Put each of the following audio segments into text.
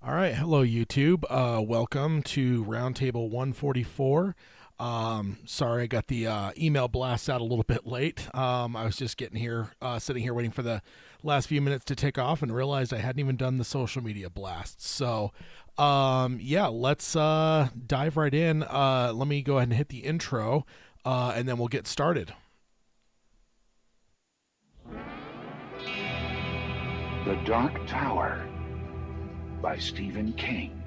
All right, hello YouTube. Welcome to Roundtable 144. Sorry, I got the email blast out a little bit late. I was just getting here, sitting here waiting for the last few minutes to tick off, and realized I hadn't even done the social media blasts. So, yeah, let's dive right in. Let me go ahead and hit the intro, and then we'll get started. The Dark Tower by Stephen King.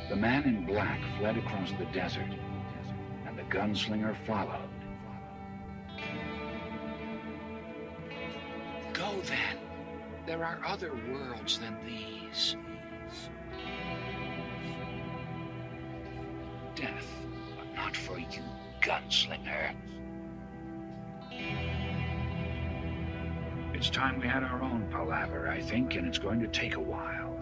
The man in black fled across the desert, and the gunslinger followed. Go then. There are other worlds than these. Death, but not for you, gunslinger. It's time we had our own Palaver, I think, and it's going to take a while.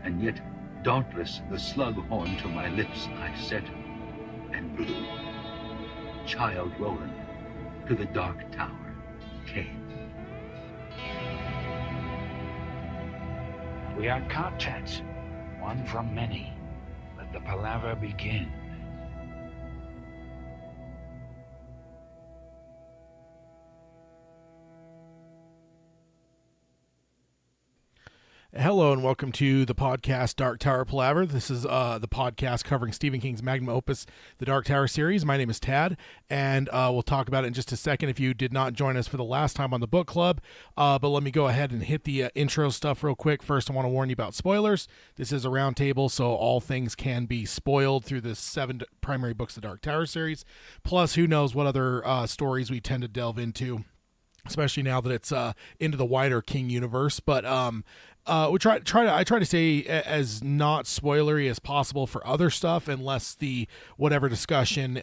And yet, dauntless, the slug horn to my lips I set, and blew. Child Roland to the Dark Tower came. We are content, one from many. Let the Palaver begin. Hello and welcome to the podcast Dark Tower Palaver. This is the podcast covering Stephen King's magnum opus, the Dark Tower series. My name is Tad, and we'll talk about it in just a second if you did not join us for the last time on the book club. But let me go ahead and hit the intro stuff real quick. First, I want to warn you about spoilers. This is a round table, so all things can be spoiled through the 7 primary books of the Dark Tower series. Plus, who knows what other stories we tend to delve into, especially now that it's into the wider King universe. But I try to stay as not spoilery as possible for other stuff, unless the whatever discussion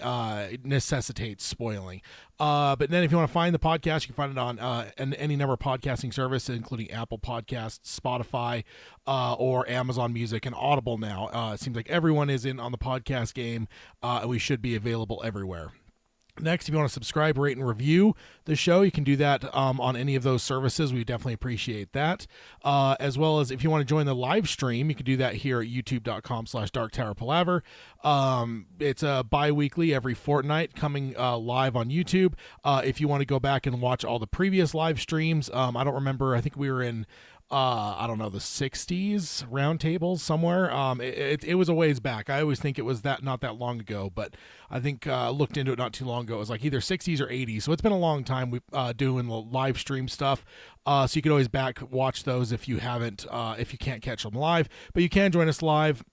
necessitates spoiling. But then, if you want to find the podcast, you can find it on any number of podcasting services, including Apple Podcasts, Spotify, or Amazon Music, and Audible now. It seems like everyone is in on the podcast game, and we should be available everywhere. Next, if you want to subscribe, rate, and review the show, you can do that on any of those services. We definitely appreciate that. As well as if you want to join the live stream, you can do that here at youtube.com/darktowerpalaver. It's bi-weekly, every fortnight, coming live on YouTube. If you want to go back and watch all the previous live streams, I don't remember. I think we were in I don't know, the 60s roundtables somewhere. It was a ways back. I always think it was that not that long ago, but I think looked into it not too long ago. It was like either 60s or 80s. So it's been a long time doing the live stream stuff. So you can always watch those if you haven't, if you can't catch them live, but you can join us live.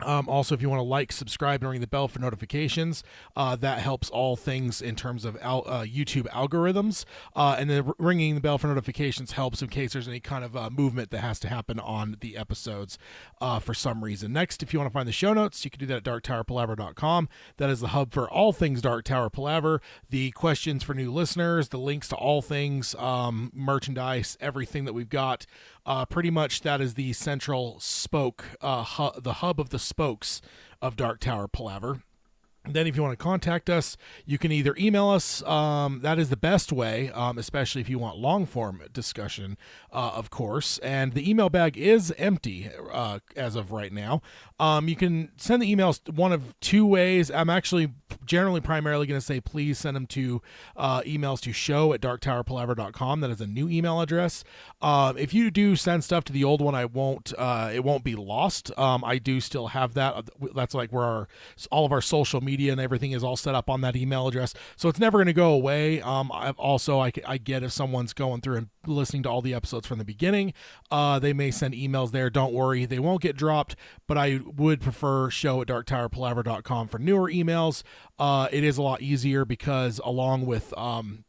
Also, if you want to like, subscribe, and ring the bell for notifications, that helps all things in terms of YouTube algorithms. And then ringing the bell for notifications helps in case there's any kind of movement that has to happen on the episodes for some reason. Next, if you want to find the show notes, you can do that at darktowerpalaver.com. That is the hub for all things Dark Tower Palaver, the questions for new listeners, the links to all things merchandise, everything that we've got. Pretty much that is the central spoke, the hub of the spokes of Dark Tower Palaver. Then if you want to contact us, you can either email us. That is the best way, especially if you want long-form discussion, of course. And the email bag is empty as of right now. You can send the emails one of two ways. I'm actually generally primarily going to say please send them to emails to show@darktowerpalaver.com. That is a new email address. If you do send stuff to the old one, it won't be lost. I do still have that. That's like where all of our social media and everything is all set up on that email address, so it's never going to go away. I get if someone's going through and listening to all the episodes from the beginning, they may send emails there. Don't worry, they won't get dropped, but I would prefer show@darktowerpalaver.com for newer emails. It is a lot easier because along with the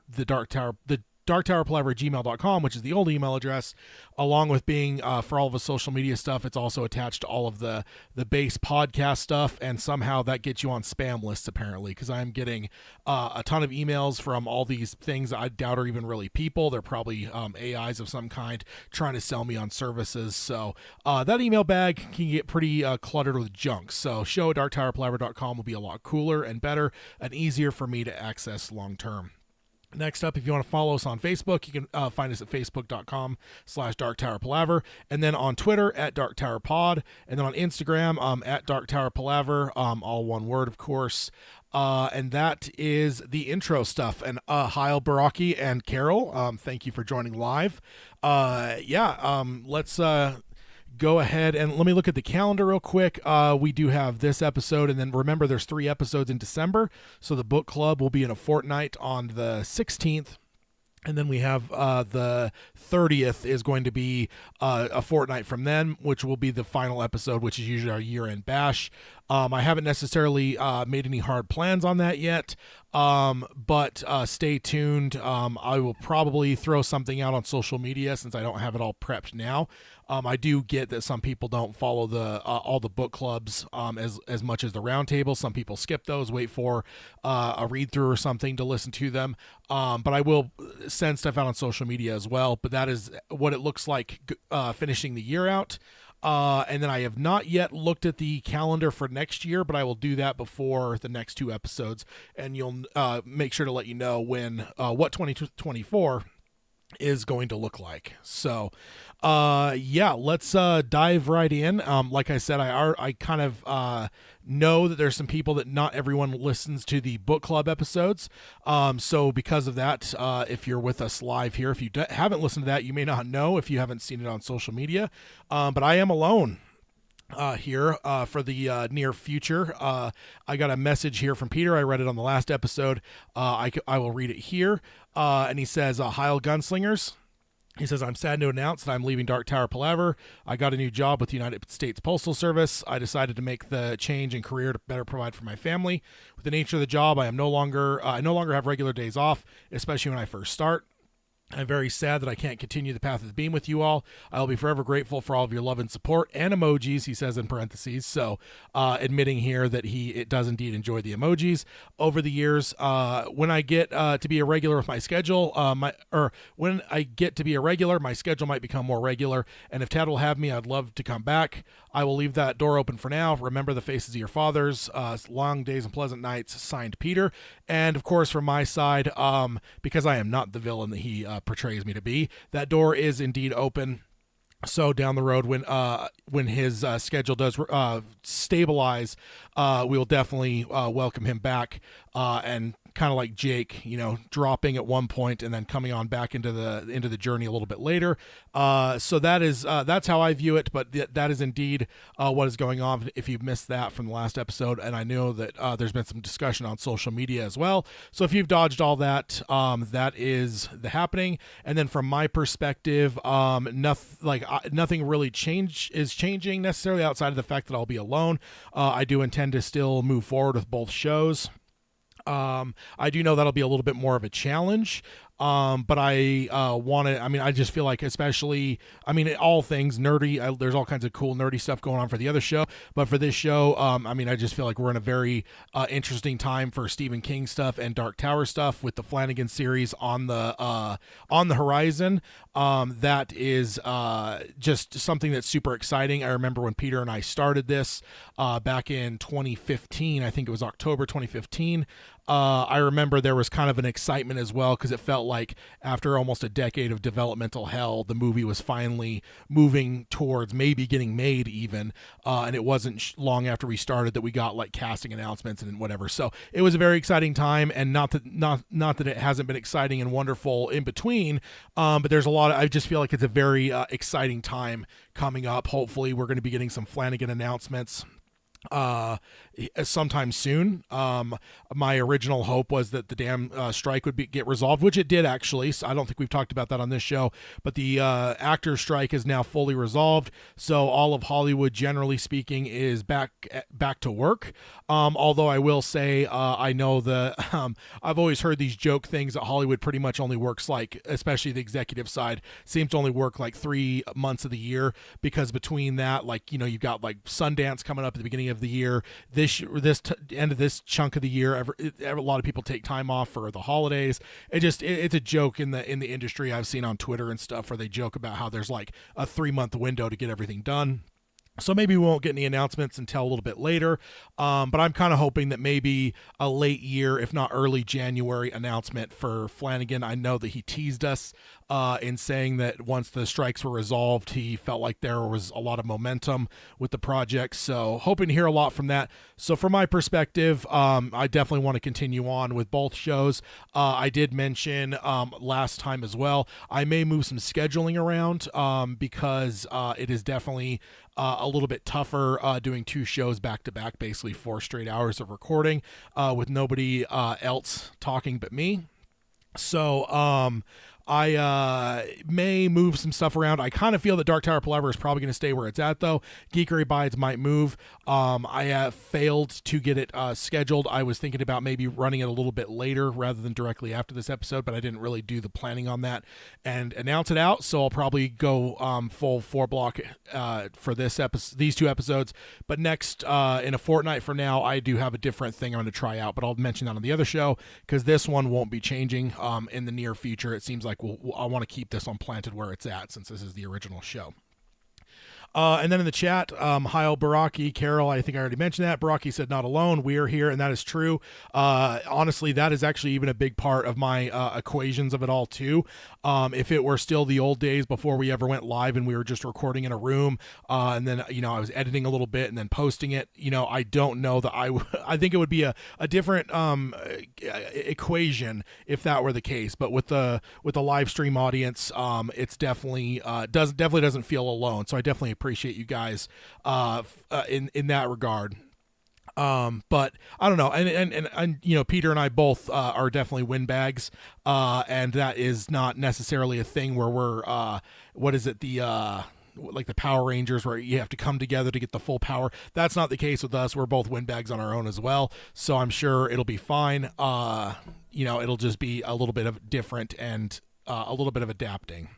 darktowerpalaver@gmail.com, which is the old email address, along with being for all of the social media stuff, it's also attached to all of the base podcast stuff, and somehow that gets you on spam lists apparently, because I'm getting a ton of emails from all these things I doubt are even really people. They're probably AIs of some kind trying to sell me on services. So that email bag can get pretty cluttered with junk. So show@darktowerpalaver.com will be a lot cooler and better and easier for me to access long term. Next up, if you want to follow us on Facebook, you can find us at facebook.com/Dark Tower Palaver, and then on Twitter at Dark Tower Pod, and then on Instagram at Dark Tower Palaver, all one word, of course. And that is the intro stuff. And Heil Baraki and Carol, thank you for joining live. Let's go ahead and let me look at the calendar real quick. We do have this episode, and then remember there's 3 episodes in December, so the book club will be in a fortnight on the 16th. And then we have the 30th is going to be a fortnight from then, which will be the final episode, which is usually our year-end bash. I haven't necessarily made any hard plans on that yet, but stay tuned. I will probably throw something out on social media since I don't have it all prepped now. I do get that some people don't follow the all the book clubs as much as the roundtable. Some people skip those, wait for a read through or something to listen to them. But I will send stuff out on social media as well. But that is what it looks like finishing the year out. And then I have not yet looked at the calendar for next year, but I will do that before the next 2 episodes, and you'll make sure to let you know when what 2024 is going to look like. So let's dive right in. Like I said, I kind of know that there's some people that not everyone listens to the book club episodes, so because of that, if you're with us live here, if you haven't listened to that, you may not know if you haven't seen it on social media, but I am alone here for the near future. I got a message here from Peter. I read it on the last episode. I will read it here. And he says, Heil Gunslingers. He says, I'm sad to announce that I'm leaving Dark Tower Palaver. I got a new job with the United States Postal Service. I decided to make the change in career to better provide for my family. With the nature of the job, I no longer have regular days off, especially when I first start. I'm very sad that I can't continue the path of being with you all. I'll be forever grateful for all of your love and support and emojis, he says in parentheses. So admitting here that it does indeed enjoy the emojis. Over the years, when I get to be a regular with my schedule, my schedule might become more regular. And if Tad will have me, I'd love to come back. I will leave that door open for now. Remember the faces of your fathers. Long days and pleasant nights. Signed, Peter. And of course, from my side, because I am not the villain that he portrays me to be, that door is indeed open. So down the road, when his schedule does stabilize, we will definitely welcome him back, and kind of like Jake, dropping at one point and then coming on back into the journey a little bit later. So that's how I view it. But that is indeed what is going on. If you've missed that from the last episode, and I know that there's been some discussion on social media as well. So if you've dodged all that, that is the happening. And then from my perspective, nothing really is changing necessarily outside of the fact that I'll be alone. I do intend to still move forward with both shows. I do know that'll be a little bit more of a challenge. But I I just feel like, especially, all things nerdy, there's all kinds of cool nerdy stuff going on for the other show, but for this show, I just feel like we're in a very interesting time for Stephen King stuff and Dark Tower stuff with the Flanagan series on the horizon. That is just something that's super exciting. I remember when Peter and I started this back in 2015, I think it was October 2015. I remember there was kind of an excitement as well, because it felt like after almost a decade of developmental hell, the movie was finally moving towards maybe getting made even, and it wasn't long after we started that we got like casting announcements and whatever. So it was a very exciting time, and not that it hasn't been exciting and wonderful in between, but there's a lot of, I just feel like it's a very exciting time coming up. Hopefully we're going to be getting some Flanagan announcements sometime soon. My original hope was that the damn strike would get resolved, which it did actually. So I don't think we've talked about that on this show, but the actor strike is now fully resolved. So all of Hollywood, generally speaking, is back to work. Although I will say, I know I've always heard these joke things that Hollywood pretty much only works, like, especially the executive side, seems to only work like 3 months of the year, because between that, like, you've got like Sundance coming up at the beginning of the year. End of this chunk of the year, a lot of people take time off for the holidays. It's a joke in the industry. I've seen on Twitter and stuff where they joke about how there's like a 3-month window to get everything done. So maybe we won't get any announcements until a little bit later, but I'm kind of hoping that maybe a late year, if not early January, announcement for Flanagan. I know that he teased us in saying that once the strikes were resolved, he felt like there was a lot of momentum with the project. So hoping to hear a lot from that. So from my perspective, I definitely want to continue on with both shows. I did mention last time as well, I may move some scheduling around because it is definitely a little bit tougher doing two shows back to back, basically 4 straight hours of recording with nobody else talking but me. So I may move some stuff around. I kind of feel that Dark Tower Palaver is probably going to stay where it's at, though. Geekery Bides might move. I have failed to get it scheduled. I was thinking about maybe running it a little bit later rather than directly after this episode, but I didn't really do the planning on that and announce it out. So I'll probably go full 4 block for this episode, these 2 episodes. But next, in a fortnight from now, I do have a different thing I'm going to try out, but I'll mention that on the other show because this one won't be changing in the near future. It seems like I want to keep this one planted where it's at since this is the original show. And then in the chat, Hail Baraki, Carol, I think I already mentioned that. Baraki said, not alone. We are here, and that is true. Honestly, that is actually even a big part of my equations of it all, too. If it were still the old days before we ever went live and we were just recording in a room, and then, I was editing a little bit and then posting it, I don't know that I think it would be a different equation if that were the case. But with the live stream audience, it's definitely doesn't feel alone. So I definitely appreciate you guys in that regard. But I don't know, and Peter and I both are definitely windbags, and that is not necessarily a thing where we're what is it, the like the Power Rangers where you have to come together to get the full power. That's not the case with us. We're both windbags on our own as well, so I'm sure it'll be fine. It'll just be a little bit of different and a little bit of adapting.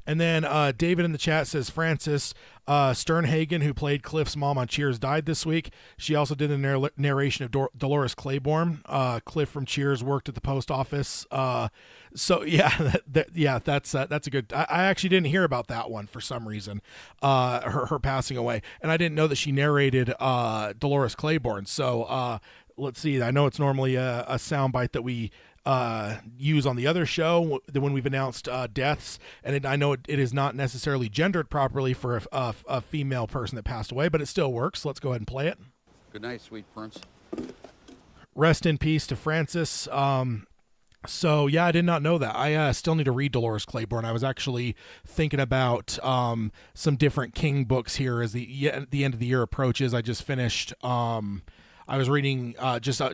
And then David in the chat says, Frances Sternhagen, who played Cliff's mom on Cheers, died this week. She also did the narration of Dolores Claiborne. Cliff from Cheers worked at the post office. So yeah, that's a good. I actually didn't hear about that one for some reason. Her passing away, and I didn't know that she narrated Dolores Claiborne. So let's see. I know it's normally a soundbite that we use on the other show when we've announced deaths, and I know it is not necessarily gendered properly for a female person that passed away, but it still works. Let's go ahead and play it. Good night, sweet prince. Rest in peace to Francis. So yeah, I did not know that. I still need to read Dolores Claiborne. I was actually thinking about some different King books here as the end of the year approaches. I just finished I was reading,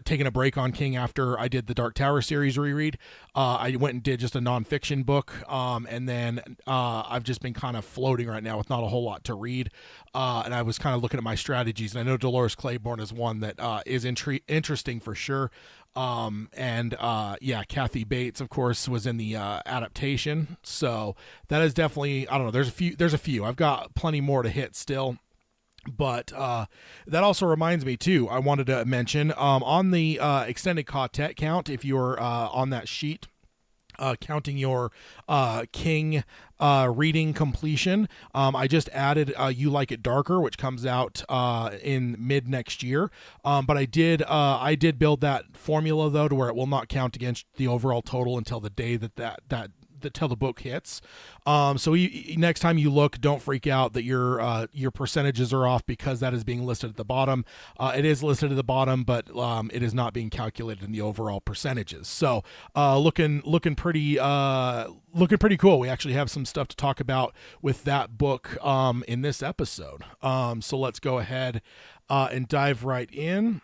taking a break on King after I did the Dark Tower series reread. I went and did just a nonfiction book, and then I've just been kind of floating right now with not a whole lot to read. And I was kind of looking at my strategies, and I know Dolores Claiborne is one that is interesting for sure. Kathy Bates, of course, was in the adaptation, so that is definitely, I don't know. There's a few. I've got plenty more to hit still. But that also reminds me, too, I wanted to mention on the extended quartet count, if you're on that sheet, counting your King reading completion, I just added You Like It Darker, which comes out in mid next year. But I did build that formula, though, to where it will not count against the overall total until the day that till the book hits. So next time you look, don't freak out that your percentages are off because that is being listed at the bottom. It is listed at the bottom, but it is not being calculated in the overall percentages. So looking pretty cool. We actually have some stuff to talk about with that book in this episode. So let's go ahead and dive right in.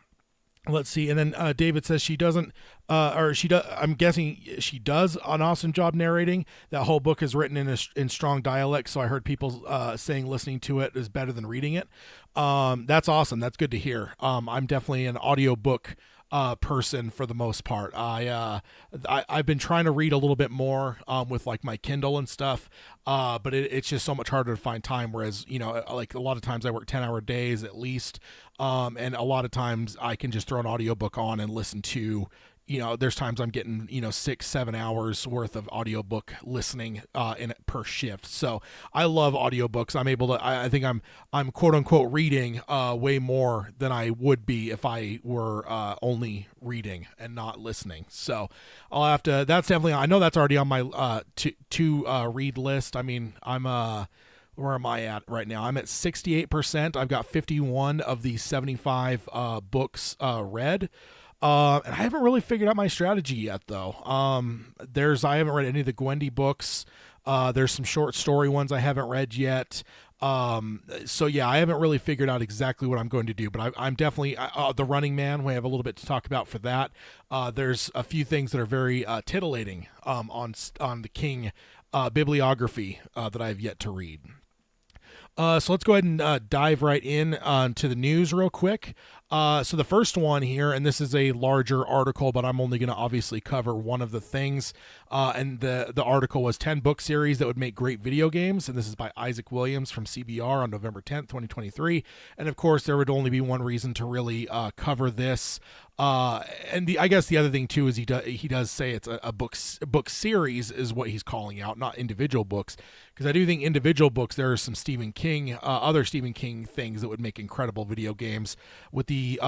Let's see. And then David says she doesn't, I'm guessing she does an awesome job narrating. That whole book is written in strong dialect. So I heard people saying listening to it is better than reading it. That's awesome. That's good to hear. I'm definitely an audiobook person for the most part. I've been trying to read a little bit more with like my Kindle and stuff, but it's just so much harder to find time. Whereas like a lot of times I work 10-hour days at least, and a lot of times I can just throw an audiobook on and listen to there's times I'm getting 6-7 hours worth of audiobook listening in per shift. So I love audiobooks. I'm able to I think I'm quote unquote reading way more than I would be if I were only reading and not listening. So I'll have to, that's definitely, I know that's already on my to read list. I mean, I'm where am I at right now? I'm at 68%. I've got 51 of the 75 books read. And I haven't really figured out my strategy yet, though. I haven't read any of the Gwendy books. There's some short story ones I haven't read yet. So yeah, I haven't really figured out exactly what I'm going to do, but I'm definitely The Running Man. We have a little bit to talk about for that. There's a few things that are very titillating on the King bibliography that I have yet to read. So let's go ahead and dive right in to the news real quick. So the first one here, and this is a larger article, but I'm only going to obviously cover one of the things. And the article was 10 book series that would make great video games. And this is by Isaac Williams from CBR on November 10th, 2023. And of course, there would only be one reason to really cover this. And I guess the other thing too is he does say it's a book series is what he's calling out, not individual books, because I do think individual books, there are some other Stephen King things that would make incredible video games. With the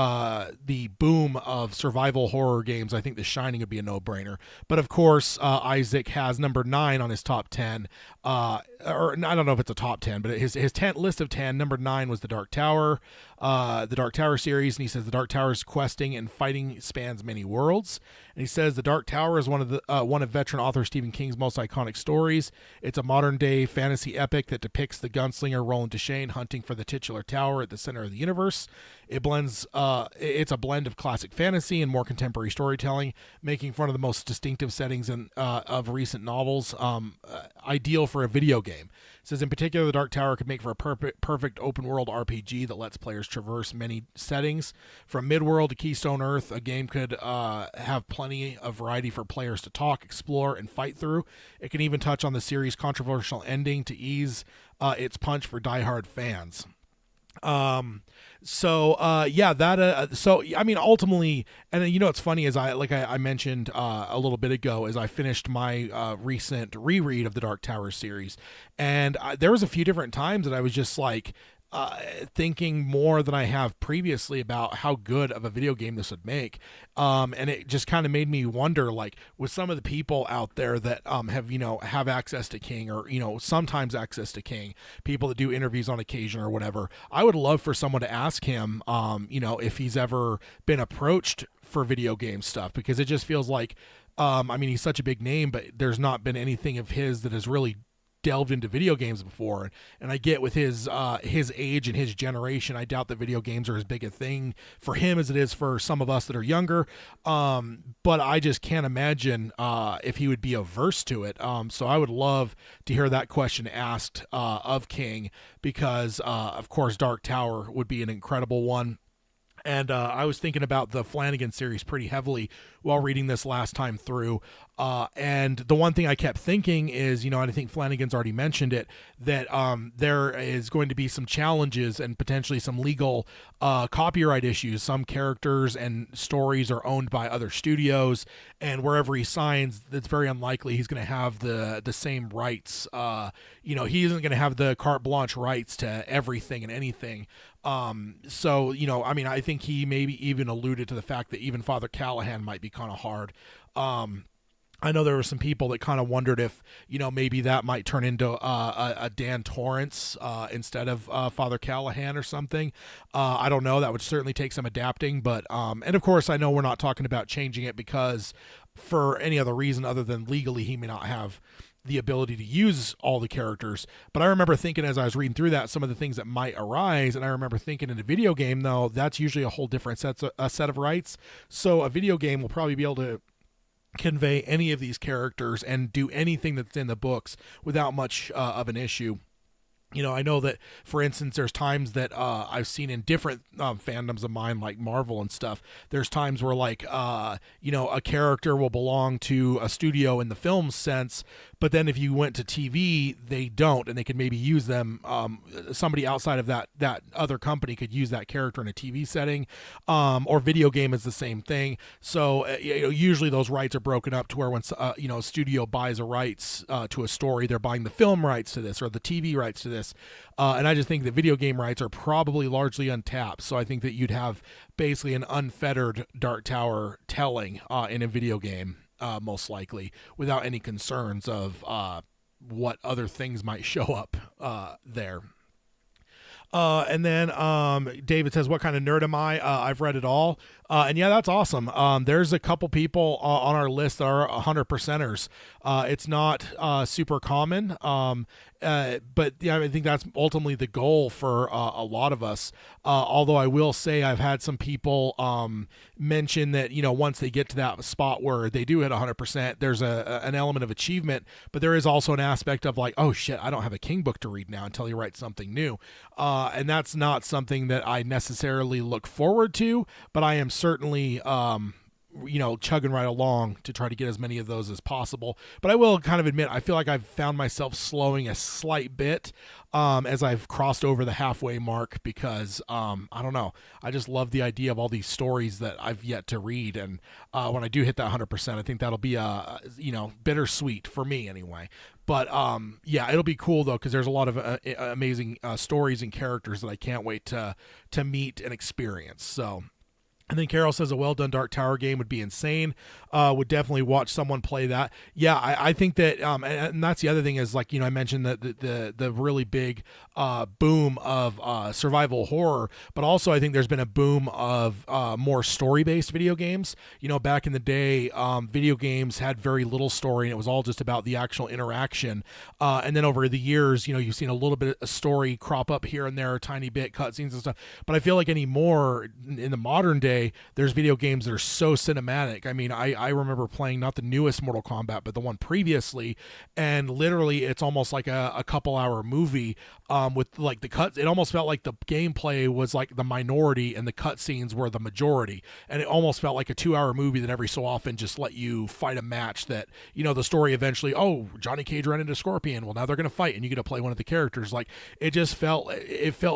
boom of survival horror games, I think The Shining would be a no-brainer. But of course, Isaac has number 9 on his top 10. Or I don't know if it's a top 10, but his list of 10, number 9 was The Dark Tower. The Dark Tower series, and he says the Dark Tower's questing and fighting spans many worlds. And he says the Dark Tower is one of veteran author Stephen King's most iconic stories. It's a modern-day fantasy epic that depicts the gunslinger Roland Deschain hunting for the titular tower at the center of the universe. It's a blend of classic fantasy and more contemporary storytelling, making for one of the most distinctive settings of recent novels, ideal for a video game. It says in particular, the Dark Tower could make for a perfect open-world RPG that lets players traverse many settings. From Midworld to Keystone Earth, a game could have plenty of variety for players to talk, explore, and fight through. It can even touch on the series' controversial ending to ease its punch for diehard fans. So I mean, ultimately, and what's funny is I mentioned a little bit ago, is I finished my recent reread of the Dark Tower series, and there was a few different times that I was just like thinking more than I have previously about how good of a video game this would make. And it just kind of made me wonder, like, with some of the people out there that have access to King, or sometimes access to King, people that do interviews on occasion or whatever, I would love for someone to ask him if he's ever been approached for video game stuff, because it just feels like I mean, he's such a big name, but there's not been anything of his that has really delved into video games before. And I get with his age and his generation, I doubt that video games are as big a thing for him as it is for some of us that are younger. But I just can't imagine if he would be averse to it. So I would love to hear that question asked of King, because of course Dark Tower would be an incredible one. And I was thinking about the Flanagan series pretty heavily while reading this last time through. And the one thing I kept thinking is, and I think Flanagan's already mentioned it, that there is going to be some challenges and potentially some legal copyright issues. Some characters and stories are owned by other studios, and wherever he signs, it's very unlikely he's going to have the same rights. He isn't going to have the carte blanche rights to everything and anything. So, I mean, I think he maybe even alluded to the fact that even Father Callahan might be kind of hard. I know there were some people that kind of wondered if, maybe that might turn into a Dan Torrance instead of Father Callahan or something. I don't know. That would certainly take some adapting. But, and of course, I know we're not talking about changing it because for any other reason other than legally he may not have the ability to use all the characters. But I remember thinking as I was reading through that, some of the things that might arise, and I remember thinking in a video game, though, that's usually a whole different set of rights. So a video game will probably be able to convey any of these characters and do anything that's in the books without much of an issue. I know that, for instance, there's times that I've seen in different fandoms of mine, like Marvel and stuff. There's times where, like, a character will belong to a studio in the film sense, but then if you went to TV, they don't, and they could maybe use them. Somebody outside of that other company could use that character in a TV setting, or video game is the same thing. So usually those rights are broken up to where when a studio buys a rights to a story, they're buying the film rights to this or the TV rights to this. And I just think that video game rights are probably largely untapped. So I think that you'd have basically an unfettered Dark Tower telling in a video game, most likely, without any concerns of what other things might show up there. And then David says, what kind of nerd am I? I've read it all. And yeah, that's awesome. There's a couple people on our list that are 100%ers. It's not super common. But yeah, I think that's ultimately the goal for a lot of us. Although I will say I've had some people mention that, once they get to that spot where they do hit 100%, there's an element of achievement, but there is also an aspect of like, oh shit, I don't have a King book to read now until he writes something new. And that's not something that I necessarily look forward to, but I am certainly chugging right along to try to get as many of those as possible. But I will kind of admit, I feel like I've found myself slowing a slight bit as I've crossed over the halfway mark because, I don't know, I just love the idea of all these stories that I've yet to read. And when I do hit that 100%, I think that'll be, bittersweet for me anyway. But yeah, it'll be cool though, because there's a lot of amazing stories and characters that I can't wait to meet and experience. So. And then Carol says a well-done Dark Tower game would be insane. Would definitely watch someone play that. Yeah, I think that, and that's the other thing is, like, I mentioned that the really big boom of survival horror, but also I think there's been a boom of more story-based video games. Back in the day, video games had very little story, and it was all just about the actual interaction. And then over the years, you've seen a little bit of story crop up here and there, a tiny bit, cutscenes and stuff. But I feel like anymore in the modern day, there's video games that are so cinematic. I mean, I remember playing not the newest Mortal Kombat, but the one previously, and literally it's almost like a couple hour movie with like the cuts. It almost felt like the gameplay was like the minority and the cutscenes were the majority, and it almost felt like a 2-hour movie that every so often just let you fight a match that, the story eventually, oh, Johnny Cage ran into Scorpion, well now they're gonna fight and you get to play one of the characters. Like, it felt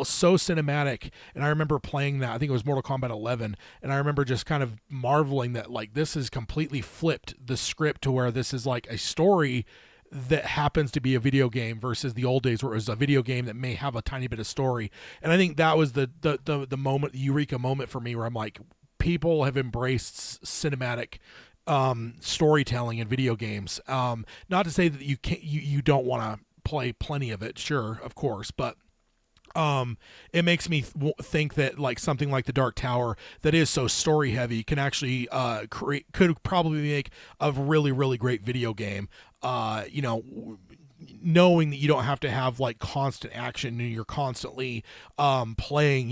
so cinematic. And I remember playing that, I think it was Mortal Kombat 11, and I remember just kind of marveling that, like, this has completely flipped the script to where this is like a story that happens to be a video game versus the old days where it was a video game that may have a tiny bit of story. And I think that was the moment, the eureka moment for me, where I'm like, people have embraced cinematic storytelling in video games. Not to say that you don't want to play plenty of it, sure, of course, but it makes me think that, like, something like the Dark Tower that is so story heavy can actually could probably make a really, really great video game. Knowing that you don't have to have like constant action and you're constantly playing,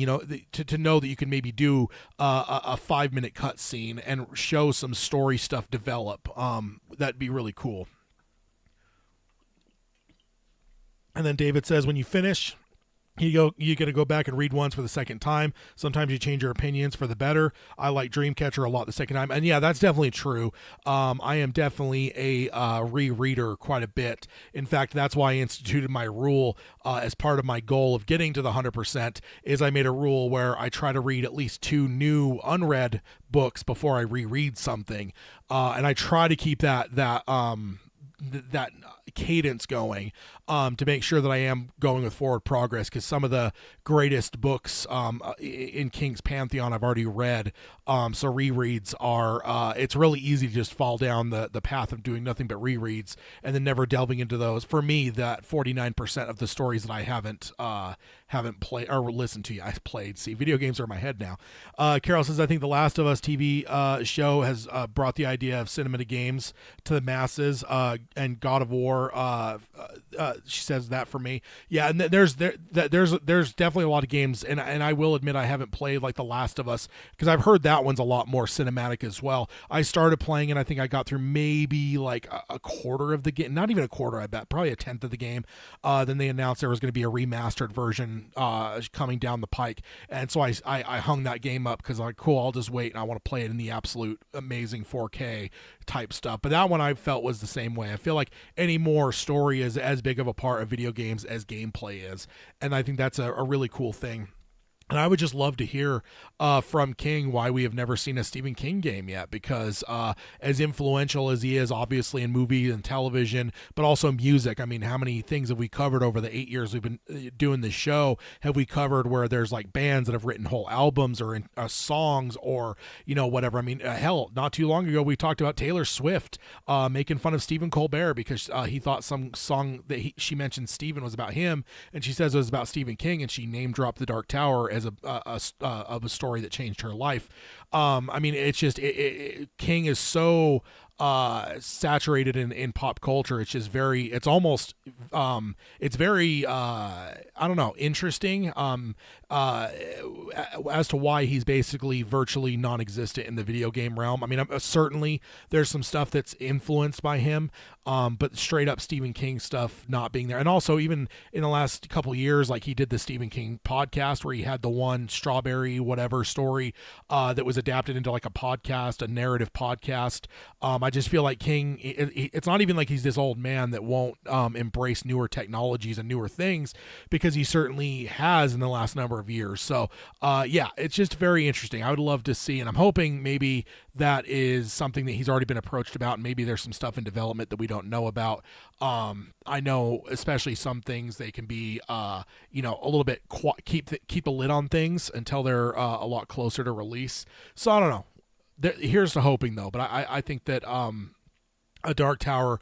to know that you can maybe do a 5-minute cutscene and show some story stuff develop. That'd be really cool. And then David says, when you finish, you got to go back and read once for the second time. Sometimes you change your opinions for the better. I like Dreamcatcher a lot the second time. And yeah, that's definitely true. I am definitely a rereader quite a bit. In fact, that's why I instituted my rule as part of my goal of getting to the 100%, is I made a rule where I try to read at least 2 new unread books before I reread something. And I try to keep that cadence going to make sure that I am going with forward progress, because some of the greatest books in King's Pantheon I've already read, so rereads are it's really easy to just fall down the path of doing nothing but rereads and then never delving into those. For me, that 49% of the stories that I haven't played or listened to, I've played. See, video games are in my head now. Carol says, I think the Last of Us TV show has brought the idea of cinema to games to the masses, and God of War she says that for me. Yeah, and there's definitely a lot of games, and I will admit I haven't played like The Last of Us, because I've heard that one's a lot more cinematic as well. I started playing and I think I got through maybe like a quarter of the game, not even a quarter, I bet, probably a tenth of the game. Then they announced there was going to be a remastered version coming down the pike, and so I hung that game up because I'm like, cool, I'll just wait and I want to play it in the absolute amazing 4K type stuff. But that one I felt was the same way. I feel like any more story is as big of a part of video games as gameplay is, and I think that's a really cool thing. And I would just love to hear from King why we have never seen a Stephen King game yet, because as influential as he is, obviously, in movie and television, but also music. I mean, how many things have we covered over the 8 years we've been doing this show? Have we covered where there's like bands that have written whole albums or songs or, whatever? I mean, hell, not too long ago, we talked about Taylor Swift making fun of Stephen Colbert because he thought some song that she mentioned Stephen was about him, and she says it was about Stephen King, and she name dropped The Dark Tower as a story that changed her life. I mean, it's just King is so saturated in pop culture. It's just it's almost it's very I don't know, interesting as to why he's basically virtually non-existent in the video game realm. I mean, certainly there's some stuff that's influenced by him, but straight up Stephen King stuff not being there. And also even in the last couple of years, like he did the Stephen King podcast where he had the one Strawberry whatever story that was adapted into like a podcast, a narrative podcast. I just feel like King, it's not even like he's this old man that won't embrace newer technologies and newer things, because he certainly has in the last number of years. So yeah, it's just very interesting. I would love to see, and I'm hoping maybe that is something that he's already been approached about, and maybe there's some stuff in development that we don't know about. I know especially some things, they can be a little bit keep a lid on things until they're a lot closer to release. So I don't know. Here's the hoping though, but I think that a Dark Tower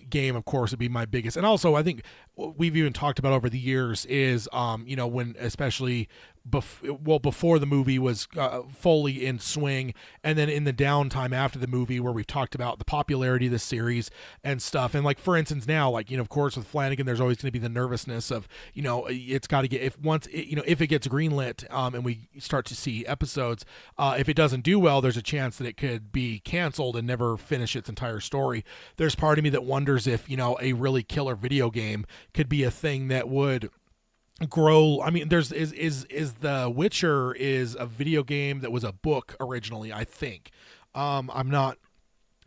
game, of course, would be my biggest. And also I think we've even talked about over the years is when especially before the movie was fully in swing, and then in the downtime after the movie, where we've talked about the popularity of the series and stuff. And like, for instance, now, like, of course with Flanagan, there's always going to be the nervousness of, it's got to get, if it gets greenlit and we start to see episodes, if it doesn't do well, there's a chance that it could be canceled and never finish its entire story. There's part of me that wonders if, a really killer video game could be a thing that would grow. I mean, is The Witcher is a video game that was a book originally, I think. I'm not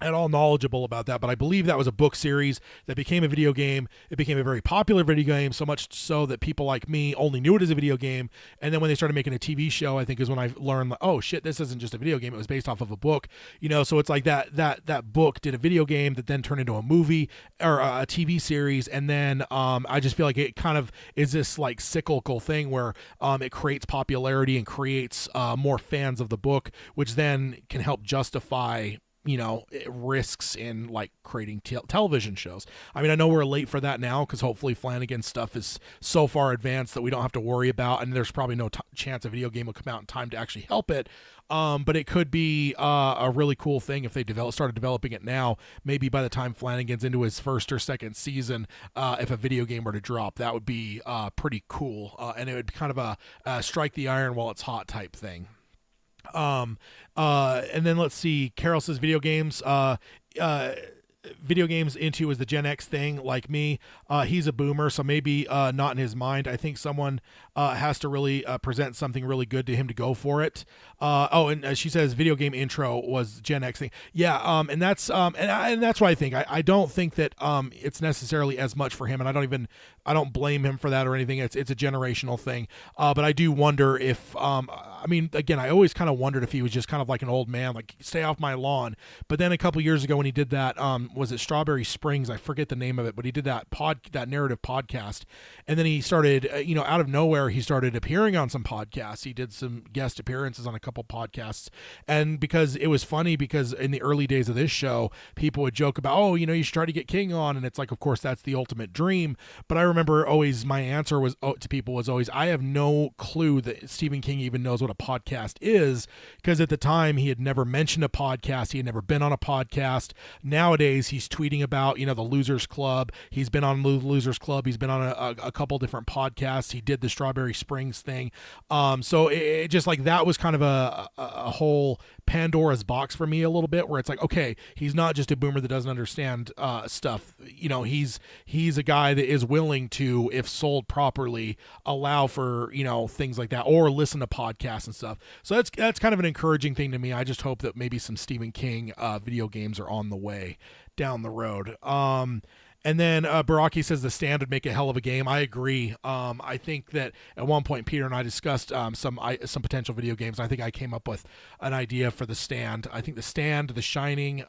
at all knowledgeable about that, but I believe that was a book series that became a video game. It became a very popular video game, so much so that people like me only knew it as a video game. And then when they started making a TV show, I think is when I learned, like, oh shit, this isn't just a video game, it was based off of a book. So it's like that book did a video game that then turned into a movie or a TV series. And then I just feel like it kind of is this like cyclical thing where it creates popularity and creates more fans of the book, which then can help justify risks in like creating television shows. I mean, I know we're late for that now because hopefully Flanagan's stuff is so far advanced that we don't have to worry about, and there's probably no chance a video game will come out in time to actually help it. But it could be a really cool thing if they started developing it now. Maybe by the time Flanagan's into his first or second season, if a video game were to drop, that would be pretty cool, and it would be kind of a strike the iron while it's hot type thing. And then let's see, Carol says video games into is the Gen X thing, like me. He's a boomer, so maybe not in his mind. I think someone has to really present something really good to him to go for it. And she says video game intro was Gen X thing. Yeah, and that's what I think. I don't think that it's necessarily as much for him, and I don't blame him for that or anything. It's a generational thing. But I do wonder if I mean, again, I always kind of wondered if he was just kind of like an old man, like, stay off my lawn. But then a couple years ago when he did that, was it Strawberry Springs? I forget the name of it, but he did that narrative podcast, and then he started, out of nowhere, he started appearing on some podcasts. He did some guest appearances on a couple podcasts, and because it was funny, because in the early days of this show, people would joke about, oh, you should try to get King on, and it's like, of course, that's the ultimate dream. But I remember always my answer was to people was always, I have no clue that Stephen King even knows what a podcast is, because at the time he had never mentioned a podcast, he had never been on a podcast. Nowadays days he's tweeting about, the Losers Club. He's been on Losers Club. He's been on a couple different podcasts. He did the Strawberry Springs thing. So it just like that was kind of a whole Pandora's box for me a little bit, where it's like, okay, he's not just a boomer that doesn't understand stuff. He's a guy that is willing to, if sold properly, allow for things like that, or listen to podcasts and stuff. So that's kind of an encouraging thing to me. I just hope that maybe some Stephen King video games are on the way down the road. And then Baraki says The Stand would make a hell of a game. I agree. I think that at one point Peter and I discussed some potential video games. I think I came up with an idea for The Stand. I think The Stand, The Shining,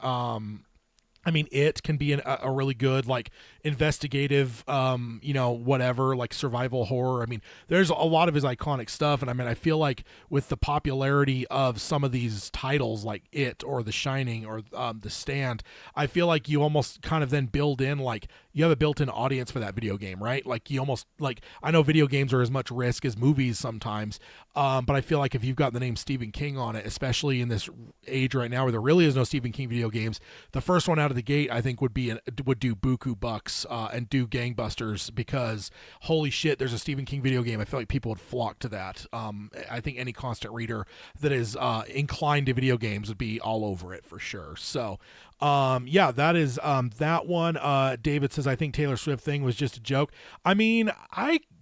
it can be a really good, like, investigative, whatever, like survival horror. There's a lot of his iconic stuff. And I feel like with the popularity of some of these titles like It or The Shining or The Stand, I feel like you almost kind of then build in, like, you have a built-in audience for that video game, right? Like, you almost, like, I know video games are as much risk as movies sometimes, but I feel like if you've got the name Stephen King on it, especially in this age right now where there really is no Stephen King video games, the first one out of the gate I think would do buku bucks and do gangbusters, because holy shit, there's a Stephen King video game. I feel like people would flock to that. I think any constant reader that is inclined to video games would be all over it for sure. So that is that one. David says, I think Taylor Swift thing was just a joke. I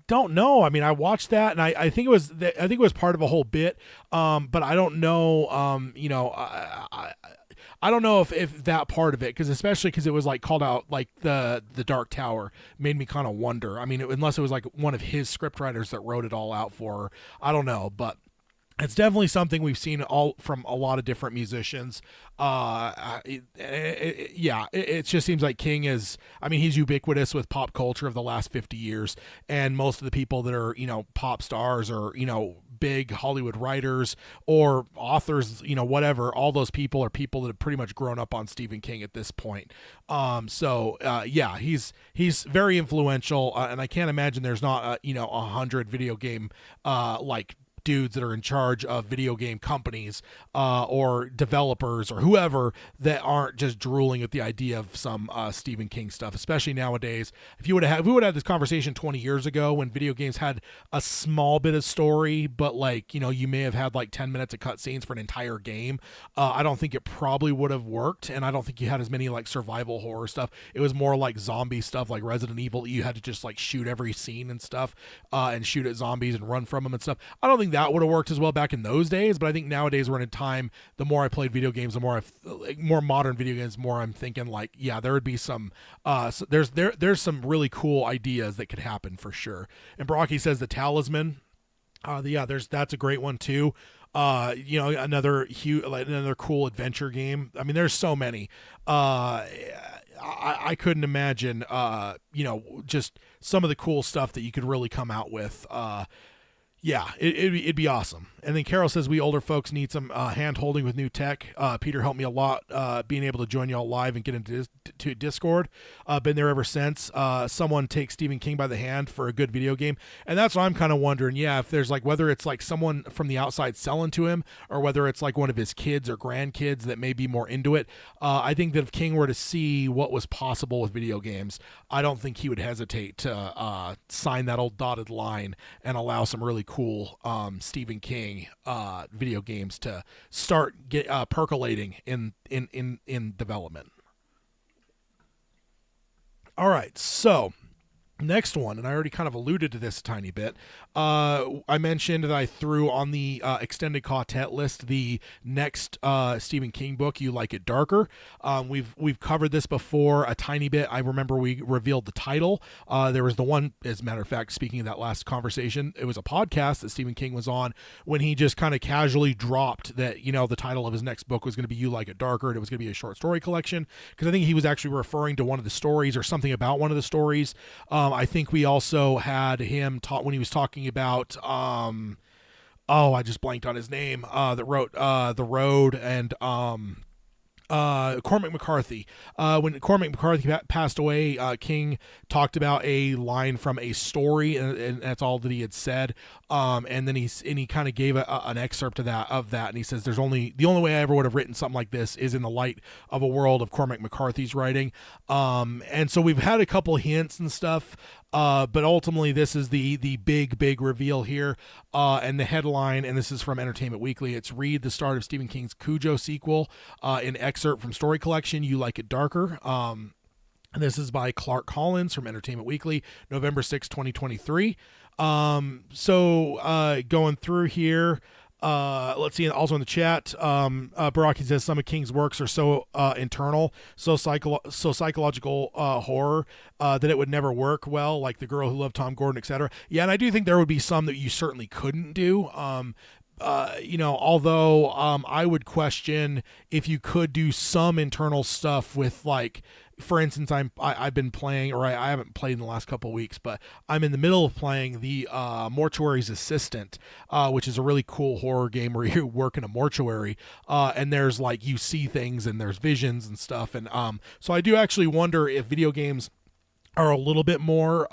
don't know. I watched that, and I think it was part of a whole bit. But I don't know. I don't know if that part of it, especially because it was like called out like the Dark Tower, made me kind of wonder. Unless it was like one of his scriptwriters that wrote it all out for her. I don't know, but it's definitely something we've seen all from a lot of different musicians. It just seems like King is, he's ubiquitous with pop culture of the last 50 years. And most of the people that are, pop stars or, big Hollywood writers or authors, whatever, all those people are people that have pretty much grown up on Stephen King at this point. He's very influential. And I can't imagine there's not, 100 video game, dudes that are in charge of video game companies or developers or whoever that aren't just drooling at the idea of some Stephen King stuff, especially nowadays. If we would have had this conversation 20 years ago when video games had a small bit of story, but you may have had like 10 minutes of cutscenes for an entire game, I don't think it probably would have worked. And I don't think you had as many like survival horror stuff. It was more like zombie stuff, like Resident Evil. You had to just like shoot every scene and stuff and shoot at zombies and run from them and stuff. I don't think that would have worked as well back in those days, but I think nowadays we're in a time, the more I played video games, the more more modern video games, more I'm thinking like, yeah, there would be some there's some really cool ideas that could happen for sure. And Brocky says The Talisman, that's a great one too. Another cool adventure game. There's so many. I couldn't imagine just some of the cool stuff that you could really come out with. It'd be awesome. And then Carol says, we older folks need some hand-holding with new tech. Peter helped me a lot being able to join y'all live and get into Discord. Been there ever since. Someone takes Stephen King by the hand for a good video game. And that's what I'm kind of wondering, if there's like, whether it's like someone from the outside selling to him or whether it's like one of his kids or grandkids that may be more into it. I think that if King were to see what was possible with video games, I don't think he would hesitate to sign that old dotted line and allow some really cool Stephen King video games to start percolating in development. All right, so next one, and I already kind of alluded to this a tiny bit. I mentioned that I threw on the extended quartet list the next Stephen King book, You Like It Darker. We've covered this before a tiny bit. I remember we revealed the title. There was the one, as a matter of fact, speaking of that last conversation, it was a podcast that Stephen King was on when he just kind of casually dropped that, the title of his next book was going to be You Like It Darker, and it was going to be a short story collection, because I think he was actually referring to one of the stories or something about one of the stories. I think we also had him talk when he was talking about I just blanked on his name, that wrote The Road and Cormac McCarthy. When Cormac McCarthy passed away, King talked about a line from a story, and that's all that he had said. And then he kind of gave an excerpt of that, and he says, the only way I ever would have written something like this is in the light of a world of Cormac McCarthy's writing. And so we've had a couple hints and stuff. But ultimately, this is the big reveal here. And the headline, and this is from Entertainment Weekly, it's "Read the start of Stephen King's Cujo sequel, an excerpt from story collection, You Like It Darker." And this is by Clark Collins from Entertainment Weekly, November 6, 2023. Going through here, let's see, also in the chat, Baraki says some of King's works are so internal, so psychological horror that it would never work well, like The Girl Who Loved Tom Gordon, etc. Yeah, and I do think there would be some that you certainly couldn't do. Although I would question if you could do some internal stuff with, like, for instance, I've been playing, or I haven't played in the last couple of weeks, but I'm in the middle of playing the Mortuary's Assistant, which is a really cool horror game where you work in a mortuary, and there's, like, you see things and there's visions and stuff, and so I do actually wonder if video games are a little bit more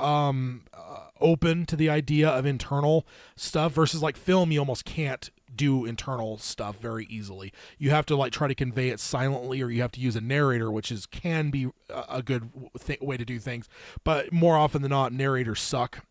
open to the idea of internal stuff versus, like, film. You almost can't do internal stuff very easily. You have to, like, try to convey it silently, or you have to use a narrator, which can be a good way to do things, but more often than not, narrators suck.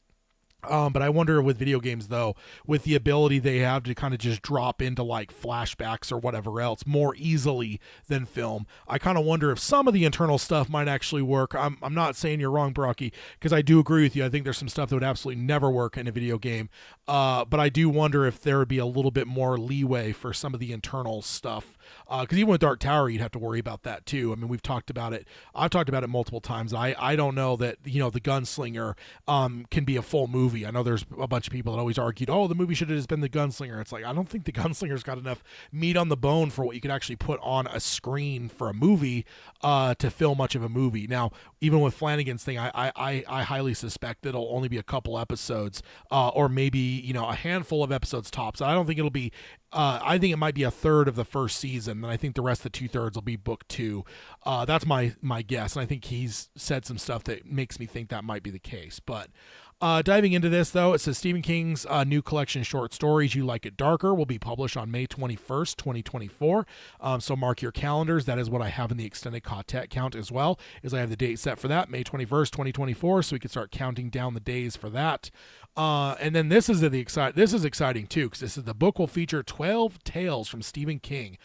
But I wonder with video games, though, with the ability they have to kind of just drop into, like, flashbacks or whatever else more easily than film, I kind of wonder if some of the internal stuff might actually work. I'm not saying you're wrong, Brocky, because I do agree with you. I think there's some stuff that would absolutely never work in a video game. But I do wonder if there would be a little bit more leeway for some of the internal stuff. Because even with Dark Tower, you'd have to worry about that too. I mean, we've talked about it. I've talked about it multiple times. I don't know that, the Gunslinger can be a full movie. I know there's a bunch of people that always argued, oh, the movie should have just been The Gunslinger. It's like, I don't think The Gunslinger's got enough meat on the bone for what you could actually put on a screen for a movie to fill much of a movie. Now, even with Flanagan's thing, I highly suspect it'll only be a couple episodes, or maybe, a handful of episodes tops. I don't think it'll be I think it might be a third of the first season, and I think the rest of the 2/3 will be book 2. That's my guess, and I think he's said some stuff that makes me think that might be the case. But diving into this, though, it says Stephen King's new collection of short stories, You Like It Darker, will be published on May 21st, 2024. So mark your calendars. That is what I have in the extended content count as well, is I have the date set for that, May 21st, 2024, so we can start counting down the days for that. And then this is exciting too, because the book will feature 12 tales from Stephen King.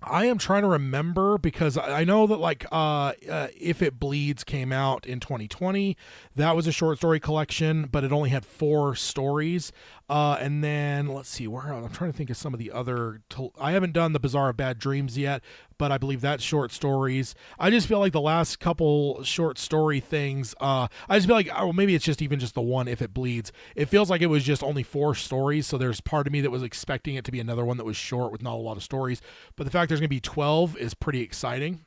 I am trying to remember, because I know that, like, If It Bleeds came out in 2020. That was a short story collection, but it only had 4 stories. And then let's see, I'm trying to think of some of the other. I haven't done The Bazaar of Bad Dreams yet, but I believe that's short stories. I just feel like the last couple short story things, I just feel like, oh, maybe it's just the one, If It Bleeds. It feels like it was just only 4 stories, so there's part of me that was expecting it to be another one that was short with not a lot of stories. But the fact there's going to be 12 is pretty exciting.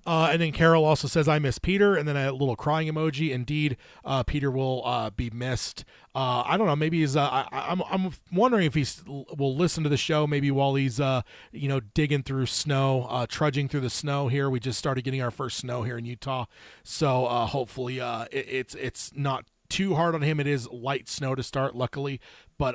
And then Carol also says, I miss Peter, and then a little crying emoji. Indeed, Peter will be missed. I don't know, maybe he's, I'm wondering if will listen to the show maybe while he's, digging through snow, trudging through the snow here. We just started getting our first snow here in Utah. So hopefully it's not too hard on him. It is light snow to start, luckily, but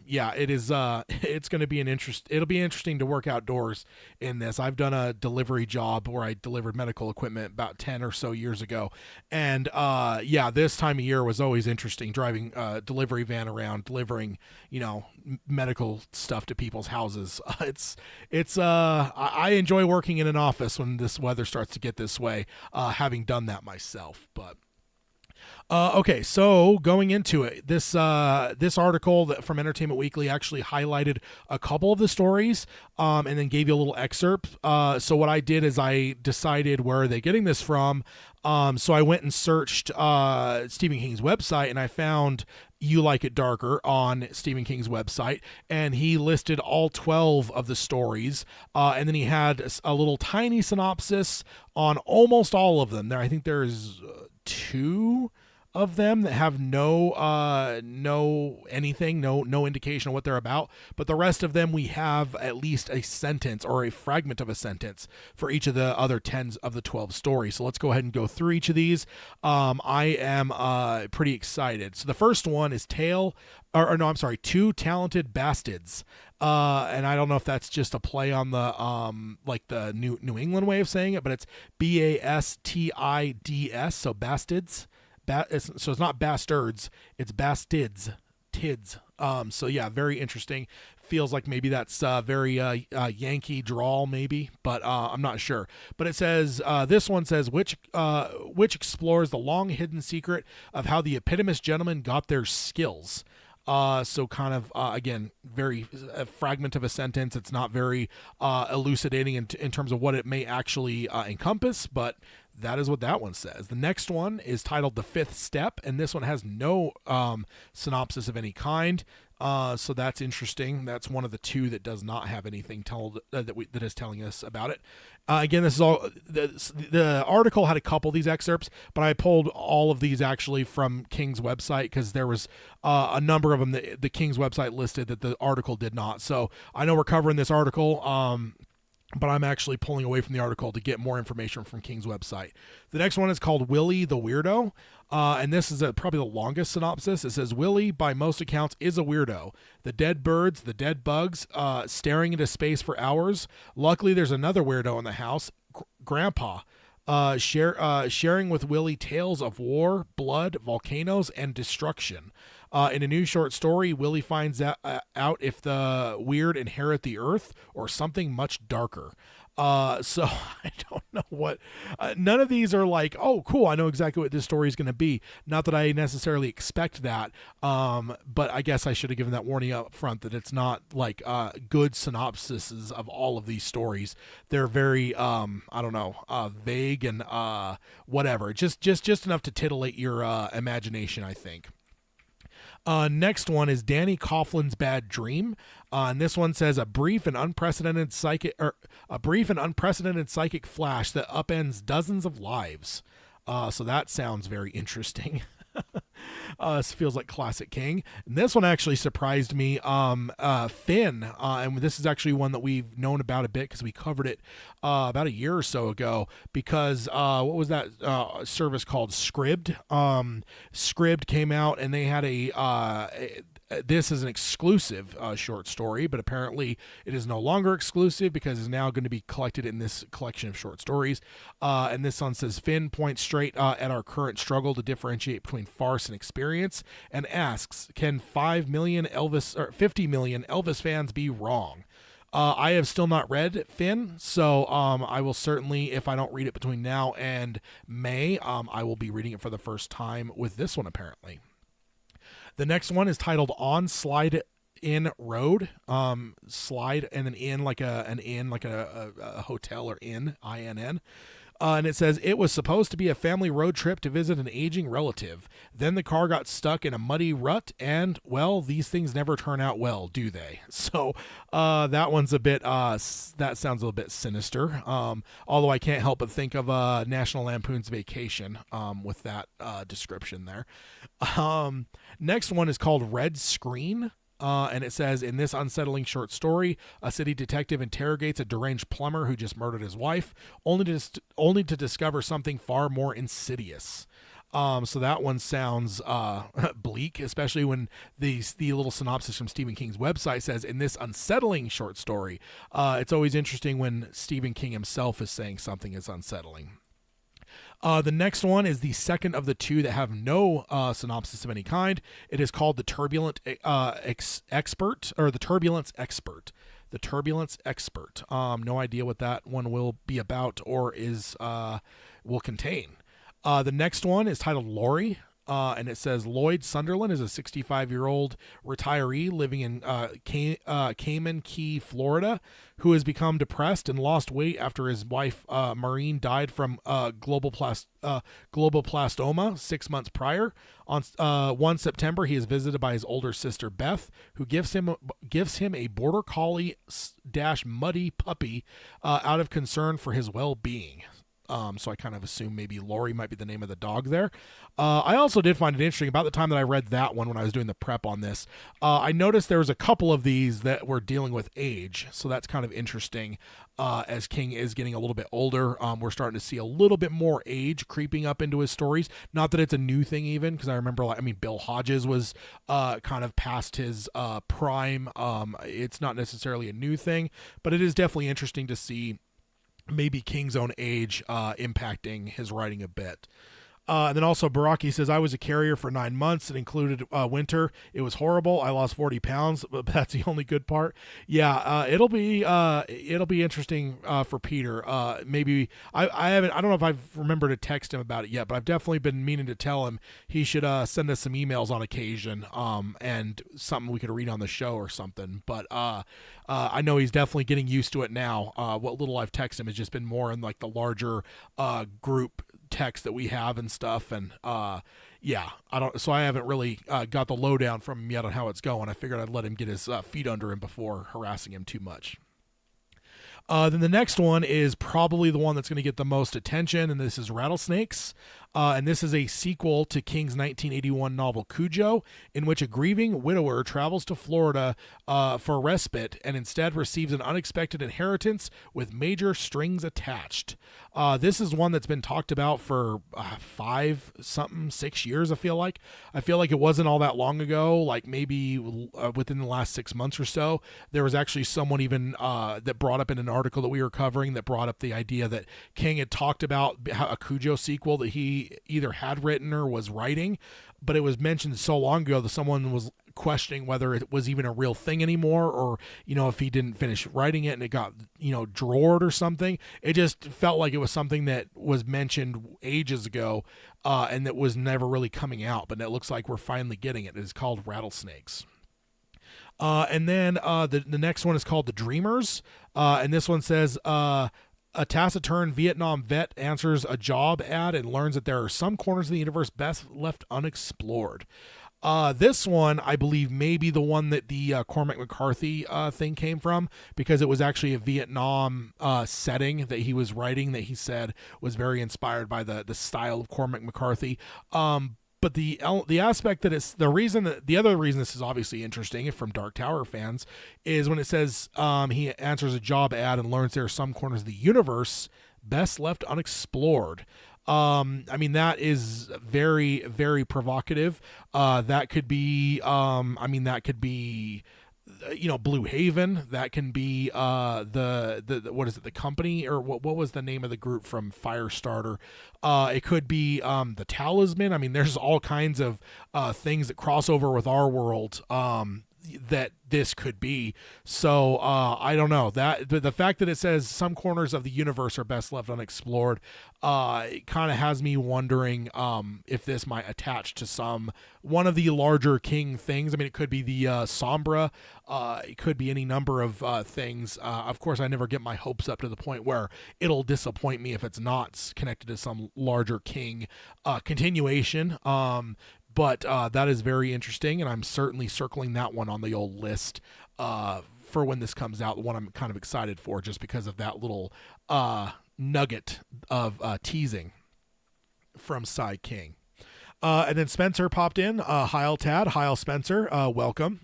it is it's going to be it'll be interesting to work outdoors in this. I've done a delivery job where I delivered medical equipment about 10 or so years ago, and this time of year was always interesting, driving a delivery van around delivering medical stuff to people's houses. I enjoy working in an office when this weather starts to get this way, having done that myself. But okay, so going into it, this article from Entertainment Weekly actually highlighted a couple of the stories, and then gave you a little excerpt. So what I did is I decided, where are they getting this from? So I went and searched Stephen King's website, and I found You Like It Darker on Stephen King's website, and he listed all 12 of the stories, and then he had a little tiny synopsis on almost all of them. I think there's 2 of them that have no indication of what they're about, but the rest of them we have at least a sentence or a fragment of a sentence for each of the other 10 of the 12 stories. So let's go ahead and go through each of these. I am pretty excited. So the first one is Two Talented Bastards. And I don't know if that's just a play on the like the New England way of saying it, but it's Bastids, so bastards. So it's not bastards, it's bastids, tids. So yeah, very interesting. Feels like maybe that's very Yankee drawl, maybe, but I'm not sure. But it says this one says which explores the long hidden secret of how the epitomous gentlemen got their skills. So kind of, again, very a fragment of a sentence. It's not very elucidating in terms of what it may actually encompass, but that is what that one says. The next one is titled The Fifth Step, and this one has no synopsis of any kind. So that's interesting. That's one of the two that does not have anything that is telling us about it. Again, this is all the article had a couple of these excerpts, but I pulled all of these actually from King's website because there was a number of them that the King's website listed that the article did not. So I know we're covering this article, but I'm actually pulling away from the article to get more information from King's website. The next one is called Willie the Weirdo, and this is probably the longest synopsis. It says, Willie, by most accounts, is a weirdo. The dead birds, the dead bugs, staring into space for hours. Luckily, there's another weirdo in the house, Grandpa, sharing with Willie tales of war, blood, volcanoes, and destruction. In a new short story, Willie finds out if the weird inherit the earth or something much darker. So I don't know what, none of these are like, oh, cool, I know exactly what this story is going to be. Not that I necessarily expect that, but I guess I should have given that warning up front that it's not like good synopsises of all of these stories. They're very, vague and whatever. Just enough to titillate your imagination, I think. Next one is Danny Coughlin's Bad Dream. And this one says a brief and unprecedented psychic flash that upends dozens of lives. So that sounds very interesting. This feels like classic King. And this one actually surprised me. Finn, and this is actually one that we've known about a bit because we covered it about a year or so ago. Because what was that service called? Scribd. Scribd came out and they had this is an exclusive short story, but apparently it is no longer exclusive because it's now going to be collected in this collection of short stories. And this one says, Finn points straight at our current struggle to differentiate between farce and experience and asks, can 50 million Elvis fans be wrong? I have still not read Finn, so I will certainly, if I don't read it between now and May, I will be reading it for the first time with this one apparently. The next one is titled On Slide In Road. Slide and then in like an inn, like a hotel or inn, INN. And it says, it was supposed to be a family road trip to visit an aging relative. Then the car got stuck in a muddy rut, and, well, these things never turn out well, do they? So that one's a bit, that sounds a little bit sinister. Although I can't help but think of National Lampoon's Vacation with that description there. Next one is called Red Screen. And it says, in this unsettling short story, a city detective interrogates a deranged plumber who just murdered his wife, only to discover something far more insidious. So that one sounds bleak, especially when the little synopsis from Stephen King's website says, in this unsettling short story. It's always interesting when Stephen King himself is saying something is unsettling. The next one is the second of the two that have no synopsis of any kind. It is called The Turbulent Expert, or The Turbulence Expert. The Turbulence Expert. No idea what that one will be about or will contain. The next one is titled Lori. And it says Lloyd Sunderland is a 65-year-old retiree living in Cayman Key, Florida, who has become depressed and lost weight after his wife Maureen died from glioblastoma 6 months prior. On 1 September, he is visited by his older sister Beth, who gives him a border collie / muddy puppy out of concern for his well-being. So I kind of assume maybe Lori might be the name of the dog there. I also did find it interesting about the time that I read that one when I was doing the prep on this. I noticed there was a couple of these that were dealing with age, so that's kind of interesting. As King is getting a little bit older, we're starting to see a little bit more age creeping up into his stories. Not that it's a new thing, even, because I remember, Bill Hodges was kind of past his prime. It's not necessarily a new thing, but it is definitely interesting to see maybe King's own age impacting his writing a bit. And then also Baraki says, I was a carrier for 9 months. It included winter. It was horrible. I lost 40 pounds, but that's the only good part. Yeah, it'll be interesting for Peter. Maybe I don't know if I've remembered to text him about it yet, but I've definitely been meaning to tell him he should send us some emails on occasion, and something we could read on the show or something. But I know he's definitely getting used to it now. What little I've texted him has just been more in like the larger group text that we have and stuff, and I haven't really got the lowdown from him yet on how it's going. I figured I'd let him get his feet under him before harassing him too much. Then the next one is probably the one that's going to get the most attention, and this is Rattlesnakes. And this is a sequel to King's 1981 novel Cujo, in which a grieving widower travels to Florida for respite and instead receives an unexpected inheritance with major strings attached. This is one that's been talked about for 6 years, I feel like. It wasn't all that long ago, like maybe within the last 6 months or so. There was actually someone even that brought up in an article that we were covering that brought up the idea that King had talked about a Cujo sequel that he either had written or was writing, but it was mentioned so long ago that someone was questioning whether it was even a real thing anymore, or if he didn't finish writing it and it got drawered or something. It just felt like it was something that was mentioned ages ago, and that was never really coming out, but it looks like we're finally getting it. It's called Rattlesnakes. And then the next one is called The Dreamers, and this one says a taciturn Vietnam vet answers a job ad and learns that there are some corners of the universe best left unexplored. This one, I believe, may be the one that the Cormac McCarthy thing came from, because it was actually a Vietnam setting that he was writing that he said was very inspired by the style of Cormac McCarthy. But the aspect that it's the other reason this is obviously interesting from Dark Tower fans is when it says he answers a job ad and learns there are some corners of the universe best left unexplored. That is very, very provocative. That could be Blue Haven. That can be the what is it, the company, or what was the name of the group from Firestarter? It could be the Talisman. There's all kinds of things that cross over with our world that this could be. So I don't know, that the fact that it says some corners of the universe are best left unexplored, it kind of has me wondering if this might attach to one of the larger King things. It could be the Sombra, it could be any number of things. Of course, I never get my hopes up to the point where it'll disappoint me if it's not connected to some larger King continuation. But that is very interesting, and I'm certainly circling that one on the old list for when this comes out, the one I'm kind of excited for, just because of that little nugget of teasing from Cy King. And then Spencer popped in. Heil Tad, Heil Spencer, welcome.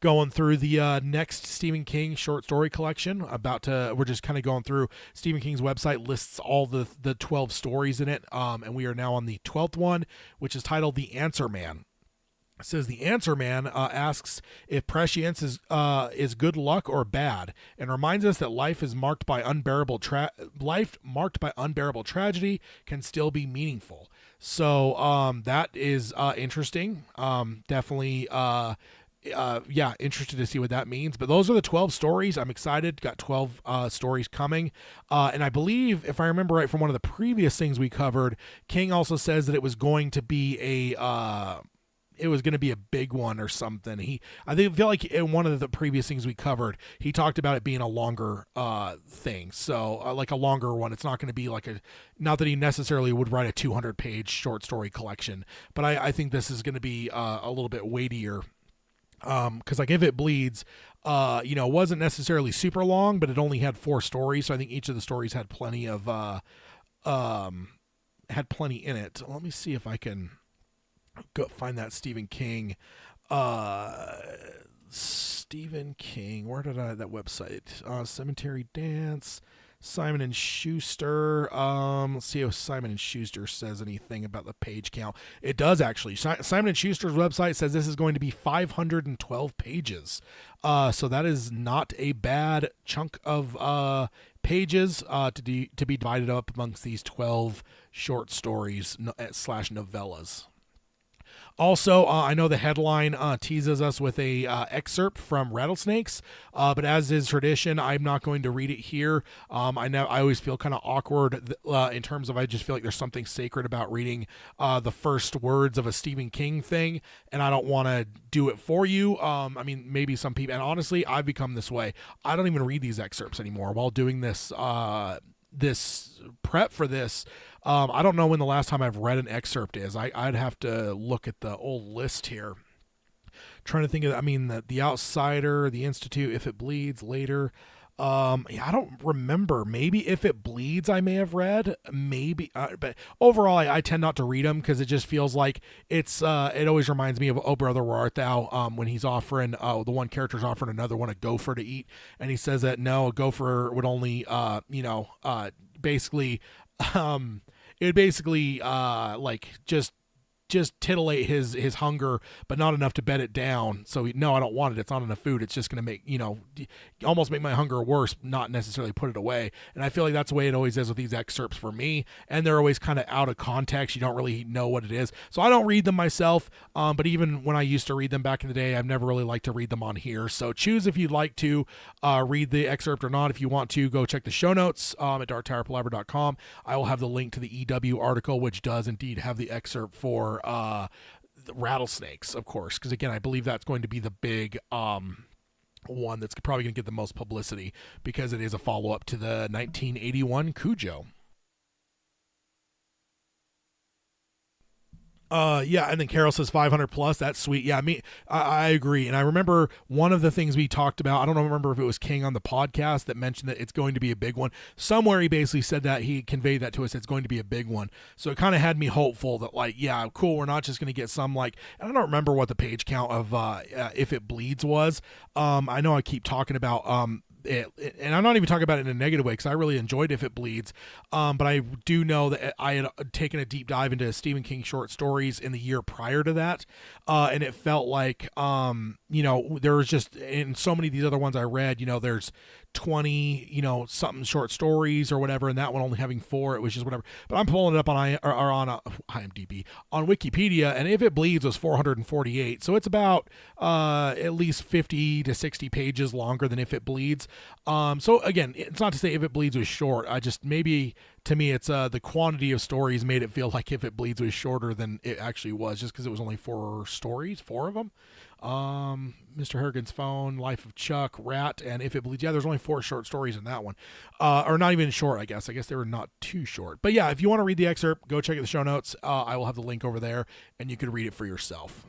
Going through the next Stephen King short story collection. We're just kind of going through Stephen King's website, lists all the 12 stories in it, and we are now on the 12th one, which is titled The Answer Man. It says the Answer Man asks if prescience is good luck or bad, and reminds us that life marked by unbearable tragedy can still be meaningful. So that is interesting. Definitely. Interested to see what that means. But those are the 12 stories. I'm excited. Got 12 stories coming. And I believe, if I remember right from one of the previous things we covered, King also says that it was going to be a big one or something. I feel like in one of the previous things we covered, he talked about it being a longer thing. So like a longer one. It's not going to be not that he necessarily would write a 200-page short story collection, but I think this is going to be a little bit weightier Because like If It Bleeds, wasn't necessarily super long, but it only had 4 stories, so I think each of the stories had plenty of had plenty in it. Let me see if I can go find that Stephen King. Stephen King. Where did I that website? Cemetery Dance. Simon and Schuster. Let's see if Simon and Schuster says anything about the page count. It does actually. Simon and Schuster's website says this is going to be 512 pages. So that is not a bad chunk of pages to be divided up amongst these 12 short stories slash novellas. Also, I know the headline teases us with a excerpt from Rattlesnakes, but as is tradition, I'm not going to read it here. I always feel kind of awkward in terms of I just feel like there's something sacred about reading the first words of a Stephen King thing, and I don't want to do it for you. I mean, maybe some people, and honestly, I've become this way. I don't even read these excerpts anymore while doing this this prep for this. I don't know when the last time I've read an excerpt is. I'd have to look at the old list here. Trying to think of, the Outsider, The Institute, If It Bleeds, Later. I don't remember. Maybe If It Bleeds I may have read. Maybe, but overall I tend not to read them because it just feels like it always reminds me of Oh Brother Where Art Thou, when he's offering, the one character's offering another one a gopher to eat, and he says that no, a gopher would only, basically, it would basically, like just titillate his hunger, but not enough to bed it down. So no, I don't want it. It's not enough food. It's just going to make, almost make my hunger worse, not necessarily put it away. And I feel like that's the way it always is with these excerpts for me. And they're always kind of out of context. You don't really know what it is. So I don't read them myself. But even when I used to read them back in the day, I've never really liked to read them on here. So choose if you'd like to read the excerpt or not. If you want to, go check the show notes at darktowerpalaver.com. I will have the link to the EW article, which does indeed have the excerpt for the Rattlesnakes, of course, because again, I believe that's going to be the big one that's probably going to get the most publicity because it is a follow-up to the 1981 Cujo. And then Carol says 500 plus. That's sweet. Yeah, I agree. And I remember one of the things we talked about, I don't remember if it was King on the podcast that mentioned that it's going to be a big one. Somewhere he basically said that, he conveyed that to us, it's going to be a big one. So it kind of had me hopeful that, like, yeah, cool, we're not just going to get some, like, and I don't remember what the page count of If It Bleeds was. I know I keep talking about and I'm not even talking about it in a negative way because I really enjoyed If It Bleeds, but I do know that I had taken a deep dive into Stephen King short stories in the year prior to that, and it felt like there was just, in so many of these other ones I read, there's 20 something short stories or whatever, and that one only having 4. It was just whatever. But I'm pulling it up on IMDb, on Wikipedia, and If It Bleeds was 448, so it's about at least 50 to 60 pages longer than If It Bleeds. So again, it's not to say If It Bleeds was short. I just, maybe to me it's the quantity of stories made it feel like If It Bleeds was shorter than it actually was, just because it was only 4 stories, 4 of them. Mr. Harrigan's Phone, Life of Chuck, Rat, and If It Bleeds. Yeah, there's only 4 short stories in that one. Or not even short, I guess. I guess they were not too short. But yeah, if you want to read the excerpt, go check out the show notes. I will have the link over there, and you can read it for yourself.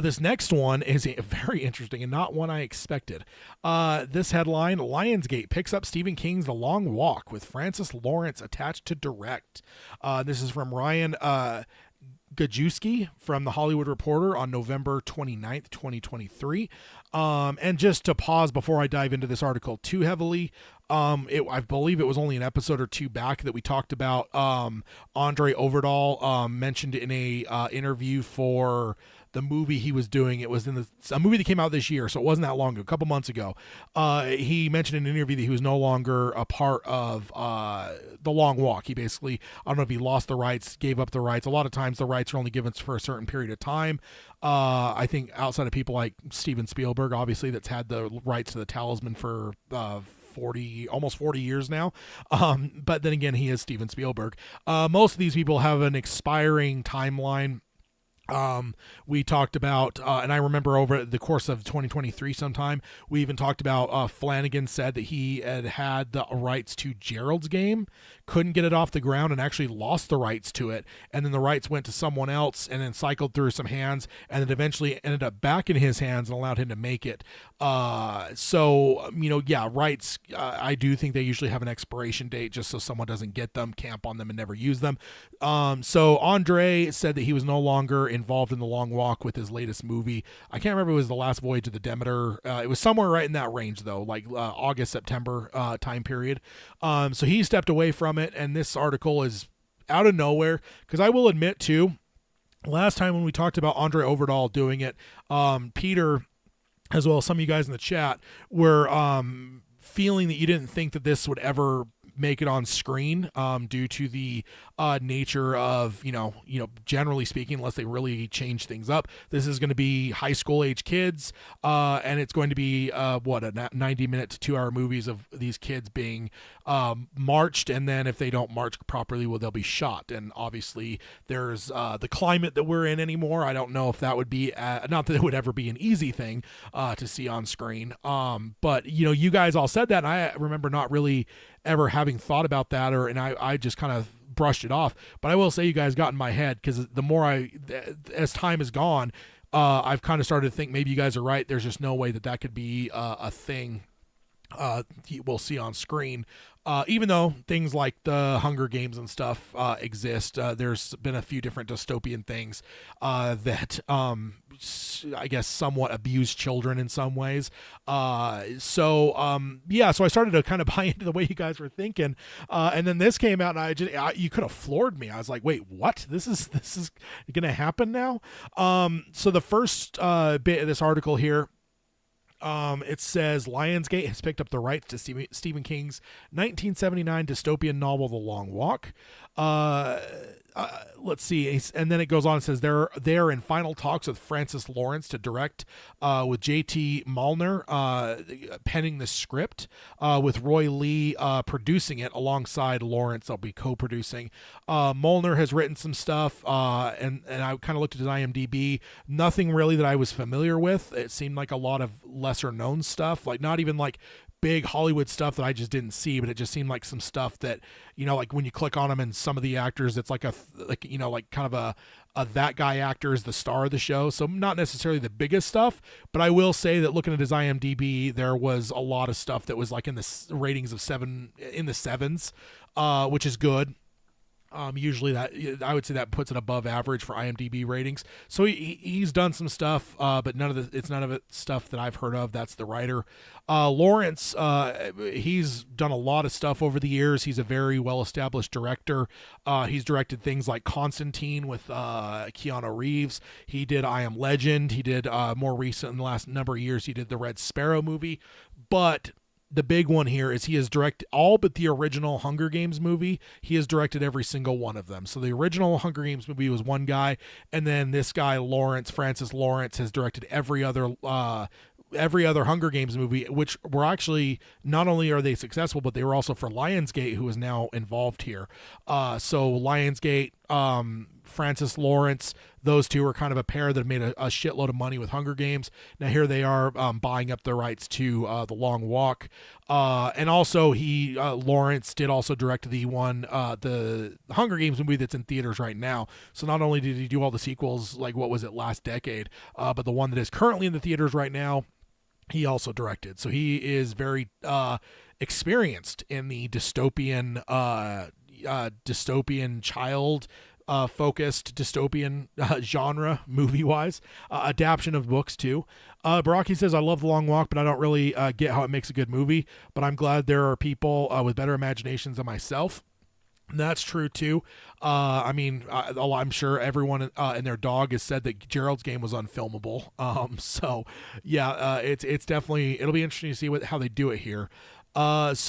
This next one is very interesting and not one I expected. This headline, Lionsgate picks up Stephen King's The Long Walk with Francis Lawrence attached to direct. This is from Ryan Gajewski from The Hollywood Reporter on November 29th, 2023. And just to pause before I dive into this article too heavily, I believe it was only an episode or 2 back that we talked about Andre Overdahl mentioned in a interview for the movie he was doing. It was in a movie that came out this year, so it wasn't that long ago, a couple months ago. He mentioned in an interview that he was no longer a part of The Long Walk. He basically, I don't know if he lost the rights, gave up the rights. A lot of times the rights are only given for a certain period of time. I think outside of people like Steven Spielberg, obviously, that's had the rights to The Talisman for almost 40 years now. But then again, he is Steven Spielberg. Most of these people have an expiring timeline. We talked about, and I remember over the course of 2023 sometime, we even talked about Flanagan said that he had the rights to Gerald's Game, couldn't get it off the ground and actually lost the rights to it. And then the rights went to someone else and then cycled through some hands and then eventually ended up back in his hands and allowed him to make it. Rights, I do think they usually have an expiration date just so someone doesn't get them, camp on them, and never use them. So Andre said that he was no longer involved in The Long Walk with his latest movie. I can't remember if it was The Last Voyage of the Demeter. It was somewhere right in that range, though, like August, September time period. So he stepped away from it, and this article is out of nowhere, because I will admit, too, last time when we talked about Andre Overdahl doing it, Peter, as well as some of you guys in the chat, were feeling that you didn't think that this would ever make it on screen due to the nature of, generally speaking, unless they really change things up, this is going to be high school age kids, and it's going to be a 90-minute to 2-hour movies of these kids being marched, and then if they don't march properly, well, they'll be shot. And obviously there's the climate that we're in anymore. I don't know if that would be not that it would ever be an easy thing to see on screen, but you guys all said that, and I remember not really ever having thought about that, and I just kind of brushed it off. But I will say, you guys got in my head, because the more as time has gone, I've kind of started to think maybe you guys are right. There's just no way that could be a thing we'll see on screen. Even though things like the Hunger Games and stuff exist, there's been a few different dystopian things that I guess somewhat abuse children in some ways. So I started to kind of buy into the way you guys were thinking, and then this came out, and you could have floored me. I was like, wait, what? This is gonna happen now? So the first bit of this article here, it says Lionsgate has picked up the rights to Stephen King's 1979 dystopian novel, The Long Walk. Let's see, and then it goes on and says they're in final talks with Francis Lawrence to direct, with J.T. Malner penning the script, with Roy Lee producing it alongside Lawrence. They'll be co-producing. Malner has written some stuff, and I kind of looked at his IMDb. Nothing really that I was familiar with. It seemed like a lot of lesser known stuff, like not even like big Hollywood stuff that I just didn't see, but it just seemed like some stuff that, like when you click on them and some of the actors, it's like kind of a that guy actor is the star of the show. So not necessarily the biggest stuff, but I will say that looking at his IMDb, there was a lot of stuff that was like in the ratings of 7, in the 7s, which is good. Usually that, I would say that puts it above average for IMDb ratings. So he's done some stuff, but none of it stuff that I've heard of. That's the writer. Lawrence, he's done a lot of stuff over the years. He's a very well-established director. He's directed things like Constantine with Keanu Reeves. He did I Am Legend. He did more recent, in the last number of years, he did the Red Sparrow movie. But the big one here is he has directed all but the original Hunger Games movie. He has directed every single one of them. So the original Hunger Games movie was one guy, and then this guy Francis Lawrence, has directed every other Hunger Games movie, which were actually, not only are they successful, but they were also for Lionsgate, who is now involved here. So Lionsgate, Francis Lawrence, those two are kind of a pair that have made a shitload of money with Hunger Games. Now here they are buying up the rights to The Long Walk. And also Lawrence did also direct the Hunger Games movie that's in theaters right now. So not only did he do all the sequels, like what was it, last decade, but the one that is currently in the theaters right now, he also directed. So he is very experienced in the dystopian child focused dystopian genre, movie-wise, adaptation of books too. Baraki says, I love The Long Walk, but I don't really get how it makes a good movie, but I'm glad there are people with better imaginations than myself. And that's true too. I'm sure everyone and their dog has said that Gerald's Game was unfilmable. It's definitely, it'll be interesting to see how they do it here. Let's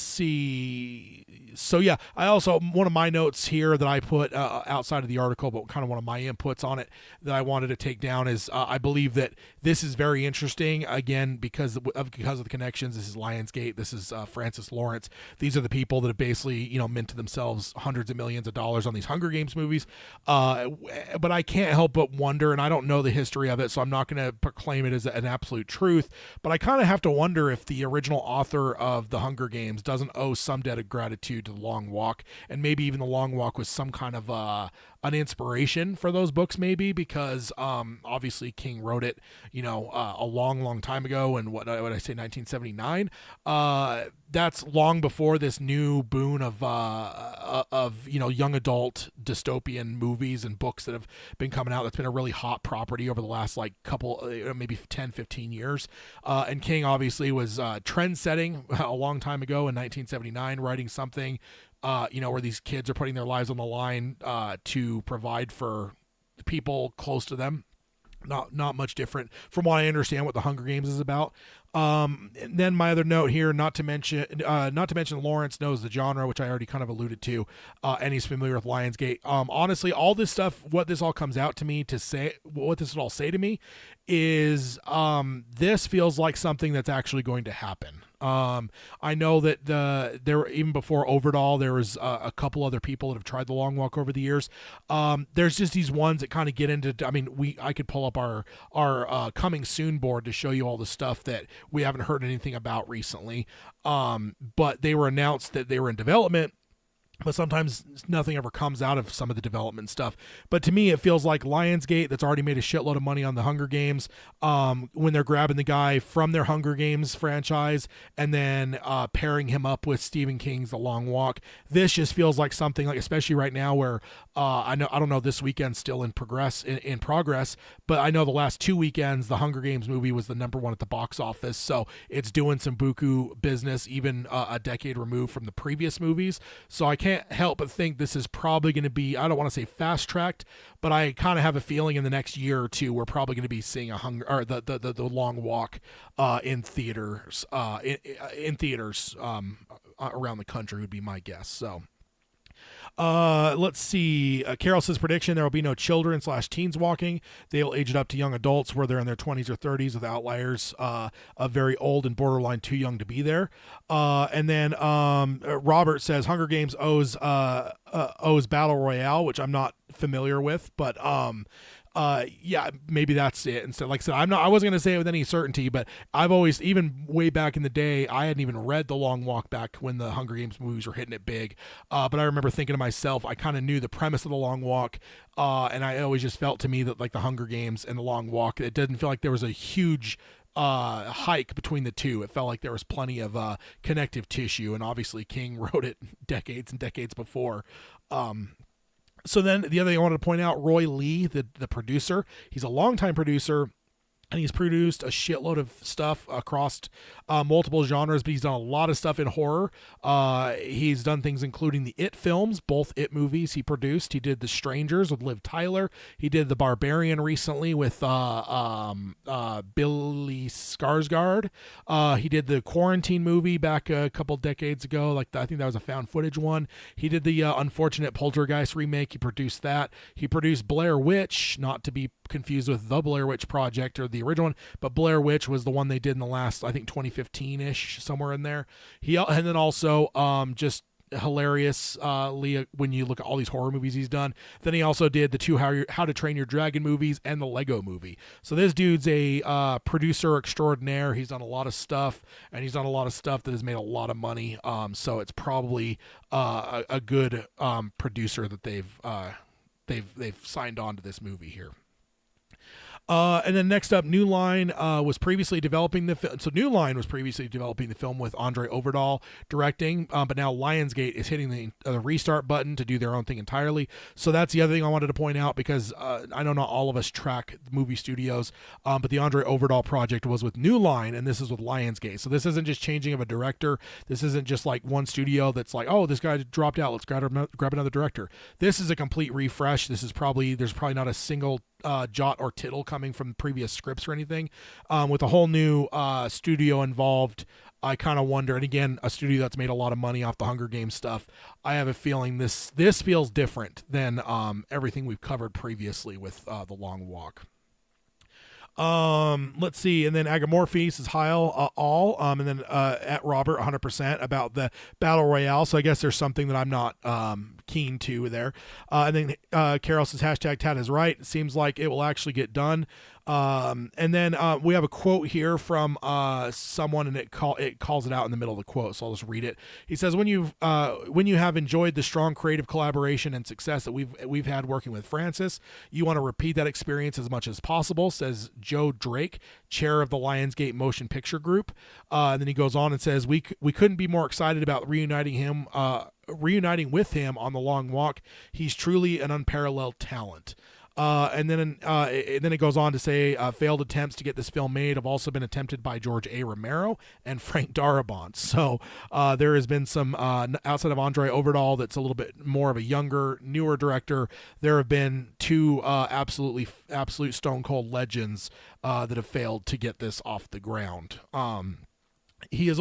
see. So yeah, I also, one of my notes here that I put outside of the article, but kind of one of my inputs on it that I wanted to take down is I believe that this is very interesting, again, because of the connections. This is Lionsgate. This is Francis Lawrence. These are the people that have basically, minted themselves hundreds of millions of dollars on these Hunger Games movies. But I can't help but wonder, and I don't know the history of it, so I'm not going to proclaim it as an absolute truth, but I kind of have to wonder if the original original author of the Hunger Games doesn't owe some debt of gratitude to the Long Walk, and maybe even the Long Walk was some kind of an inspiration for those books, maybe because obviously King wrote it, a long time ago, and what I say, 1979. That's long before this new boon of young adult dystopian movies and books that have been coming out. That's been a really hot property over the last couple, maybe 10, 15 years. And King obviously was trend setting a long time ago in 1979, writing something where these kids are putting their lives on the line to provide for people close to them. Not much different from what I understand what the Hunger Games is about. And then my other note here, not to mention Lawrence knows the genre, which I already kind of alluded to, and he's familiar with Lionsgate. Honestly, all this stuff, what this all comes out to me to say, what this would all say to me is this feels like something that's actually going to happen. I know that there even before Overdahl, there was a couple other people that have tried the Long Walk over the years. There's just these ones that kind of get into. I mean, I could pull up our coming soon board to show you all the stuff that we haven't heard anything about recently. But they were announced that they were in development. But sometimes nothing ever comes out of some of the development stuff. But to me, it feels like Lionsgate, that's already made a shitload of money on the Hunger Games, when they're grabbing the guy from their Hunger Games franchise and then pairing him up with Stephen King's The Long Walk. This just feels like something, like, especially right now where I don't know, this weekend's still in progress, but I know the last 2 weekends the Hunger Games movie was the number one at the box office, so it's doing some buku business, even a decade removed from the previous movies. So I can't help but think this is probably going to be, I don't want to say fast tracked, but I kind of have a feeling in the next year or two we're probably going to be seeing the Long Walk in theaters around the country would be my guess. So let's see. Carol says prediction: there will be no children / teens walking. They'll age it up to young adults where they're in their 20s or 30s, with outliers of very old and borderline too young to be there. And then Robert says Hunger Games owes Battle Royale, which I'm not familiar with, but yeah, maybe that's it. And so, like I said, I wasn't going to say it with any certainty, but I've always, even way back in the day, I hadn't even read The Long Walk back when the Hunger Games movies were hitting it big. But I remember thinking to myself, I kind of knew the premise of The Long Walk. And I always just felt to me that, like, the Hunger Games and The Long Walk, it didn't feel like there was a huge hike between the two. It felt like there was plenty of connective tissue, and obviously King wrote it decades and decades before. So then the other thing I wanted to point out, Roy Lee, the producer, he's a longtime producer, and he's produced a shitload of stuff across multiple genres, but he's done a lot of stuff in horror. He's done things including the It films, both It movies he produced. He did The Strangers with Liv Tyler. He did The Barbarian recently with Billy Skarsgård. He did the Quarantine movie back a couple decades ago. I think that was a found footage one. He did the unfortunate Poltergeist remake. He produced that. He produced Blair Witch, not to be confused with The Blair Witch Project or the original one, but Blair Witch was the one they did in the last, I think, 2015-ish, somewhere in there. And then also just hilarious when you look at all these horror movies he's done. Then he also did the two How to Train Your Dragon movies and the Lego movie. So this dude's a producer extraordinaire. He's done a lot of stuff, and he's done a lot of stuff that has made a lot of money. So it's probably a good producer that they've signed on to this movie here. And then next up, New Line was previously developing the film. So New Line was previously developing the film with Andre Overdahl directing, but now Lionsgate is hitting the restart button to do their own thing entirely. So that's the other thing I wanted to point out, because I know not all of us track movie studios, but the Andre Overdahl project was with New Line, and this is with Lionsgate. So this isn't just changing of a director. This isn't just like one studio that's like, oh, this guy dropped out, let's grab another director. This is a complete refresh. There's probably not a single jot or tittle coming from previous scripts or anything. With a whole new studio involved, I kind of wonder, and again, a studio that's made a lot of money off the Hunger Games stuff, I have a feeling this feels different than everything we've covered previously with The Long Walk. Let's see, and then Agamorphe says hi all, and then at Robert 100% about the Battle Royale. So I guess there's something that I'm not keen to there. And then Carol says hashtag Tad is right. It seems like it will actually get done. And then we have a quote here from someone, and it calls it out in the middle of the quote, so I'll just read it. He says, when you have enjoyed the strong creative collaboration and success that we've had working with Francis, you want to repeat that experience as much as possible, says Joe Drake, chair of the Lionsgate Motion Picture Group. And then he goes on and says, we couldn't be more excited about reuniting with him on The Long Walk. He's truly an unparalleled talent. And then it goes on to say failed attempts to get this film made have also been attempted by George A. Romero and Frank Darabont. So there has been some, outside of Andre Overdahl, that's a little bit more of a younger, newer director. There have been two absolute stone cold legends that have failed to get this off the ground. He is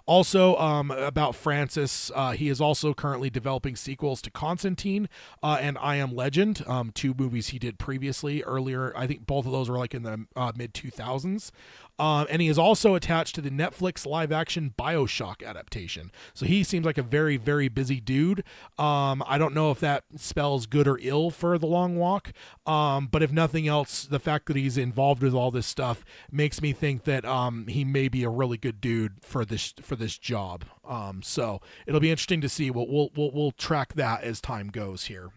also about Francis. He is also currently developing sequels to Constantine and I Am Legend, two movies he did previously earlier. I think both of those were like in the mid 2000s. And he is also attached to the Netflix live-action BioShock adaptation. So he seems like a very, very busy dude. I don't know if that spells good or ill for The Long Walk, but if nothing else, the fact that he's involved with all this stuff makes me think that he may be a really good dude for this job. So it'll be interesting to see. We'll track that as time goes here.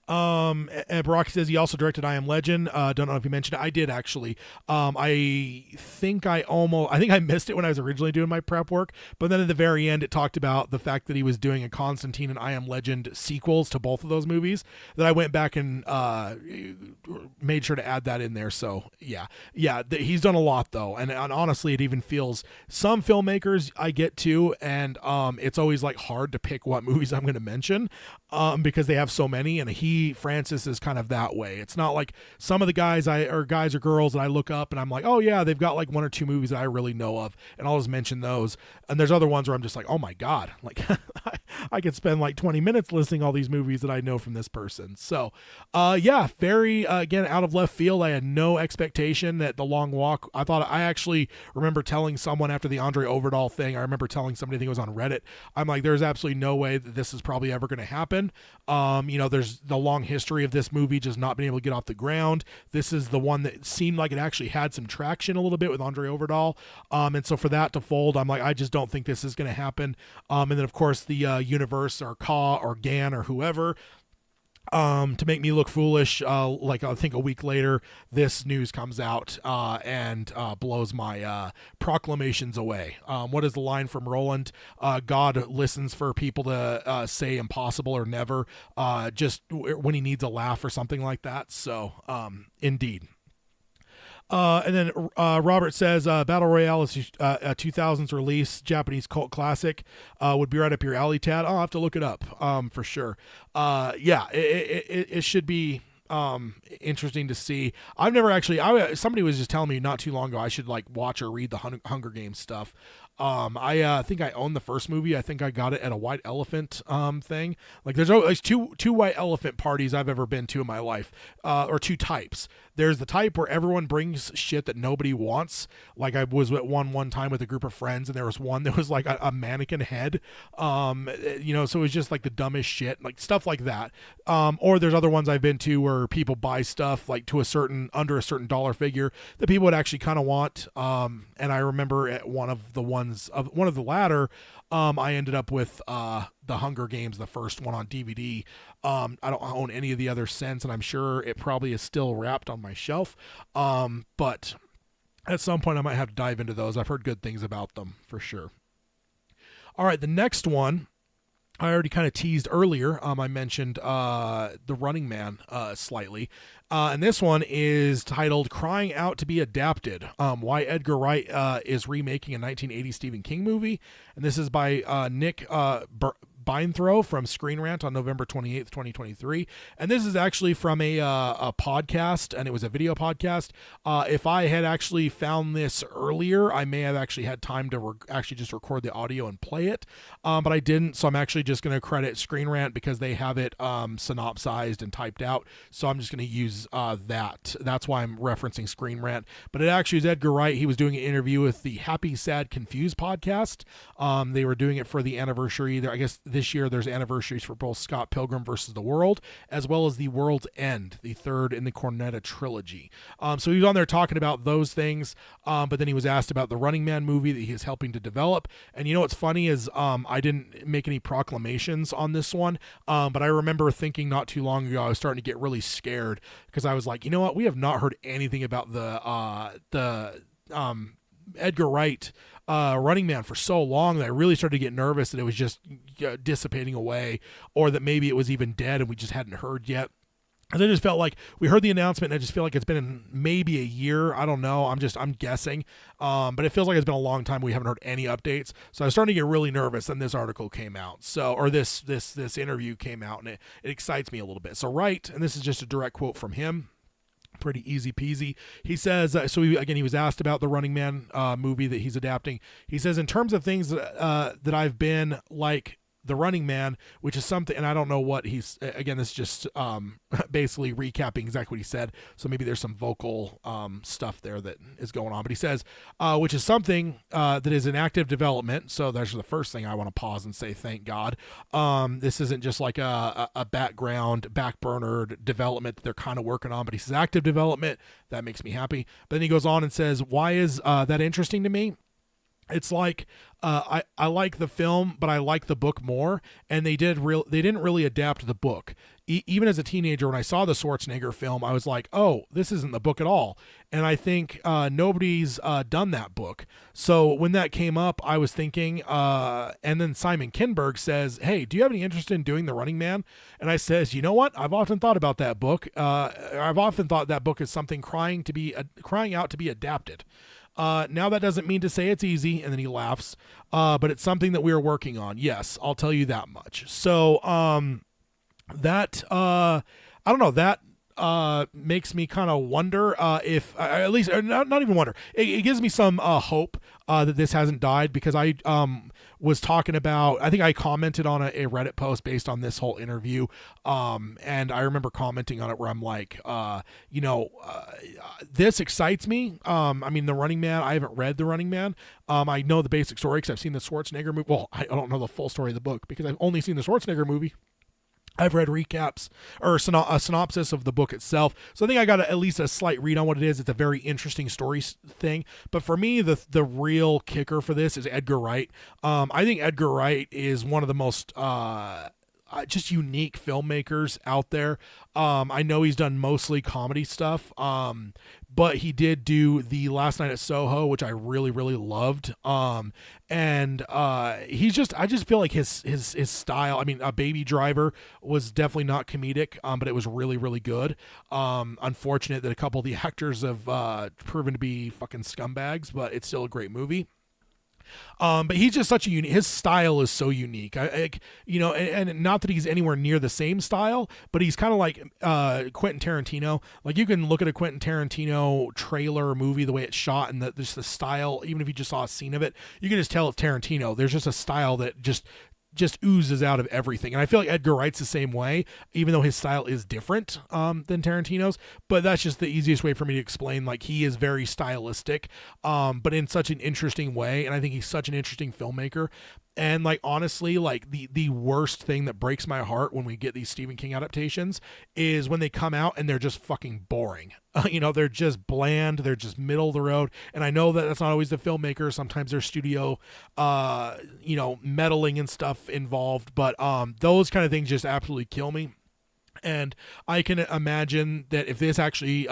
And Barack says he also directed I Am Legend. Don't know if you mentioned it. I did, actually. I think I missed it when I was originally doing my prep work, but then at the very end it talked about the fact that he was doing a Constantine and I Am Legend sequels to both of those movies, that I went back and made sure to add that in there. So yeah, he's done a lot though, and honestly it even feels, some filmmakers I get to, and it's always like hard to pick what movies I'm going to mention because they have so many, and Francis is kind of that way. It's not like some of the guys or girls that I look up and I'm like, oh yeah, they've got like one or two movies that I really know of, and I'll just mention those. And there's other ones where I'm just like, oh my God, like I could spend like 20 minutes listing all these movies that I know from this person. So very again, out of left field. I had no expectation that The Long Walk, I actually remember telling someone after the Andre Overdahl thing, I remember telling somebody, I think it was on Reddit, I'm like, there's absolutely no way that this is probably ever going to happen. There's the long history of this movie just not being able to get off the ground. This is the one that seemed like it actually had some traction a little bit with Andre Overdahl. And so for that to fold, I'm like, I just don't think this is going to happen. And then of course the universe or Ka or Gan or whoever, to make me look foolish, like I think a week later, this news comes out and blows my proclamations away. What is the line from Roland? God listens for people to say impossible or never, just when he needs a laugh or something like that. So, indeed. And then Robert says Battle Royale is a 2000s release, Japanese cult classic. Would be right up your alley, Tad. I'll have to look it up for sure. It should be interesting to see. I've never actually, somebody was just telling me not too long ago I should like watch or read the Hunger Games stuff. I think I own the first movie. I think I got it at a White Elephant thing. Like there's always two White Elephant parties I've ever been to in my life, or two types. There's the type where everyone brings shit that nobody wants. Like I was at one time with a group of friends, and there was one that was like a mannequin head. So it was just like the dumbest shit, like stuff like that. Or there's other ones I've been to where people buy stuff like to under a certain dollar figure that people would actually kind of want. And I remember at one of the latter, I ended up with the Hunger Games, the first one on DVD. I don't own any of the others since, and I'm sure it probably is still wrapped on my shelf. But at some point I might have to dive into those. I've heard good things about them for sure. All right, the next one I already kind of teased earlier. I mentioned The Running Man slightly. And this one is titled Crying Out to Be Adapted, why Edgar Wright is remaking a 1980 Stephen King movie. And this is by Nick Beinthrow from Screen Rant on November 28th, 2023. And this is actually from a podcast, and it was a video podcast. If I had actually found this earlier, I may have actually had time to actually just record the audio and play it. But I didn't, so I'm actually just going to credit Screen Rant because they have it synopsized and typed out. So I'm just going to use that. That's why I'm referencing Screen Rant. But it actually is Edgar Wright. He was doing an interview with the Happy, Sad, Confused podcast. They were doing it for the anniversary. I guess this year there's anniversaries for both Scott Pilgrim versus the World as well as The World's End, the third in the Cornetto trilogy. So he was on there talking about those things, but then he was asked about the Running Man movie that he is helping to develop. And you know what's funny is I didn't make any proclamations on this one, but I remember thinking not too long ago I was starting to get really scared because I was like, you know what, we have not heard anything about the Edgar Wright Running Man for so long that I really started to get nervous that it was just dissipating away, or that maybe it was even dead and we just hadn't heard yet. And I just felt like we heard the announcement and I just feel like it's been maybe a year. I don't know. I'm guessing. But it feels like it's been a long time. We haven't heard any updates. So I was starting to get really nervous. And this article came out. So, or this interview came out, and it excites me a little bit. So Wright, and this is just a direct quote from him, pretty easy peasy. He says, he was asked about the Running Man movie that he's adapting. He says, in terms of things that I've been like the Running Man, which is something, and I don't know what he's, again, this is just basically recapping exactly what he said. So maybe there's some vocal stuff there that is going on. But he says, which is something that is in active development. So that's the first thing I want to pause and say, thank God. This isn't just like a background, back-burnered development that they're kind of working on. But he says active development. That makes me happy. But then he goes on and says, why is that interesting to me? It's like I like the film, but I like the book more, and they didn't really adapt the book. Even as a teenager, when I saw the Schwarzenegger film, I was like, oh, this isn't the book at all. And I think nobody's done that book. So when that came up, I was thinking, and then Simon Kinberg says, hey, do you have any interest in doing The Running Man? And I says, you know what? I've often thought about that book. I've often thought that book is something crying out to be adapted. Now that doesn't mean to say it's easy, and then he laughs, but it's something that we are working on. Yes, I'll tell you that much. So, that, I don't know, that, makes me kind of wonder, if, at least, or not even wonder, it gives me some, hope, that this hasn't died, because I, was talking about, I think I commented on a Reddit post based on this whole interview. And I remember commenting on it where I'm like, this excites me. I mean, The Running Man, I haven't read The Running Man. I know the basic story because I've seen the Schwarzenegger movie. Well, I don't know the full story of the book because I've only seen the Schwarzenegger movie. I've read recaps or a synopsis of the book itself. So I think I got at least a slight read on what it is. It's a very interesting story thing. But for me, the real kicker for this is Edgar Wright. I think Edgar Wright is one of the most just unique filmmakers out there. I know he's done mostly comedy stuff. But he did do the Last Night at Soho, which I really, really loved. And he's just, I just feel like his style. I mean, Baby Driver was definitely not comedic, but it was really, really good. Unfortunate that a couple of the actors have proven to be fucking scumbags, but it's still a great movie. But he's just such a unique, his style is so unique. And not that he's anywhere near the same style, but he's kind of like Quentin Tarantino. Like you can look at a Quentin Tarantino trailer or movie, the way it's shot and just the style, even if you just saw a scene of it, you can just tell it's Tarantino. There's just a style that just oozes out of everything. And I feel like Edgar Wright's the same way, even though his style is different than Tarantino's. But that's just the easiest way for me to explain. Like, he is very stylistic, but in such an interesting way. And I think he's such an interesting filmmaker. And like, honestly, like the worst thing that breaks my heart when we get these Stephen King adaptations is when they come out and they're just fucking boring. They're just bland. They're just middle of the road. And I know that that's not always the filmmaker. Sometimes there's studio, meddling and stuff involved. But those kind of things just absolutely kill me. And I can imagine that if this actually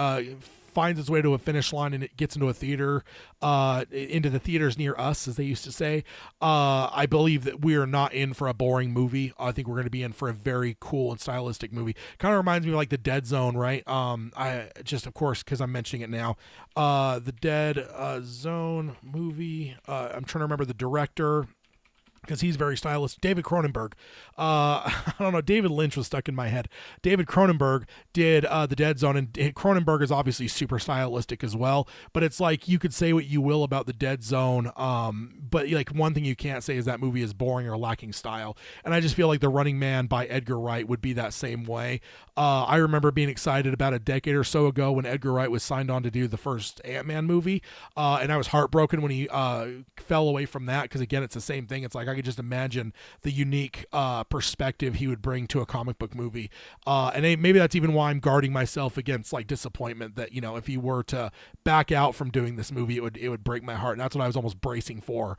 finds its way to a finish line and it gets into a theater, into the theaters near us, as they used to say, I believe that we are not in for a boring movie. I think we're going to be in for a very cool and stylistic movie. Kind of reminds me of like The Dead Zone, right? I just, of course, because I'm mentioning it now, The Dead Zone movie. I'm trying to remember the director, because he's very stylish. David Cronenberg. I don't know. David Lynch was stuck in my head. David Cronenberg did The Dead Zone, and Cronenberg is obviously super stylistic as well. But it's like, you could say what you will about The Dead Zone, but like one thing you can't say is that movie is boring or lacking style. And I just feel like The Running Man by Edgar Wright would be that same way. I remember being excited about a decade or so ago when Edgar Wright was signed on to do the first Ant-Man movie, and I was heartbroken when he fell away from that, because again, it's the same thing. It's like, I could just imagine the unique perspective he would bring to a comic book movie. And maybe that's even why I'm guarding myself against like disappointment that, you know, if he were to back out from doing this movie, it would break my heart. And that's what I was almost bracing for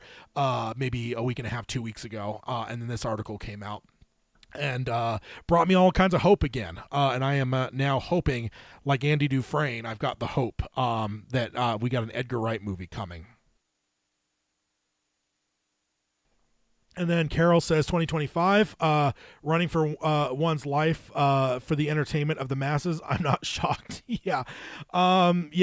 maybe a week and a half, 2 weeks ago. And then this article came out and brought me all kinds of hope again. And I am now hoping, like Andy Dufresne, I've got the hope that we got an Edgar Wright movie coming. And then Carol says 2025, running for one's life for the entertainment of the masses. I'm not shocked. Yeah. With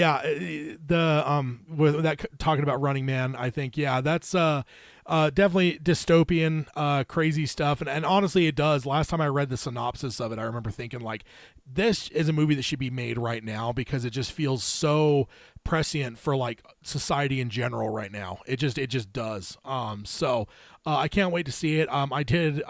that talking about Running Man, I think, yeah, that's definitely dystopian, crazy stuff. And honestly, it does. Last time I read the synopsis of it, I remember thinking like, this is a movie that should be made right now because it just feels so prescient for like society in general right now. It just does. So I can't wait to see it. I did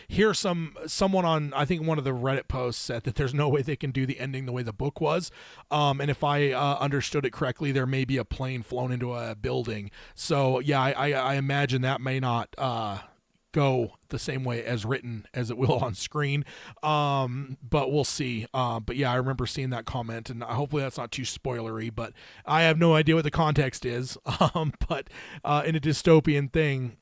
hear someone on, I think one of the Reddit posts said that there's no way they can do the ending the way the book was. And if I understood it correctly, there may be a plane flown into a building. So yeah, I imagine that may not go the same way as written as it will on screen. But we'll see. But yeah, I remember seeing that comment, and hopefully that's not too spoilery, but I have no idea what the context is. But in a dystopian thing,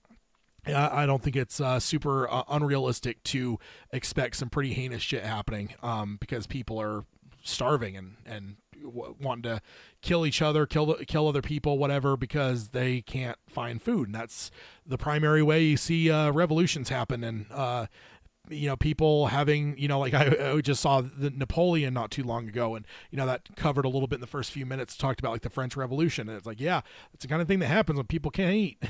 I don't think it's super unrealistic to expect some pretty heinous shit happening, because people are starving and wanting to kill each other, kill other people, whatever, because they can't find food. And that's the primary way you see revolutions happen. And you know, people having, you know, like I just saw the Napoleon not too long ago, and you know, that covered a little bit in the first few minutes, talked about like the French Revolution, and it's like, yeah, it's the kind of thing that happens when people can't eat.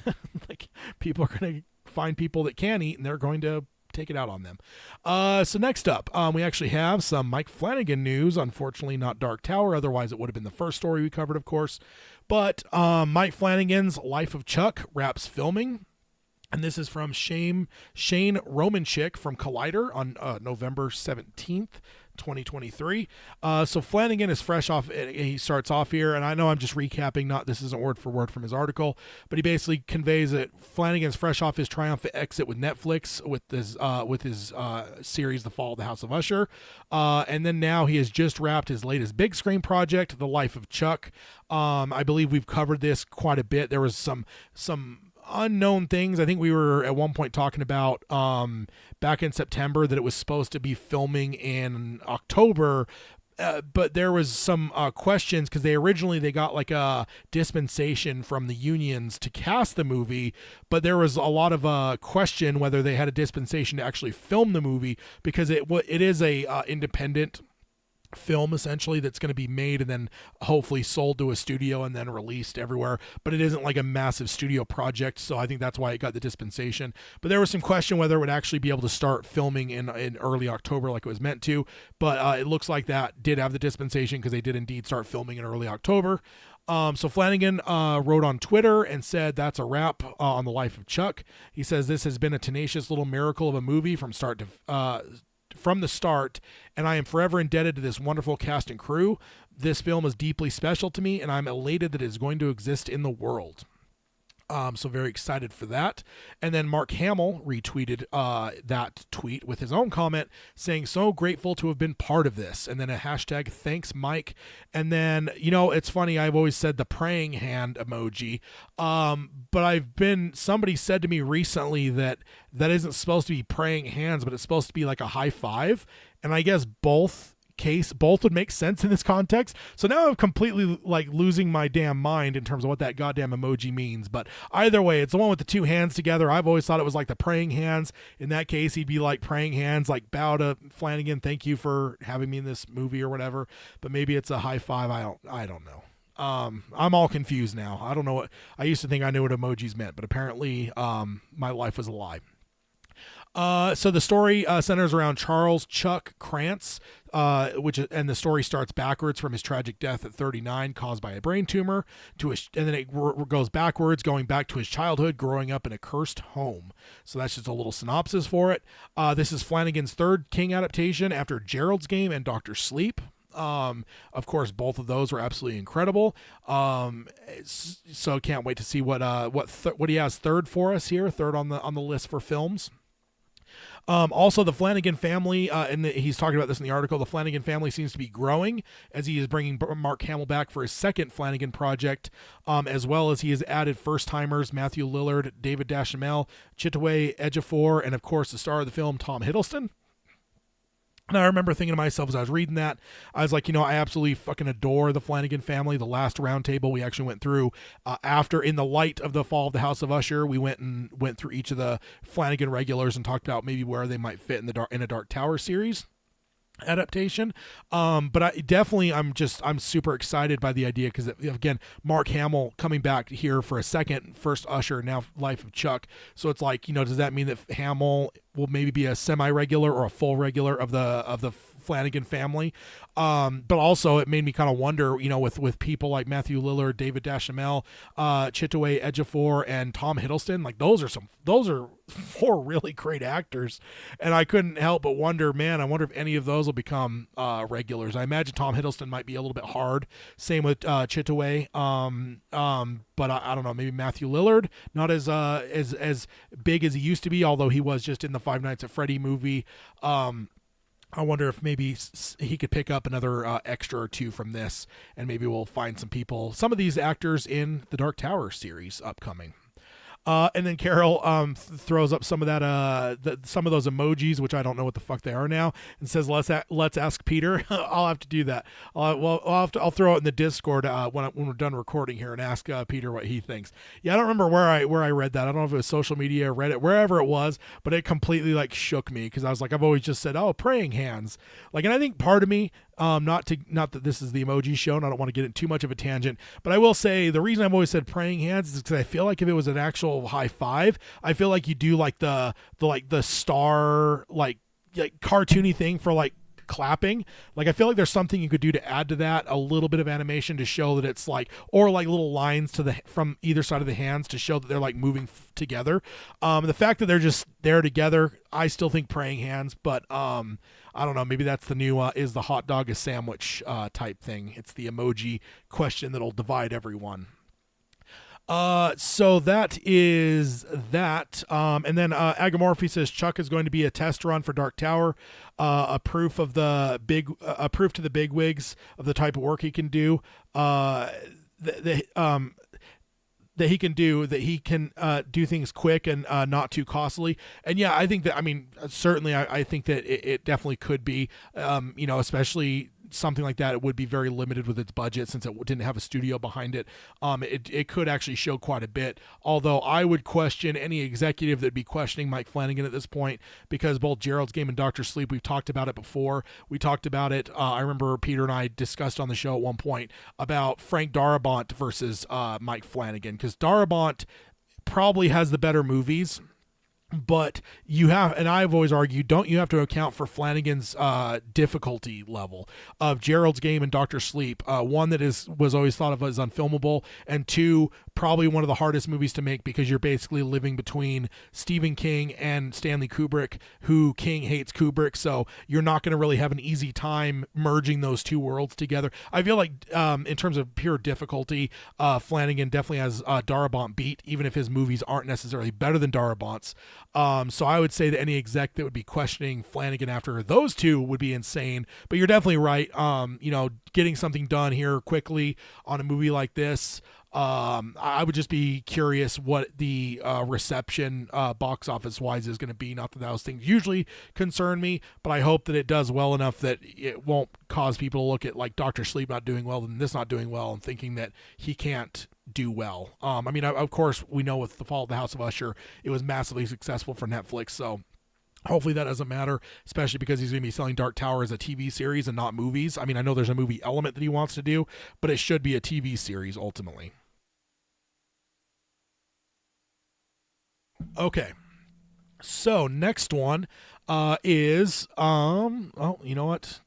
Like, people are going to find people that can eat, and they're going to take it out on them. So next up, we actually have some Mike Flanagan news. Unfortunately, not Dark Tower. Otherwise, it would have been the first story we covered, of course. But Mike Flanagan's Life of Chuck wraps filming. And this is from Shane Romanchik from Collider on November 17th, 2023. So Flanagan is fresh off. He starts off here, and I know I'm just recapping. This isn't word for word from his article, but he basically conveys that Flanagan's fresh off his triumphant exit with Netflix with his series, The Fall of the House of Usher, and then now he has just wrapped his latest big screen project, The Life of Chuck. I believe we've covered this quite a bit. There was some unknown things. I think we were at one point talking about back in September that it was supposed to be filming in October, but there was some questions because they got like a dispensation from the unions to cast the movie, but there was a lot of question whether they had a dispensation to actually film the movie, because it is a independent film essentially that's going to be made and then hopefully sold to a studio and then released everywhere, but it isn't like a massive studio project, so I think that's why it got the dispensation. But there was some question whether it would actually be able to start filming in early October like it was meant to, but it looks like that did have the dispensation because they did indeed start filming in early October. So Flanagan wrote on Twitter and said that's a wrap on The Life of Chuck. He says this has been a tenacious little miracle of a movie from the start, and I am forever indebted to this wonderful cast and crew. This film is deeply special to me, and I'm elated that it is going to exist in the world. So very excited for that. And then Mark Hamill retweeted that tweet with his own comment saying, so grateful to have been part of this. And then a hashtag thanks Mike. And then, you know, it's funny, I've always said the praying hand emoji. But somebody said to me recently that isn't supposed to be praying hands, but it's supposed to be like a high five. And I guess both would make sense in this context. So now I'm completely like losing my damn mind in terms of what that goddamn emoji means. But either way, it's the one with the two hands together. I've always thought it was like the praying hands. In that case, he'd be like praying hands, like bow to Flanagan, thank you for having me in this movie or whatever. But maybe it's a high five. I don't know. I'm all confused now. I don't know what I used to think I knew what emojis meant, but apparently my life was a lie. So the story centers around Charles Chuck Krantz, and the story starts backwards from his tragic death at 39, caused by a brain tumor, and then it goes backwards, going back to his childhood, growing up in a cursed home. So that's just a little synopsis for it. This is Flanagan's third King adaptation after Gerald's Game and Dr. Sleep. Of course, both of those were absolutely incredible. So can't wait to see what he has third for us here, third on the list for films. Also, the Flanagan family, and he's talking about this in the article, the Flanagan family seems to be growing as he is bringing Mark Hamill back for his second Flanagan project, as well as he has added first-timers Matthew Lillard, David Dashamel, Chiwetel Ejiofor, and of course the star of the film, Tom Hiddleston. And I remember thinking to myself as I was reading that, I was like, I absolutely fucking adore the Flanagan family. The last roundtable we actually went through after, in the light of the fall of the House of Usher, we went through each of the Flanagan regulars and talked about maybe where they might fit in a Dark Tower series adaptation. But I'm super excited by the idea because, again, Mark Hamill coming back here for a second, first Usher, now Life of Chuck. So it's like, does that mean that Hamill will maybe be a semi-regular or a full regular of the Flanagan family? But also it made me kind of wonder, with people like Matthew Lillard, David Dashamel, Chiwetel Ejiofor, and Tom Hiddleston, like those are four really great actors, and I couldn't help but wonder, I wonder if any of those will become regulars. I imagine Tom Hiddleston might be a little bit hard. Same with Chiwetel. But I don't know, maybe Matthew Lillard, not as big as he used to be, although he was just in the Five Nights at Freddy movie. I wonder if maybe he could pick up another extra or two from this, and maybe we'll find some of these actors in the Dark Tower series upcoming. And then Carol throws up some of that some of those emojis, which I don't know what the fuck they are now, and says let's ask Peter. I'll have to do that. I'll throw it in the Discord when we're done recording here and ask Peter what he thinks. Yeah, I don't remember where I read that. I don't know if it was social media, Reddit, wherever it was, but it completely shook me because I was like, I've always just said, oh, praying hands, and I think part of me. Not that this is the emoji show, and I don't want to get in too much of a tangent, but I will say the reason I've always said praying hands is because I feel like if it was an actual high five, I feel like you do the star cartoony thing for clapping. I feel like there's something you could do to add to that, a little bit of animation to show that it's or little lines from either side of the hands to show that they're moving together. The fact that they're just there together, I still think praying hands, but I don't know, maybe that's the new is the hot dog a sandwich type thing. It's the emoji question that'll divide everyone. So that is that. And then Agamorphy says Chuck is going to be a test run for Dark Tower, a proof to the bigwigs of the type of work he can do. That he can do things quick and not too costly. And yeah, I think that, certainly I think that it definitely could be, especially something like that. It would be very limited with its budget since it didn't have a studio behind it. It could actually show quite a bit, although I would question any executive that'd be questioning Mike Flanagan at this point, because both Gerald's Game and Dr. Sleep, we've talked about it before. We talked about it. I remember Peter and I discussed on the show at one point about Frank Darabont versus Mike Flanagan, because Darabont probably has the better movies, but you have, and I've always argued, don't you have to account for Flanagan's difficulty level of Gerald's Game and Dr. Sleep, one that was always thought of as unfilmable, and two, probably one of the hardest movies to make because you're basically living between Stephen King and Stanley Kubrick, who King hates Kubrick, so you're not going to really have an easy time merging those two worlds together. I feel like in terms of pure difficulty, Flanagan definitely has Darabont beat, even if his movies aren't necessarily better than Darabont's. So I would say that any exec that would be questioning Flanagan after those two would be insane, but you're definitely right. Getting something done here quickly on a movie like this, I would just be curious what the reception box office wise is going to be. Not that those things usually concern me, but I hope that it does well enough that it won't cause people to look at Dr. Sleep not doing well and this not doing well and thinking that he can't do well. Of course we know with the fall of the House of Usher, it was massively successful for Netflix, so hopefully that doesn't matter, especially because he's going to be selling Dark Tower as a TV series and not movies. I know there's a movie element that he wants to do, but it should be a TV series ultimately. Okay, so next one is you know what?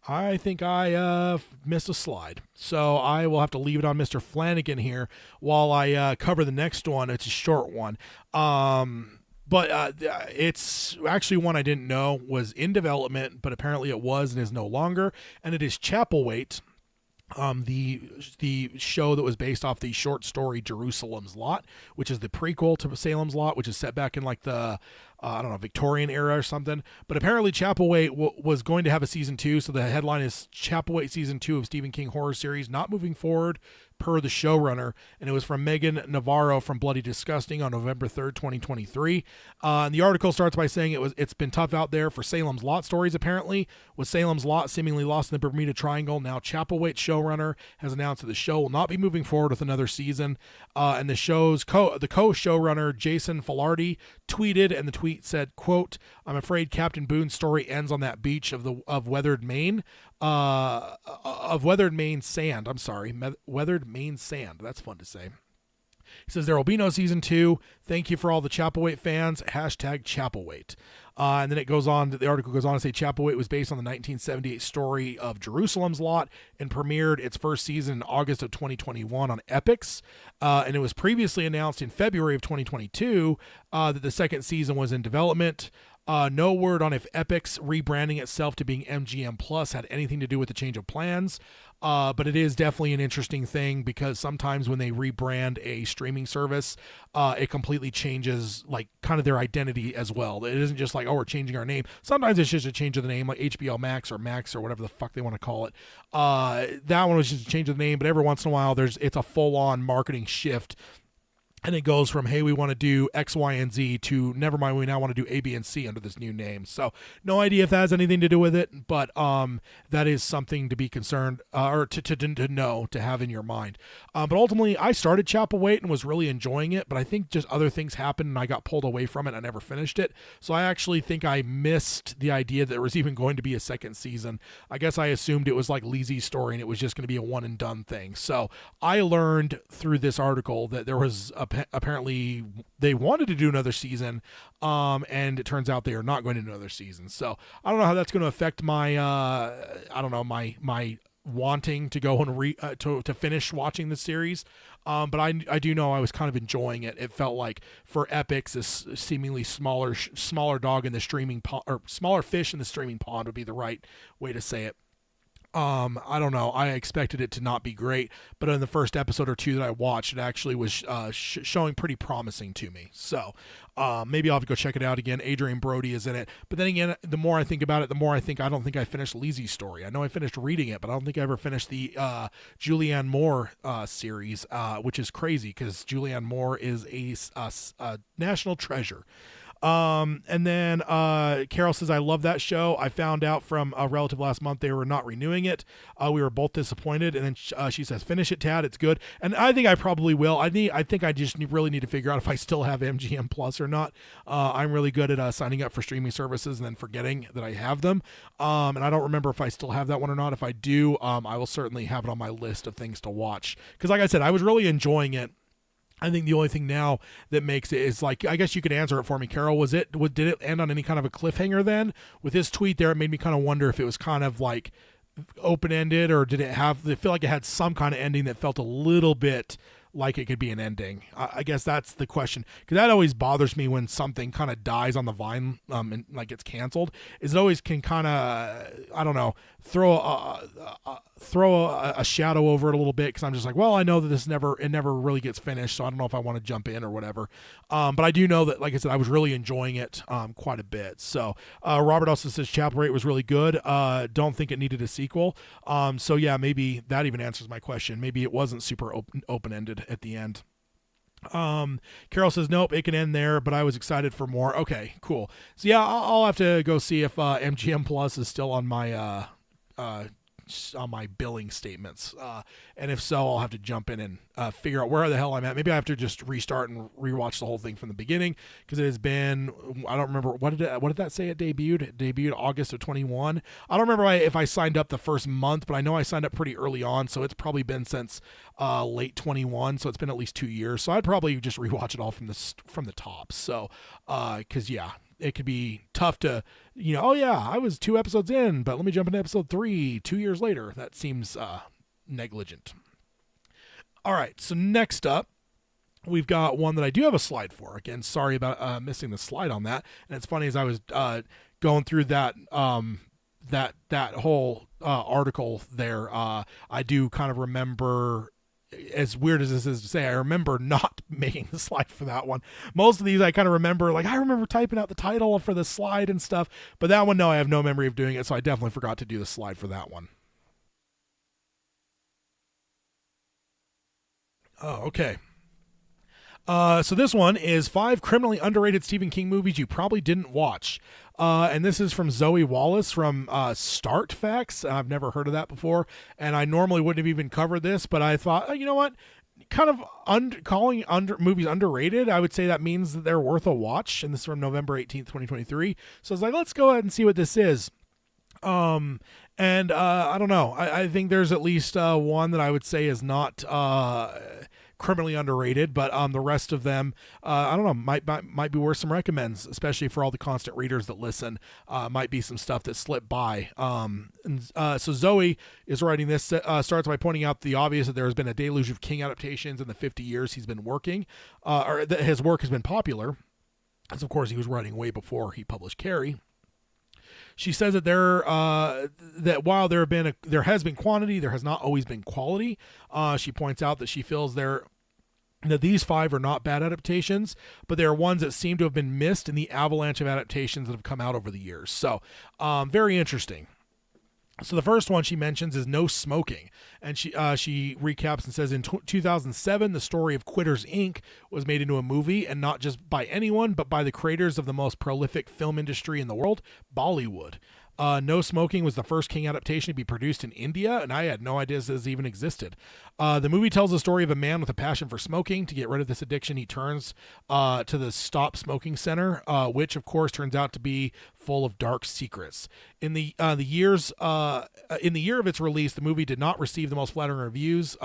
I think I missed a slide, so I will have to leave it on Mr. Flanagan here while I cover the next one. It's a short one. But it's actually one I didn't know was in development, but apparently it was and is no longer. And it is Chapelwaite, the show that was based off the short story Jerusalem's Lot, which is the prequel to Salem's Lot, which is set back in like the I don't know, Victorian era or something. But apparently Chapelwaite was going to have a season 2, so the headline is Chapelwaite season 2 of Stephen King horror series not moving forward per the showrunner, and it was from Megan Navarro from Bloody Disgusting on November 3rd, 2023. And the article starts by saying it's been tough out there for Salem's Lot stories, apparently. With Salem's Lot seemingly lost in the Bermuda Triangle, now Chapelwaite showrunner has announced that the show will not be moving forward with another season. And the show's co-showrunner, Jason Filardi, tweeted, and the tweet said, quote, "I'm afraid Captain Boone's story ends on that beach of weathered Maine. Weathered Maine sand. I'm sorry. Weathered Maine sand. That's fun to say." He says there will be no season 2. Thank you for all the Chapelwaite fans. Hashtag Chapelwaite. And then the article goes on to say Chapelwaite was based on the 1978 story of Jerusalem's Lot and premiered its first season in August of 2021 on Epix. And it was previously announced in February of 2022 that the second season was in development. No word on if Epix rebranding itself to being MGM Plus had anything to do with the change of plans. But it is definitely an interesting thing because sometimes when they rebrand a streaming service, it completely changes like kind of their identity as well. It isn't just like, oh, we're changing our name. Sometimes it's just a change of the name, like HBO Max or whatever the fuck they want to call it. That one was just a change of the name, but every once in a while it's a full-on marketing shift. And it goes from, hey, we want to do X, Y, and Z to, never mind, we now want to do A, B, and C under this new name. So no idea if that has anything to do with it, but that is something to be concerned or to know, to have in your mind. But ultimately, I started Chapelwaite and was really enjoying it, but I think just other things happened and I got pulled away from it. I never finished it. So I actually think I missed the idea that there was even going to be a second season. I guess I assumed it was like Lizzy's story and it was just going to be a one and done thing. So I learned through this article that there was apparently they wanted to do another season, and it turns out they are not going to do another season. So I don't know how that's going to affect my my wanting to go and to finish watching the series. But I do know I was kind of enjoying it. It felt like for Epix, this seemingly smaller dog in the streaming pond, or smaller fish in the streaming pond would be the right way to say it. I don't know. I expected it to not be great, but in the first episode or two that I watched, it actually was showing pretty promising to me. So maybe I'll have to go check it out again. Adrian Brody is in it. But then again, the more I think about it, the more I think I don't think I finished Lizzy's story. I know I finished reading it, but I don't think I ever finished the Julianne Moore series, which is crazy because Julianne Moore is a national treasure. And then Carol says, I love that show. I found out from a relative last month they were not renewing it. We were both disappointed. And then she says, finish it, Tad. It's good. And I think I probably will. I think I just really need to figure out if I still have MGM Plus or not. I'm really good at signing up for streaming services and then forgetting that I have them. And I don't remember if I still have that one or not. If I do, I will certainly have it on my list of things to watch. Because like I said, I was really enjoying it. I think the only thing now that makes it is like, I guess you could answer it for me, Carol. Did it end on any kind of a cliffhanger then? With his tweet there, it made me kind of wonder if it was kind of like open-ended, or did it feel like it had some kind of ending that felt a little bit like it could be an ending? I guess that's the question, because that always bothers me when something kind of dies on the vine and like gets canceled. Is it always can kind of, I don't know, throw a shadow over it a little bit, because I'm just like, well, I know that it never really gets finished, so I don't know if I want to jump in or whatever. But I do know that, like I said, I was really enjoying it quite a bit. So Robert also says Chapelwaite was really good. Don't think it needed a sequel. So yeah, maybe that even answers my question. Maybe it wasn't super open-ended at the end. Carol says nope, it can end there, but I was excited for more. Okay, cool. So yeah, I'll have to go see if MGM Plus is still on my billing statements, and if so, I'll have to jump in and figure out where the hell I'm at. Maybe I have to just restart and rewatch the whole thing from the beginning, because it has been, I don't remember, what did that say it debuted? It debuted August of 21. I don't remember if I signed up the first month, but I know I signed up pretty early on, so it's probably been since late 21, so it's been at least 2 years. So I'd probably just rewatch it all from the top. So because yeah, it could be tough to, oh yeah, I was 2 episodes in, but let me jump into episode 3 2 years later. That seems negligent. All right, so next up, we've got one that I do have a slide for. Again, sorry about missing the slide on that. And it's funny, as I was going through that that whole article there, I do kind of remember, as weird as this is to say, I remember not making the slide for that one. Most of these I kind of remember, like I remember typing out the title for the slide and stuff, but that one, no, I have no memory of doing it, so I definitely forgot to do the slide for that one. Oh, okay. So this one is 5 criminally underrated Stephen King movies you probably didn't watch. And this is from Zoe Wallace from Start Facts. I've never heard of that before, and I normally wouldn't have even covered this, but I thought, you know what? Kind of calling movies underrated, I would say that means that they're worth a watch. And this is from November 18th, 2023. So I was like, let's go ahead and see what this is. And I don't know. I think there's at least one that I would say is not criminally underrated, but the rest of them, I don't know, might be worth some recommends, especially for all the constant readers that listen. Might be some stuff that slipped by. So Zoe is writing this, starts by pointing out the obvious, that there has been a deluge of King adaptations in the 50 years he's been working, or that his work has been popular, as of course he was writing way before he published Carrie. She says that that while there has been quantity, there has not always been quality. She points out that she feels that these 5 are not bad adaptations, but there are ones that seem to have been missed in the avalanche of adaptations that have come out over the years. So, very interesting. So the first one she mentions is No Smoking, and she recaps and says in 2007, the story of Quitters Inc. was made into a movie, and not just by anyone, but by the creators of the most prolific film industry in the world, Bollywood. No Smoking was the first King adaptation to be produced in India, and I had no idea this even existed. The movie tells the story of a man with a passion for smoking. To get rid of this addiction, he turns to the Stop Smoking Center, which, of course, turns out to be full of dark secrets. In the year of its release, the movie did not receive the most flattering reviews.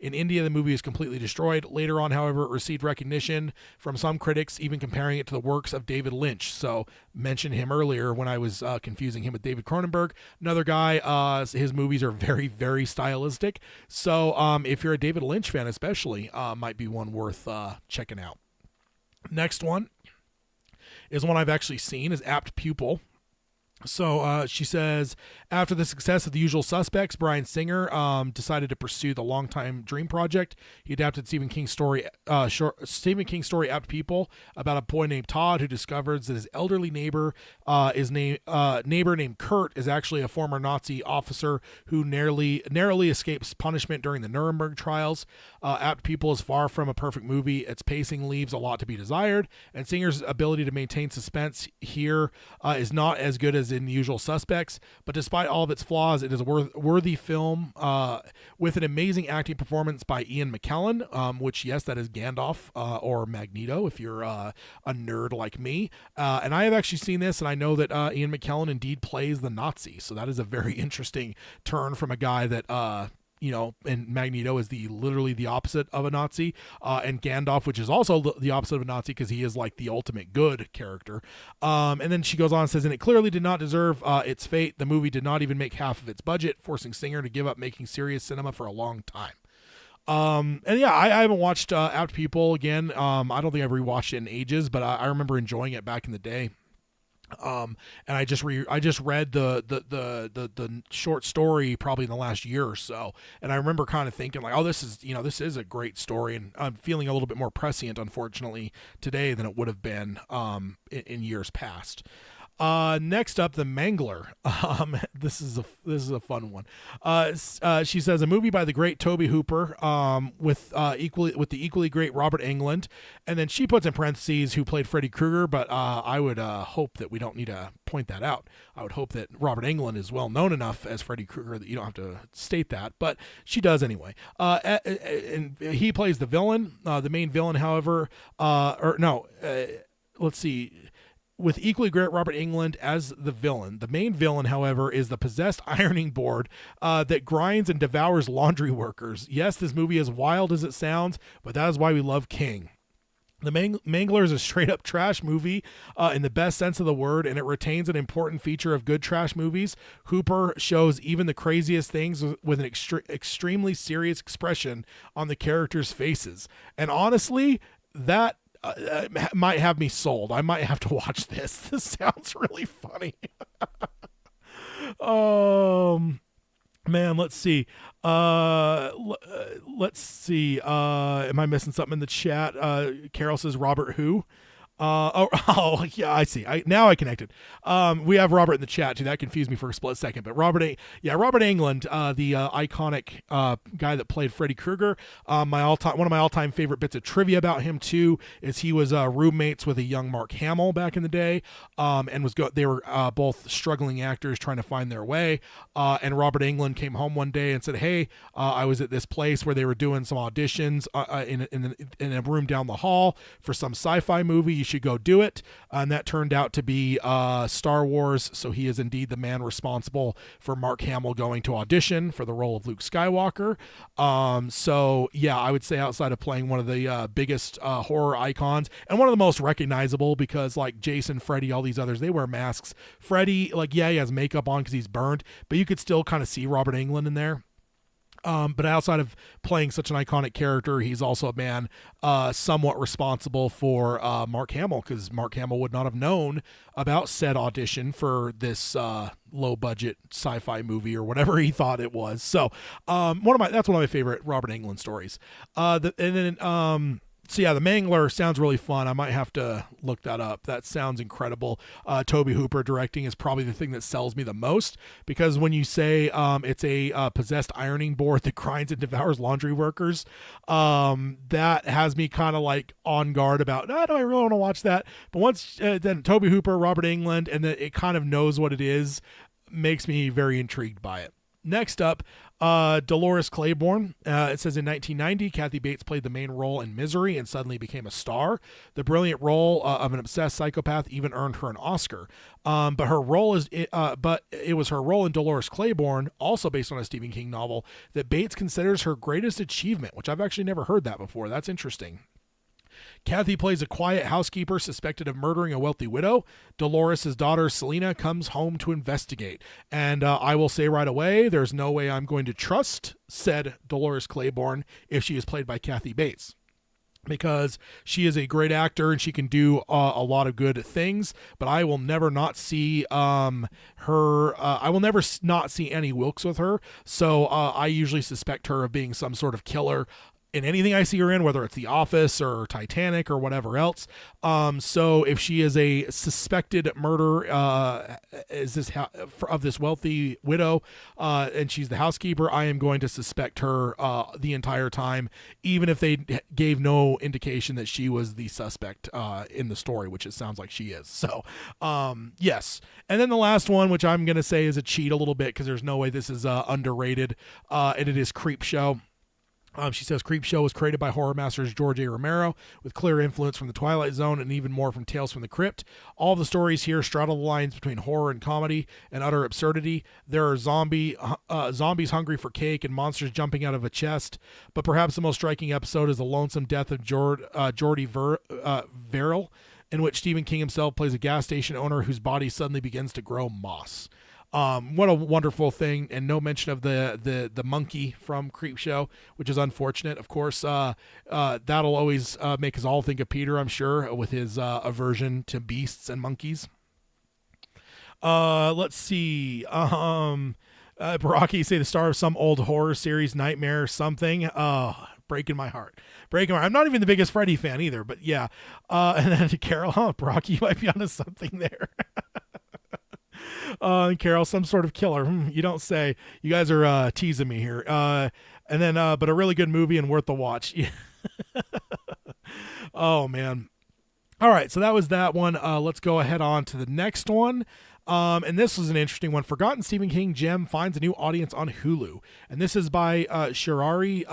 In India, the movie was completely destroyed. Later on, however, it received recognition from some critics, even comparing it to the works of David Lynch. So, mentioned him earlier when I was confusing him with David Cronenberg. Another guy, his movies are very, very stylistic. So, if you're a David Lynch fan especially, might be one worth checking out. Next one is one I've actually seen, is Apt Pupil. So she says, after the success of The Usual Suspects, Bryan Singer decided to pursue the longtime dream project. He adapted Stephen King's story, Apt People, about a boy named Todd who discovers that his elderly neighbor named Kurt is actually a former Nazi officer who narrowly escapes punishment during the Nuremberg trials. Apt People is far from a perfect movie. Its pacing leaves a lot to be desired, and Singer's ability to maintain suspense here is not as good as in The Usual Suspects, but despite all of its flaws, it is a worthy film with an amazing acting performance by Ian McKellen, which, yes, that is Gandalf or Magneto if you're a nerd like me. And I have actually seen this, and I know that Ian McKellen indeed plays the Nazi, so that is a very interesting turn from a guy that and Magneto is literally the opposite of a Nazi, and Gandalf, which is also the opposite of a Nazi because he is like the ultimate good character. And then she goes on and says, and it clearly did not deserve its fate. The movie did not even make half of its budget, forcing Singer to give up making serious cinema for a long time. And yeah, I haven't watched Apt People again. I don't think I've rewatched it in ages, but I remember enjoying it back in the day. And I just read the short story probably in the last year or so, and I remember kind of thinking like, oh, this is a great story, and I'm feeling a little bit more prescient, unfortunately, today than it would have been in years past. Next up, The Mangler. This is a fun one. She says, a movie by the great Tobe Hooper, with the equally great Robert Englund, and then she puts in parentheses who played Freddy Krueger, but I would hope that we don't need to point that out. I would hope that Robert Englund is well known enough as Freddy Krueger that you don't have to state that, but she does anyway. And he plays the villain. The main villain, however, let's see. With equally great Robert Englund as the villain. The main villain, however, is the possessed ironing board that grinds and devours laundry workers. Yes, this movie is wild as it sounds, but that is why we love King. The Mangler is a straight-up trash movie in the best sense of the word, and it retains an important feature of good trash movies. Hooper shows even the craziest things with an extremely serious expression on the characters' faces. And honestly, that might have me sold. I might have to watch this. This sounds really funny. Man, let's see. Let's see. Am I missing something in the chat? Carol says Robert who? Yeah, I see. Now I connected. We have Robert in the chat too. That confused me for a split second. But Robert Englund, the iconic guy that played Freddy Krueger. One of my all-time favorite bits of trivia about him too is he was roommates with a young Mark Hamill back in the day, and they were both struggling actors trying to find their way. And Robert Englund came home one day and said, "Hey, I was at this place where they were doing some auditions in a room down the hall for some sci-fi movie. You should go do it." And that turned out to be Star Wars. So he is indeed the man responsible for Mark Hamill going to audition for the role of Luke Skywalker. So yeah, I would say outside of playing one of the biggest horror icons and one of the most recognizable, because like Jason, Freddy, all these others, they wear masks. Freddy, like, yeah, he has makeup on because he's burned, but you could still kind of see Robert Englund in there. But outside of playing such an iconic character, he's also a man somewhat responsible for Mark Hamill, because Mark Hamill would not have known about said audition for this low-budget sci-fi movie or whatever he thought it was. So that's one of my favorite Robert Englund stories. So yeah, The Mangler sounds really fun. I might have to look that up. That sounds incredible. Tobe Hooper directing is probably the thing that sells me the most, because when you say it's a possessed ironing board that grinds and devours laundry workers, that has me kind of like on guard about, no, do I really want to watch that? But once then Tobe Hooper, Robert Englund, and then it kind of knows what it is, makes me very intrigued by it. Next up, Dolores Claiborne. It says in 1990, Kathy Bates played the main role in Misery and suddenly became a star. The brilliant role of an obsessed psychopath even earned her an Oscar. But it was her role in Dolores Claiborne, also based on a Stephen King novel, that Bates considers her greatest achievement, which I've actually never heard that before. That's interesting. Kathy plays a quiet housekeeper suspected of murdering a wealthy widow. Dolores' daughter, Selena, comes home to investigate. And I will say right away, there's no way I'm going to trust said Dolores Claiborne if she is played by Kathy Bates, because she is a great actor and she can do a lot of good things. But I will never not see her. I will never not see Annie Wilkes with her. So I usually suspect her of being some sort of killer in anything I see her in, whether it's The Office or Titanic or whatever else. So if she is a suspected murder of this wealthy widow, and she's the housekeeper, I am going to suspect her the entire time, even if they gave no indication that she was the suspect in the story, which it sounds like she is. So yes. And then the last one, which I'm going to say is a cheat a little bit, because there's no way this is underrated, and it is Creepshow. She says Creepshow was created by horror masters George A. Romero, with clear influence from The Twilight Zone and even more from Tales from the Crypt. All the stories here straddle the lines between horror and comedy and utter absurdity. There are zombies hungry for cake and monsters jumping out of a chest. But perhaps the most striking episode is the lonesome death of Jordy Verrill, in which Stephen King himself plays a gas station owner whose body suddenly begins to grow moss. What a wonderful thing, and no mention of the monkey from Creepshow, which is unfortunate. Of course, that'll always make us all think of Peter, I'm sure, with his aversion to beasts and monkeys. Let's see. Baraki say the star of some old horror series, Nightmare something. Breaking my heart. I'm not even the biggest Freddy fan either, but yeah. And then to Carol, Baraki, you might be onto something there. And Carol, some sort of killer. You don't say. You guys are teasing me here. And then, but a really good movie and worth the watch. Oh, man. All right, so that was that one. Let's go ahead on to the next one. And this was an interesting one. Forgotten Stephen King Gem finds a new audience on Hulu. And this is by Shirari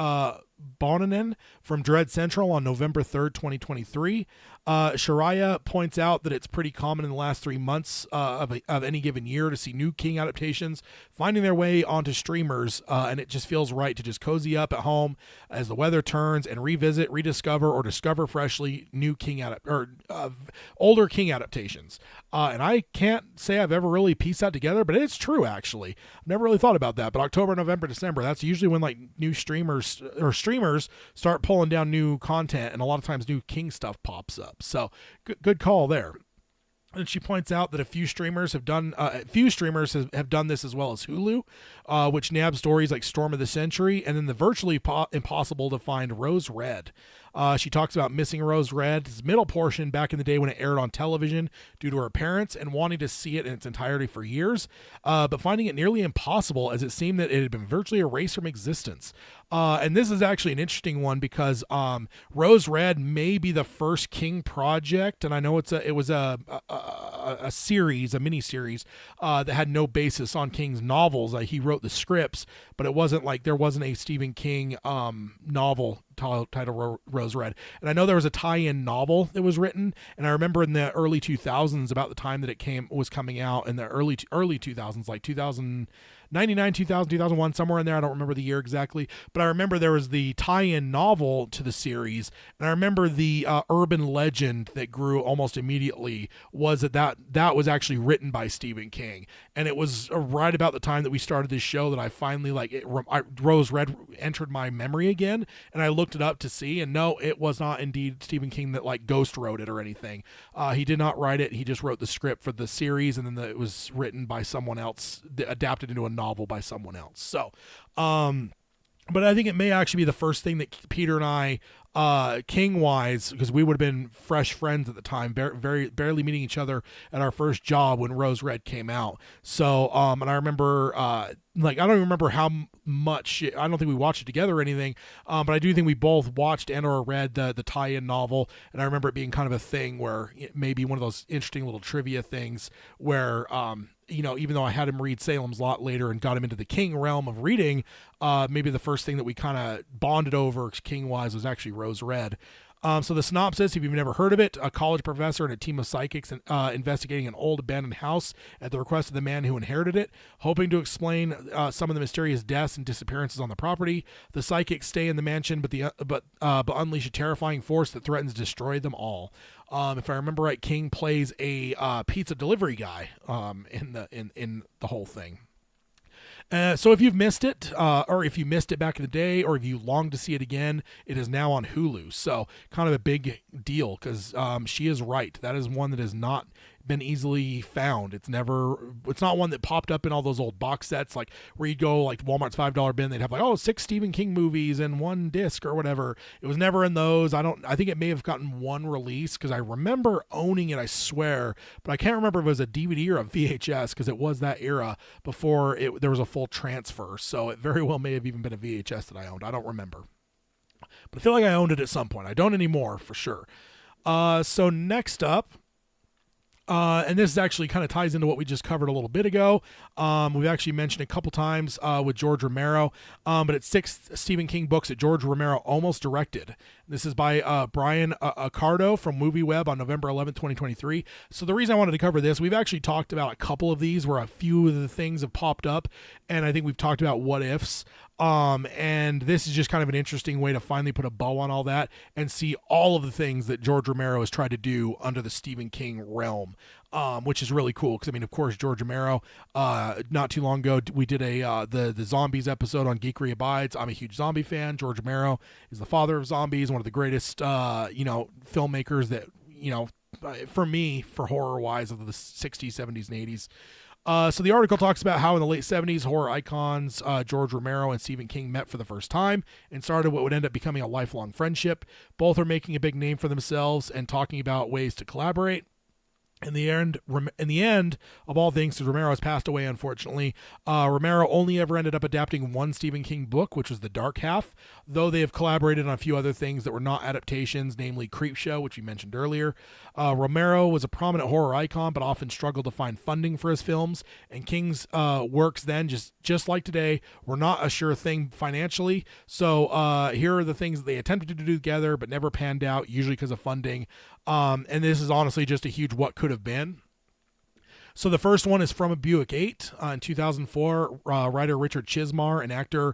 Bonanen from Dread Central on November 3rd, 2023. Shariah points out that it's pretty common in the last 3 months of any given year to see new King adaptations finding their way onto streamers, and it just feels right to just cozy up at home as the weather turns and revisit, rediscover, or discover freshly new older King adaptations. And I can't say I've ever really pieced that together, but it's true, actually. I've never really thought about that. But October, November, December, that's usually when like new streamers start pulling down new content, and a lot of times new King stuff pops up. So good call there. And she points out that a few streamers have done this as well as Hulu, which nabs stories like Storm of the Century and then the virtually impossible to find Rose Red. She talks about missing Rose Red's middle portion back in the day when it aired on television due to her parents and wanting to see it in its entirety for years, but finding it nearly impossible as it seemed that it had been virtually erased from existence. And this is actually an interesting one because Rose Red may be the first King project, and I know it was a mini series that had no basis on King's novels. He wrote the scripts, but it wasn't like there wasn't a Stephen King novel titled Rose Red. And I know there was a tie-in novel that was written, and I remember in the early 2000s, about the time that it was coming out in the early 2000s, like 2099, 2000, 2001, somewhere in there. I don't remember the year exactly, but I remember there was the tie-in novel to the series, and I remember the urban legend that grew almost immediately was that was actually written by Stephen King, and it was right about the time that we started this show that I finally Rose Red entered my memory again, and I looked it up to see, and no, it was not indeed Stephen King that like ghost wrote it or anything. He did not write it. He just wrote the script for the series, and then it was written by someone else, adapted into a novel by someone else. So, but I think it may actually be the first thing that Peter and I, King-wise, because we would have been fresh friends at the time, barely meeting each other at our first job when Rose Red came out. So, and I remember, I don't remember how much, I don't think we watched it together or anything, but I do think we both watched and or read the tie-in novel, and I remember it being kind of a thing where it may be one of those interesting little trivia things where, even though I had him read Salem's Lot later and got him into the King realm of reading, maybe the first thing that we kind of bonded over King-wise was actually Rose Red. So the synopsis, if you've never heard of it, a college professor and a team of psychics investigating an old abandoned house at the request of the man who inherited it, hoping to explain some of the mysterious deaths and disappearances on the property. The psychics stay in the mansion, but unleash a terrifying force that threatens to destroy them all. If I remember right, King plays a pizza delivery guy in the whole thing. So if you've missed it, or if you missed it back in the day, or if you long to see it again, it is now on Hulu. So kind of a big deal because she is right. That is one that has not been easily found. It's not one that popped up in all those old box sets, like where you'd go like Walmart's $5 bin, they'd have like, 6 Stephen King movies in one disc or whatever. It was never in those. I think it may have gotten one release because I remember owning it, I swear, but I can't remember if it was a DVD or a VHS because it was that era before there was a full transfer. So it very well may have even been a VHS that I owned. I don't remember, but I feel like I owned it at some point. I don't anymore for sure. So next up, and this actually kind of ties into what we just covered a little bit ago. We've actually mentioned a couple times with George Romero, but it's 6 Stephen King books that George Romero almost directed. This is by Brian Accardo from MovieWeb on November 11th, 2023. So the reason I wanted to cover this, we've actually talked about a couple of these where a few of the things have popped up, and I think we've talked about what ifs. And this is just kind of an interesting way to finally put a bow on all that and see all of the things that George Romero has tried to do under the Stephen King realm, which is really cool. Because, of course, George Romero, not too long ago, we did the Zombies episode on Geekery Abides. I'm a huge zombie fan. George Romero is the father of zombies, one of the greatest, filmmakers that, for me, for horror-wise, of the 60s, 70s, and 80s. So the article talks about how in the late 70s, horror icons George Romero and Stephen King met for the first time and started what would end up becoming a lifelong friendship. Both are making a big name for themselves and talking about ways to collaborate. In the end of all things, Romero has passed away, unfortunately. Romero only ever ended up adapting one Stephen King book, which was The Dark Half, though they have collaborated on a few other things that were not adaptations, namely Creepshow, which we mentioned earlier. Romero was a prominent horror icon, but often struggled to find funding for his films, and King's works then, just like today, were not a sure thing financially. So here are the things that they attempted to do together, but never panned out, usually because of funding. And this is honestly just a huge what could have been. So the first one is From a Buick 8. In 2004, writer Richard Chismar and actor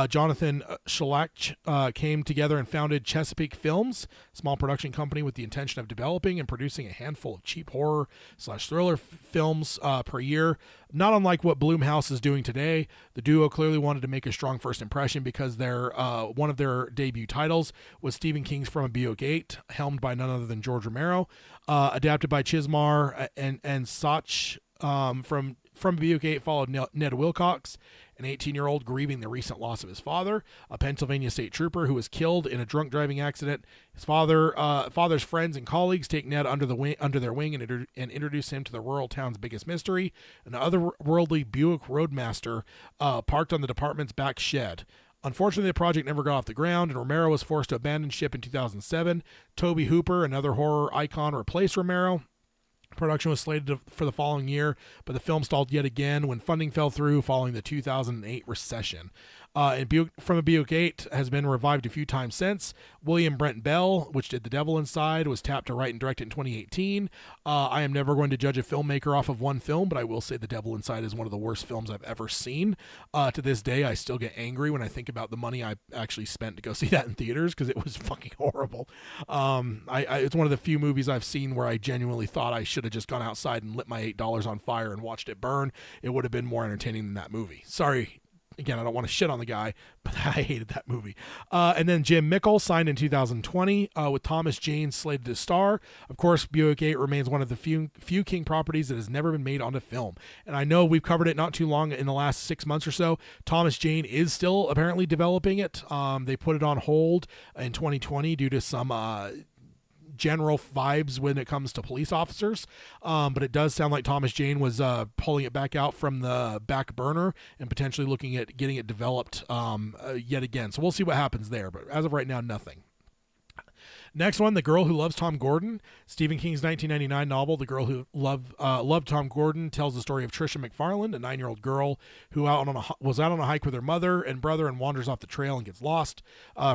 Jonathan Shalach came together and founded Chesapeake Films, a small production company with the intention of developing and producing a handful of cheap horror/thriller films per year. Not unlike what Blumhouse is doing today, the duo clearly wanted to make a strong first impression because one of their debut titles was Stephen King's From a Buick 8, helmed by none other than George Romero, adapted by Chismar and Sach. From Buick 8 followed Ned Wilcox, an 18-year-old grieving the recent loss of his father, a Pennsylvania state trooper who was killed in a drunk driving accident. His father's friends and colleagues take Ned under their wing and introduce him to the rural town's biggest mystery, an otherworldly Buick Roadmaster parked on the department's back shed. Unfortunately, the project never got off the ground, and Romero was forced to abandon ship in 2007. Tobe Hooper, another horror icon, replaced Romero. Production was slated for the following year, but the film stalled yet again when funding fell through following the 2008 recession. From a Buick 8 has been revived a few times since. William Brent Bell, which did The Devil Inside, was tapped to write and direct it in 2018. I am never going to judge a filmmaker off of one film, but I will say The Devil Inside is one of the worst films I've ever seen. To this day, I still get angry when I think about the money I actually spent to go see that in theaters because it was fucking horrible. It's one of the few movies I've seen where I genuinely thought I should have just gone outside and lit my $8 on fire and watched it burn. It would have been more entertaining than that movie. Sorry. Again, I don't want to shit on the guy, but I hated that movie. And then Jim Mickle signed in 2020 with Thomas Jane slated to star. Of course, Buick 8 remains one of the few King properties that has never been made onto film. And I know we've covered it not too long in the last 6 months or so. Thomas Jane is still apparently developing it. They put it on hold in 2020 due to some general vibes when it comes to police officers, but it does sound like Thomas Jane was pulling it back out from the back burner and potentially looking at getting it developed yet again. So we'll see what happens there, but as of right now, nothing. Next one, The Girl Who Loves Tom Gordon. Stephen King's 1999 novel, The Girl Who Loved Tom Gordon, tells the story of Trisha McFarland, a 9-year-old girl who was out on a hike with her mother and brother and wanders off the trail and gets lost.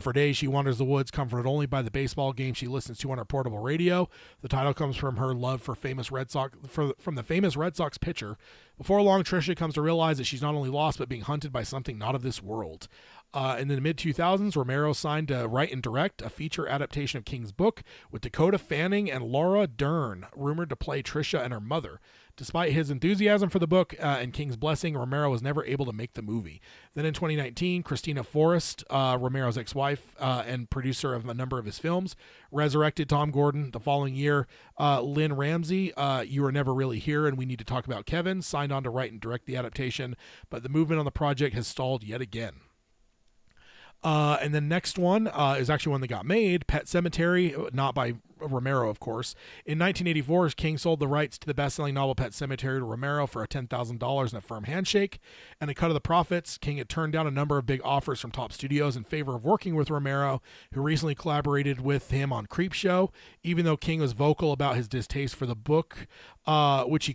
For days, she wanders the woods, comforted only by the baseball game she listens to on her portable radio. The title comes from her love for from the famous Red Sox pitcher. Before long, Trisha comes to realize that she's not only lost, but being hunted by something not of this world. In the mid-2000s, Romero signed to write and direct a feature adaptation of King's book with Dakota Fanning and Laura Dern rumored to play Trisha and her mother. Despite his enthusiasm for the book and King's blessing, Romero was never able to make the movie. Then in 2019, Christina Forrest, Romero's ex-wife and producer of a number of his films, resurrected Tom Gordon. The following year, Lynn Ramsey, You Were Never Really Here and We Need to Talk About Kevin, signed on to write and direct the adaptation, but the movement on the project has stalled yet again. And the next one is actually one that got made, Pet Sematary, not by Romero, of course. In 1984, King sold the rights to the best-selling novel Pet Sematary to Romero for $10,000 and a firm handshake. And a cut of the profits, King had turned down a number of big offers from top studios in favor of working with Romero, who recently collaborated with him on Creepshow. Even though King was vocal about his distaste for the book, which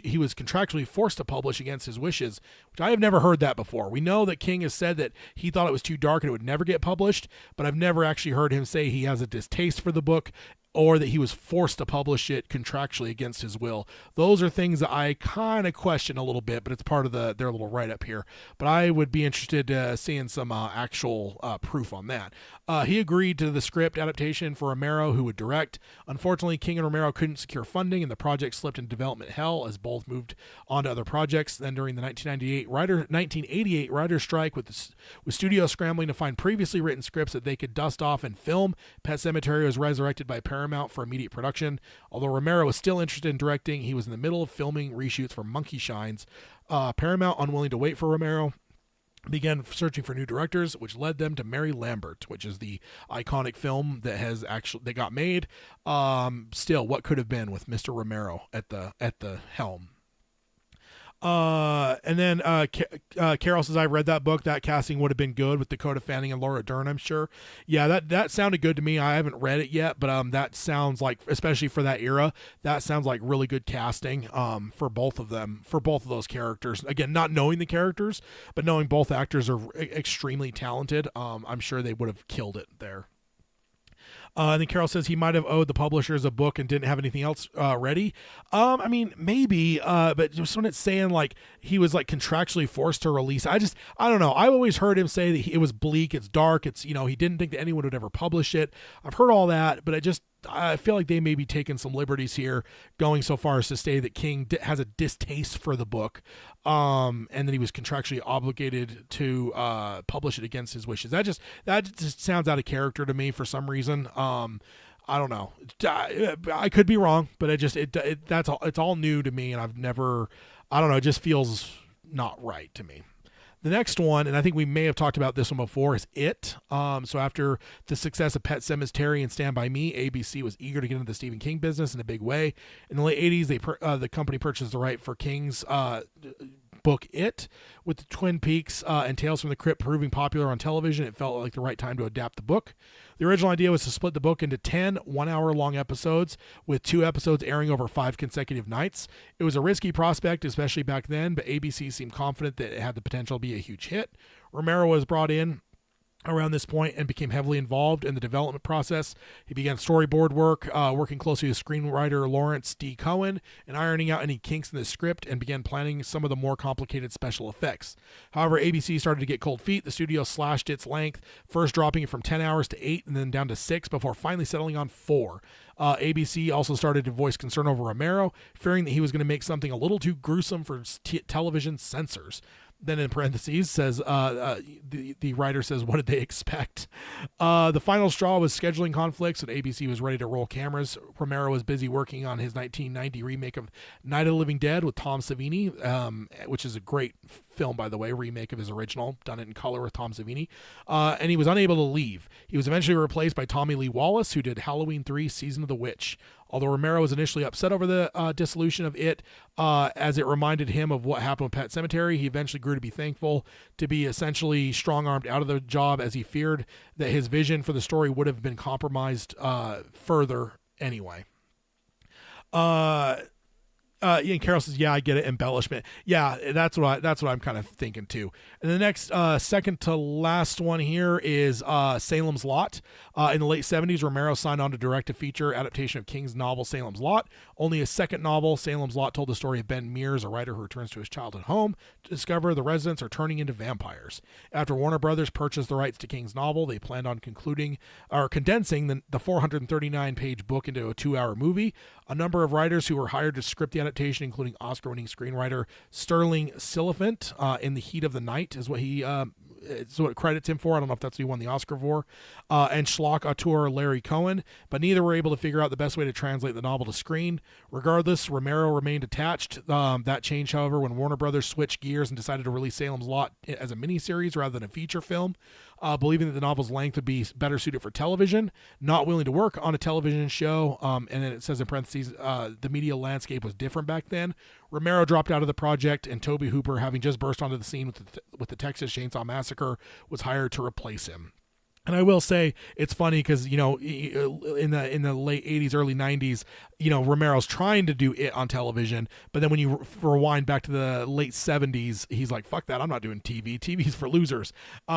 he was contractually forced to publish against his wishes, which I have never heard that before. We know that King has said that he thought it was too dark and it would never get published, but I've never actually heard him say he has a distaste for the book or that he was forced to publish it contractually against his will. Those are things that I kind of question a little bit, but it's part of their little write-up here. But I would be interested seeing some actual proof on that. He agreed to the script adaptation for Romero, who would direct. Unfortunately, King and Romero couldn't secure funding, and the project slipped into development hell as both moved on to other projects. Then during the 1988 writer's strike, with studios scrambling to find previously written scripts that they could dust off and film, Pet Sematary was resurrected by Paramount for immediate production. Although Romero was still interested in directing, he was in the middle of filming reshoots for Monkey Shines. Paramount, unwilling to wait for Romero, began searching for new directors, which led them to Mary Lambert, which is the iconic film that got made. Still, what could have been with Mr. Romero at the helm. And then Carol says, I read that book. That casting would have been good with Dakota Fanning and Laura Dern, I'm sure. Yeah, that sounded good to me. I haven't read it yet, but that sounds like, especially for that era, that sounds like really good casting for both of them, for both of those characters. Again, not knowing the characters, but knowing both actors are extremely talented, I'm sure they would have killed it there. And then Carol says he might have owed the publishers a book and didn't have anything else ready. I mean, maybe, but just when it's saying like he was like contractually forced to release, I don't know. I've always heard him say that it was bleak, it's dark, it's, he didn't think that anyone would ever publish it. I've heard all that, but I feel like they may be taking some liberties here, going so far as to say that King has a distaste for the book, and that he was contractually obligated to publish it against his wishes. That just sounds out of character to me for some reason. I don't know. I could be wrong, but it's all new to me, and I've never. I don't know. It just feels not right to me. The next one, and I think we may have talked about this one before, is It. So after the success of Pet Sematary and Stand By Me, ABC was eager to get into the Stephen King business in a big way. In the late 80s, the company purchased the right for King's book It. With the Twin Peaks and Tales from the Crypt proving popular on television, it felt like the right time to adapt the book. The original idea was to split the book into 10 one-hour-long episodes, with 2 episodes airing over 5 consecutive nights. It was a risky prospect, especially back then, but ABC seemed confident that it had the potential to be a huge hit. Romero was brought in around this point and became heavily involved in the development process. He began storyboard work, working closely with screenwriter Lawrence D. Cohen and ironing out any kinks in the script, and began planning some of the more complicated special effects. However, ABC started to get cold feet. The studio slashed its length, first dropping it from 10 hours to 8 and then down to 6 before finally settling on 4. ABC also started to voice concern over Romero, fearing that he was going to make something a little too gruesome for television censors. Then in parentheses says the writer says, what did they expect? The final straw was scheduling conflicts, and ABC was ready to roll cameras. Romero was busy working on his 1990 remake of Night of the Living Dead with Tom Savini, which is a great film, by the way, remake of his original, done it in color with Tom Savini. And he was unable to leave. He was eventually replaced by Tommy Lee Wallace, who did Halloween 3 Season of the Witch. Although Romero was initially upset over the dissolution of It, as it reminded him of what happened with Pet Sematary, he eventually grew to be thankful to be essentially strong-armed out of the job, as he feared that his vision for the story would have been compromised further anyway. Ian Carroll says, yeah, I get it. Embellishment. Yeah, that's what I'm kind of thinking too. And the next second to last one here is Salem's Lot. In the late 70s, Romero signed on to direct a feature adaptation of King's novel Salem's Lot. Only his second novel, Salem's Lot, told the story of Ben Mears, a writer who returns to his childhood home to discover the residents are turning into vampires. After Warner Brothers purchased the rights to King's novel, they planned on condensing the 439-page book into a 2-hour movie. A number of writers who were hired to script the adaptation, including Oscar-winning screenwriter Sterling Silliphant, In the Heat of the Night is what it's what it credits him for. I don't know if that's what he won the Oscar for. And schlock auteur Larry Cohen, but neither were able to figure out the best way to translate the novel to screen. Regardless, Romero remained attached. That changed, however, when Warner Brothers switched gears and decided to release Salem's Lot as a miniseries rather than a feature film, believing that the novel's length would be better suited for television. Not willing to work on a television show, and then it says in parentheses, the media landscape was different back then. Romero dropped out of the project, and Tobe Hooper, having just burst onto the scene with the Texas Chainsaw Massacre, was hired to replace him. And I will say it's funny because, in the late 80s, early 90s, Romero's trying to do It on television. But then when you rewind back to the late 70s, he's like, fuck that, I'm not doing TV. TV's for losers,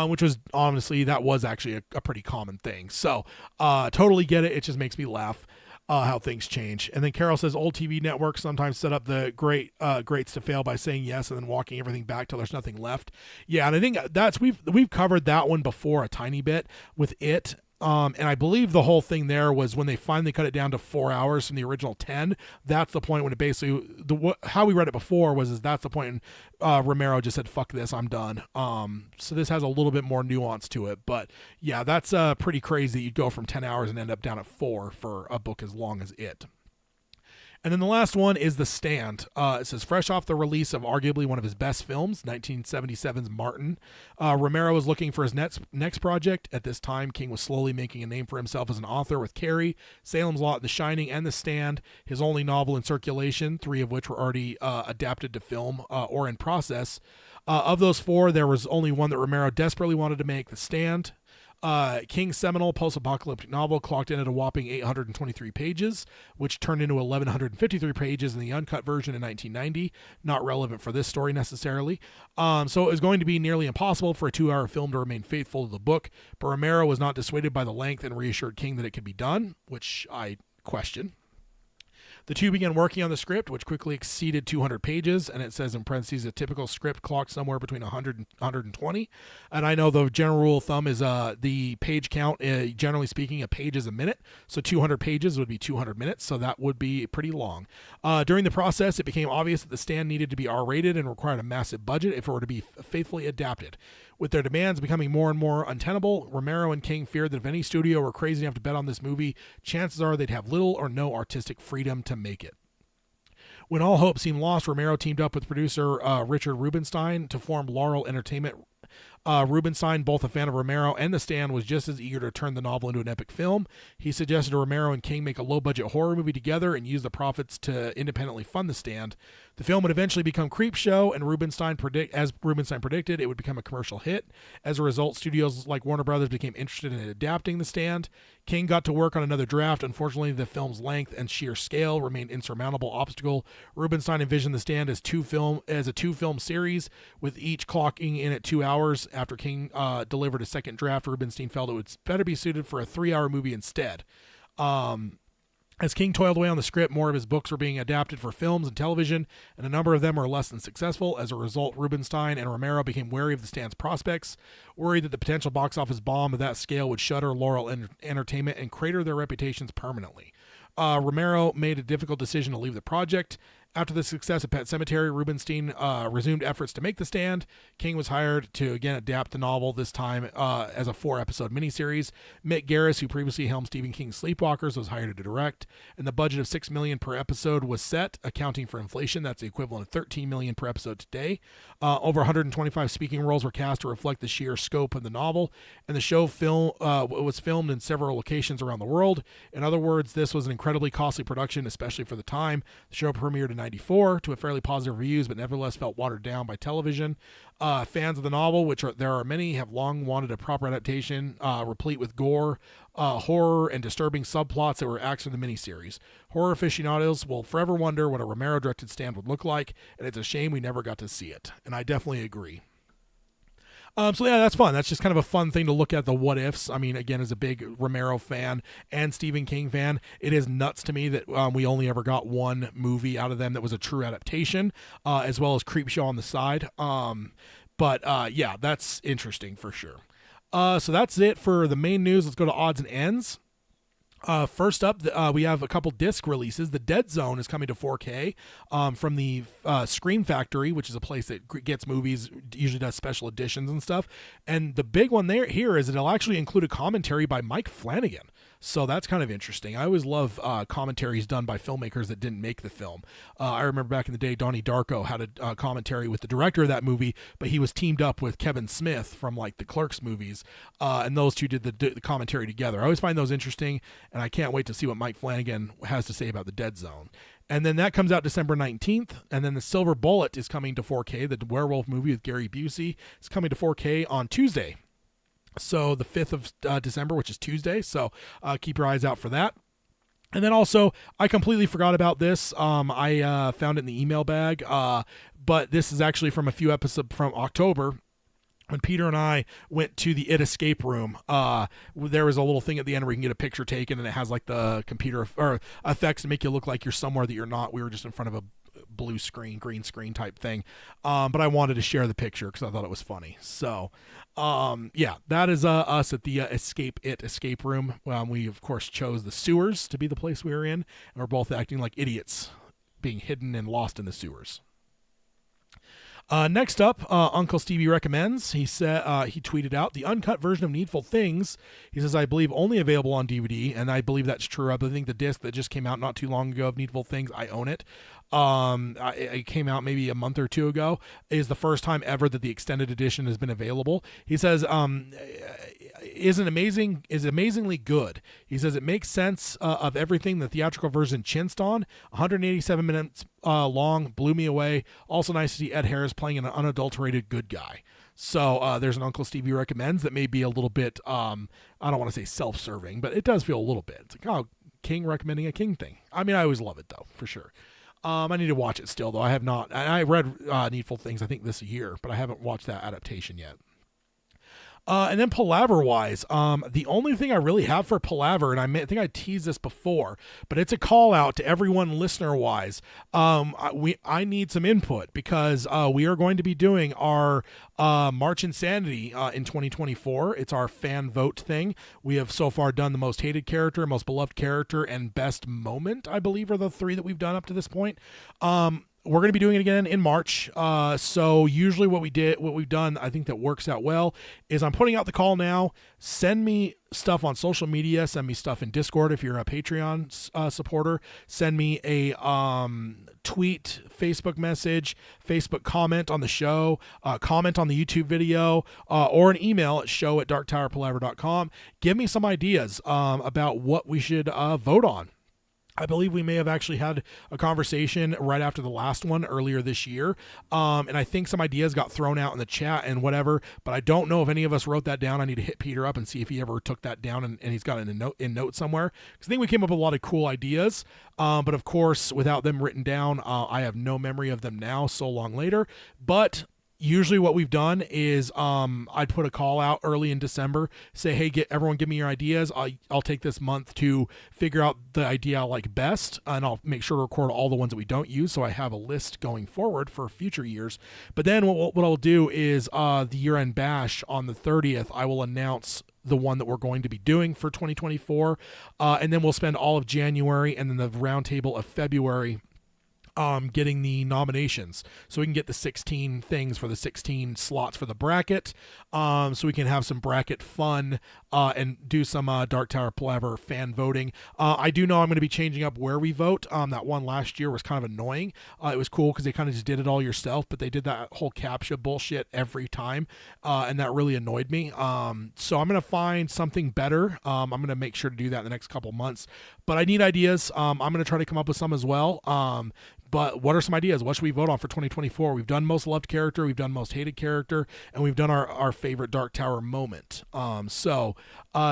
which was honestly, that was actually a pretty common thing. So totally get it. It just makes me laugh. How things change. And then Carol says old TV networks sometimes set up the greats to fail by saying yes and then walking everything back till there's nothing left. Yeah, and I think we've covered that one before a tiny bit with It. And I believe the whole thing there was when they finally cut it down to 4 hours from the original 10. That's the point when it basically, how we read it before was that's the point when Romero just said, fuck this, I'm done. So this has a little bit more nuance to it. But yeah, that's pretty crazy. You'd go from 10 hours and end up down at 4 for a book as long as It. And then the last one is The Stand. It says, fresh off the release of arguably one of his best films, 1977's Martin, Romero was looking for his next project. At this time, King was slowly making a name for himself as an author with Carrie, Salem's Lot, The Shining, and The Stand, his only novel in circulation, 3 of which were already adapted to film or in process. Of those 4, there was only one that Romero desperately wanted to make, The Stand. King's seminal post-apocalyptic novel clocked in at a whopping 823 pages, which turned into 1,153 pages in the uncut version in 1990. Not relevant for this story necessarily. So it was going to be nearly impossible for a 2-hour film to remain faithful to the book, but Romero was not dissuaded by the length and reassured King that it could be done, which I question. The two began working on the script, which quickly exceeded 200 pages, and it says in parentheses, a typical script clocked somewhere between 100 and 120. And I know the general rule of thumb is the page count, generally speaking, a page is a minute, so 200 pages would be 200 minutes, so that would be pretty long. During the process, it became obvious that The Stand needed to be R-rated and required a massive budget if it were to be faithfully adapted. With their demands becoming more and more untenable, Romero and King feared that if any studio were crazy enough to bet on this movie, chances are they'd have little or no artistic freedom to make it. When all hope seemed lost, Romero teamed up with producer Richard Rubinstein to form Laurel Entertainment. Rubinstein, both a fan of Romero and The Stand, was just as eager to turn the novel into an epic film. He suggested Romero and King make a low-budget horror movie together and use the profits to independently fund The Stand. The film would eventually become Creepshow, and as Rubinstein predicted, it would become a commercial hit. As a result, studios like Warner Brothers became interested in adapting The Stand. King got to work on another draft. Unfortunately, the film's length and sheer scale remained insurmountable obstacle. Rubinstein envisioned The Stand as a two-film series, with each clocking in at 2 hours. After King delivered a second draft, Rubinstein felt it would better be suited for a 3-hour movie instead. As King toiled away on the script, more of his books were being adapted for films and television, and a number of them were less than successful. As a result, Rubinstein and Romero became wary of The Stand's prospects, worried that the potential box office bomb of that scale would shutter Laurel Entertainment and crater their reputations permanently. Romero made a difficult decision to leave the project. After the success of Pet Sematary, Rubinstein resumed efforts to make The Stand. King was hired to again adapt the novel, this time as a 4-episode miniseries. Mick Garris, who previously helmed Stephen King's Sleepwalkers, was hired to direct, and the budget of $6 million per episode was set, accounting for inflation. That's the equivalent of $13 million per episode today. Over 125 speaking roles were cast to reflect the sheer scope of the novel, and the show was filmed in several locations around the world. In other words, this was an incredibly costly production, especially for the time. The show premiered in 1994 to a fairly positive reviews, but nevertheless felt watered down by television. Fans of the novel, there are many, have long wanted a proper adaptation, replete with gore, horror, and disturbing subplots that were acts of the miniseries. Horror aficionados will forever wonder what a Romero-directed Stand would look like, and it's a shame we never got to see it. And I definitely agree. So yeah, that's fun. That's just kind of a fun thing to look at, the what ifs. I mean, again, as a big Romero fan and Stephen King fan, it is nuts to me that we only ever got one movie out of them that was a true adaptation, as well as Creepshow on the side. But yeah, that's interesting for sure. So that's it for the main news. Let's go to odds and ends. First up, we have a couple disc releases. The Dead Zone is coming to 4K from the Scream Factory, which is a place that gets movies, usually does special editions and stuff. And the big one here is that it'll actually include a commentary by Mike Flanagan. So that's kind of interesting. I always love commentaries done by filmmakers that didn't make the film. I remember back in the day, Donnie Darko had a commentary with the director of that movie, but he was teamed up with Kevin Smith from like the Clerks movies, and those two did the commentary together. I always find those interesting, and I can't wait to see what Mike Flanagan has to say about the Dead Zone. And then that comes out December 19th, and then The Silver Bullet is coming to 4K. The werewolf movie with Gary Busey is coming to 4K on Tuesday. So the 5th of December, which is Tuesday. So keep your eyes out for that. And then also, I completely forgot about this. I found it in the email bag. But this is actually from a few episodes from October, when Peter and I went to the It Escape Room. There was a little thing at the end where you can get a picture taken, and it has like the computer or effects to make you look like you're somewhere that you're not. We were just in front of a blue screen, green screen type thing. But I wanted to share the picture because I thought it was funny. So, yeah, that is us at the Escape Room. We, of course, chose the sewers to be the place we were in, and we're both acting like idiots, being hidden and lost in the sewers. Next up, Uncle Stevie recommends. He said he tweeted out the uncut version of Needful Things. He says, I believe only available on DVD, and I believe that's true. I think the disc that just came out not too long ago of Needful Things, I own it. It came out maybe a month or two ago. Is the first time ever that the extended edition has been available. He says, is amazingly good. He says it makes sense of everything the theatrical version chinced on. 187 minutes long, blew me away. Also nice to see Ed Harris playing an unadulterated good guy. So there's an Uncle Stevie recommends that may be a little bit, I don't want to say self-serving, but it does feel a little bit. It's like, oh, King recommending a King thing. I mean, I always love it though, for sure. I need to watch it still though. I have not. I read Needful Things, I think this year, but I haven't watched that adaptation yet. And then Palaver-wise, the only thing I really have for Palaver, and I think I teased this before, but it's a call out to everyone listener-wise. I need some input because we are going to be doing our March Insanity in 2024. It's our fan vote thing. We have so far done the most hated character, most beloved character, and best moment, I believe, are the three that we've done up to this point. We're going to be doing it again in March. So usually what we've done, I think that works out well, is I'm putting out the call now. Send me stuff on social media. Send me stuff in Discord if you're a Patreon supporter. Send me a tweet, Facebook message, Facebook comment on the show, comment on the YouTube video, or an email at show@darktowerpalaver.com. Give me some ideas about what we should vote on. I believe we may have actually had a conversation right after the last one earlier this year. And I think some ideas got thrown out in the chat and whatever, but I don't know if any of us wrote that down. I need to hit Peter up and see if he ever took that down and he's got it in notes somewhere. Because I think we came up with a lot of cool ideas. But of course, without them written down, I have no memory of them now so long later. But usually what we've done is I'd put a call out early in December, say, hey, everyone give me your ideas. I'll take this month to figure out the idea I like best, and I'll make sure to record all the ones that we don't use so I have a list going forward for future years. But then what I'll do is the year-end bash on the 30th, I will announce the one that we're going to be doing for 2024, and then we'll spend all of January and then the roundtable of February getting the nominations so we can get the 16 things for the 16 slots for the bracket, so we can have some bracket fun and do some Dark Tower Palaver fan voting. I do know I'm going to be changing up where we vote. That one last year was kind of annoying. It was cool because they kind of just did it all yourself, but they did that whole CAPTCHA bullshit every time, and that really annoyed me. So I'm going to find something better. I'm going to make sure to do that in the next couple months, but I need ideas. I'm going to try to come up with some as well. But what are some ideas? What should we vote on for 2024? We've done most loved character, we've done most hated character, and we've done our favorite Dark Tower moment. So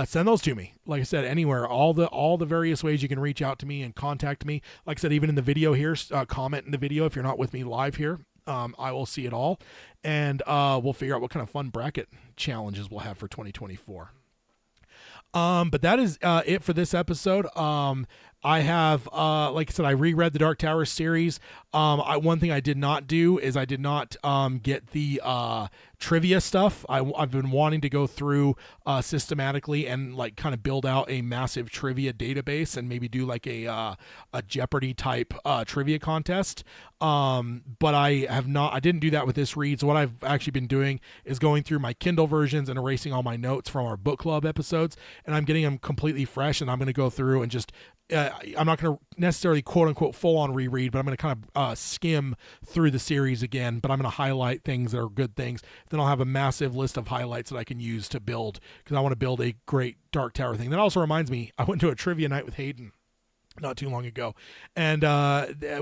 send those to me. Like I said, anywhere, all the various ways you can reach out to me and contact me. Like I said, even in the video here, comment in the video if you're not with me live here. I will see it all, and we'll figure out what kind of fun bracket challenges we'll have for 2024. But that is it for this episode. I have, like I said, I reread the Dark Tower series. One thing I did not do is I did not get the trivia stuff. I've been wanting to go through systematically and like kind of build out a massive trivia database and maybe do like a Jeopardy type trivia contest. But I didn't do that with this read. So what I've actually been doing is going through my Kindle versions and erasing all my notes from our book club episodes, and I'm getting them completely fresh, and I'm going to go through and just I'm not going to necessarily quote unquote full on reread, but I'm going to kind of skim through the series again, but I'm going to highlight things that are good things. Then I'll have a massive list of highlights that I can use to build, because I want to build a great Dark Tower thing. That also reminds me, I went to a trivia night with Hayden not too long ago, and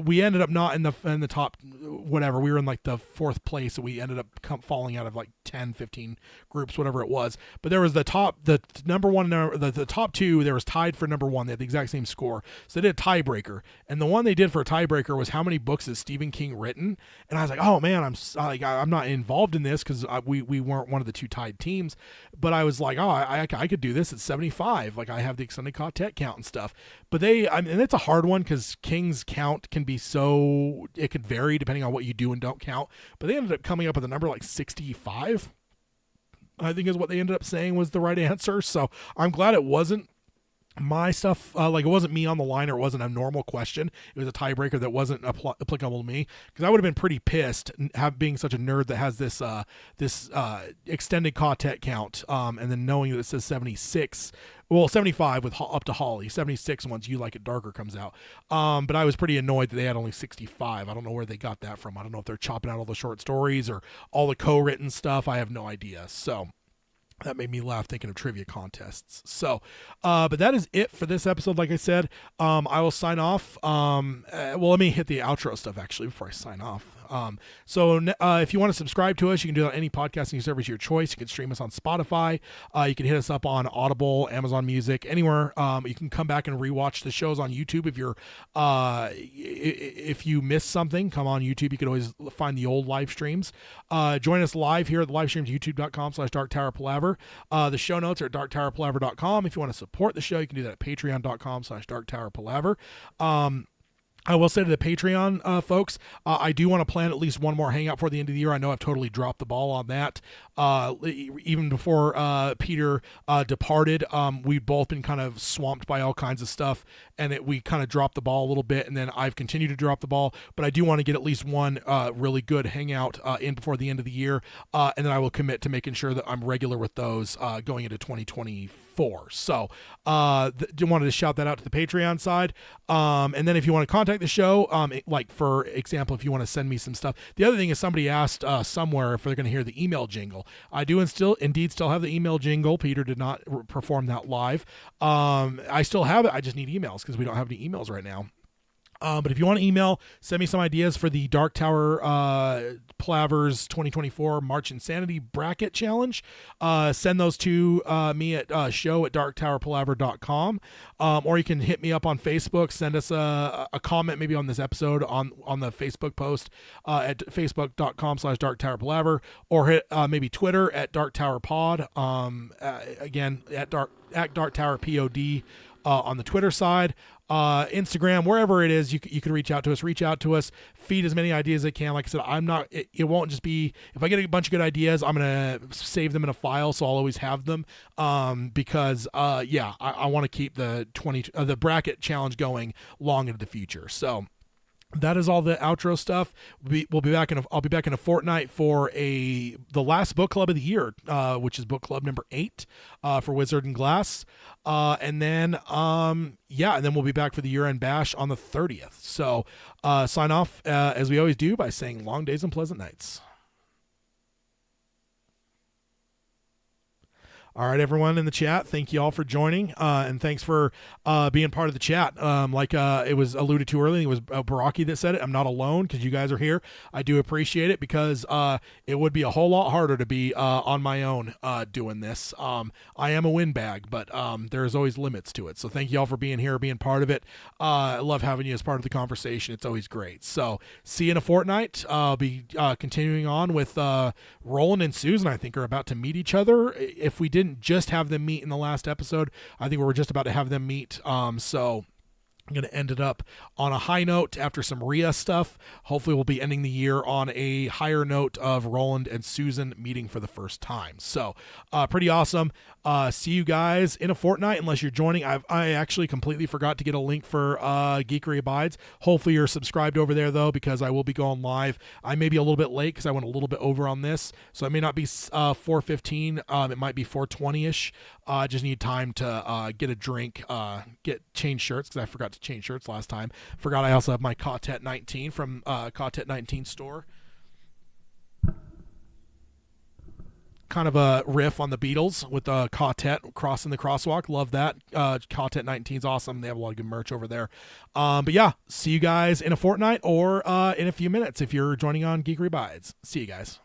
we ended up not in the top whatever. We were in like the fourth place, so we ended up falling out of like 10 15 groups, whatever it was. But there was the number one, the top two, there was tied for number one. They had the exact same score, so they did a tiebreaker, and the one they did for a tiebreaker was how many books has Stephen King written. And I was like, oh man, I'm not involved in this because we weren't one of the two tied teams, but I was like, oh, I could do this at 75. Like I have the extended quartet count and stuff. But and it's a hard one because King's count can be it could vary depending on what you do and don't count. But they ended up coming up with a number like 65, I think is what they ended up saying was the right answer. So I'm glad it wasn't my stuff, like it wasn't me on the line, or it wasn't a normal question. It was a tiebreaker that wasn't applicable to me, because I would have been pretty pissed being such a nerd that has this extended quartet count, and then knowing that it says 76. Well, 75 with up to Holly, 76 once You Like It Darker comes out. But I was pretty annoyed that they had only 65. I don't know where they got that from. I don't know if they're chopping out all the short stories or all the co-written stuff. I have no idea. So that made me laugh thinking of trivia contests. So, but that is it for this episode. Like I said, I will sign off. Well, let me hit the outro stuff actually before I sign off. If you want to subscribe to us, you can do that on any podcasting service of your choice. You can stream us on Spotify. You can hit us up on Audible, Amazon Music, anywhere. You can come back and rewatch the shows on YouTube. If you missed something, come on YouTube. You can always find the old live streams. Join us live here at the live streams, youtube.com/darktowerpalaver. The show notes are at darktowerpalaver.com. If you want to support the show, you can do that at patreon.com/darktowerpalaver. I will say to the Patreon folks, I do want to plan at least one more hangout for the end of the year. I know I've totally dropped the ball on that. Even before Peter departed, we've both been kind of swamped by all kinds of stuff, and we kind of dropped the ball a little bit, and then I've continued to drop the ball. But I do want to get at least one really good hangout in before the end of the year, and then I will commit to making sure that I'm regular with those going into 2024. So wanted to shout that out to the Patreon side. And then if you want to contact the show, like for example, if you want to send me some stuff. The other thing is somebody asked somewhere if they're going to hear the email jingle. I do indeed still have the email jingle. Peter did not perform that live. I still have it. I just need emails because we don't have any emails right now. But if you want to email, send me some ideas for the Dark Tower Palavers 2024 March Insanity Bracket Challenge. Send those to me at show@darktowerpalaver.com. Or you can hit me up on Facebook. Send us a comment maybe on this episode on the Facebook post at facebook.com/darktowerpalaver, or hit maybe Twitter at darktowerpod. Again, at darktowerpod on the Twitter side. Instagram, wherever it is, you can reach out to us, feed as many ideas as I can. Like I said, it won't just be, if I get a bunch of good ideas, I'm going to save them in a file. So I'll always have them. Because I want to keep the bracket challenge going long into the future. So that is all the outro stuff. I'll be back in a fortnight for the last book club of the year, which is book club number 8 for Wizard and Glass. And then we'll be back for the year-end bash on the 30th. So sign off as we always do by saying long days and pleasant nights. All right, everyone in the chat, thank you all for joining, and thanks for being part of the chat. Like it was alluded to earlier, it was Baraki that said it. I'm not alone because you guys are here. I do appreciate it because it would be a whole lot harder to be on my own doing this. I am a windbag, but there's always limits to it. So thank you all for being here, being part of it. I love having you as part of the conversation. It's always great. So see you in a fortnight. I'll be continuing on with Roland and Susan, I think, are about to meet each other. If we didn't just have them meet in the last episode, I think we're just about to have them meet. So I'm going to end it up on a high note after some Rhea stuff. Hopefully we'll be ending the year on a higher note of Roland and Susan meeting for the first time. So pretty awesome. See you guys in a fortnight, unless you're joining. I actually completely forgot to get a link for Geekery Abides. Hopefully you're subscribed over there, though, because I will be going live. I may be a little bit late because I went a little bit over on this. So it may not be 4:15. It might be 4:20-ish. I just need time to get a drink, change shirts, because I forgot to change shirts last time. Forgot I also have my Quartet 19 from Quartet 19 store. Kind of a riff on the Beatles with the Quartet crossing the crosswalk. Love that. Quartet 19 is awesome. They have a lot of good merch over there. But yeah, see you guys in a fortnight or in a few minutes if you're joining on Geekery Abides. See you guys.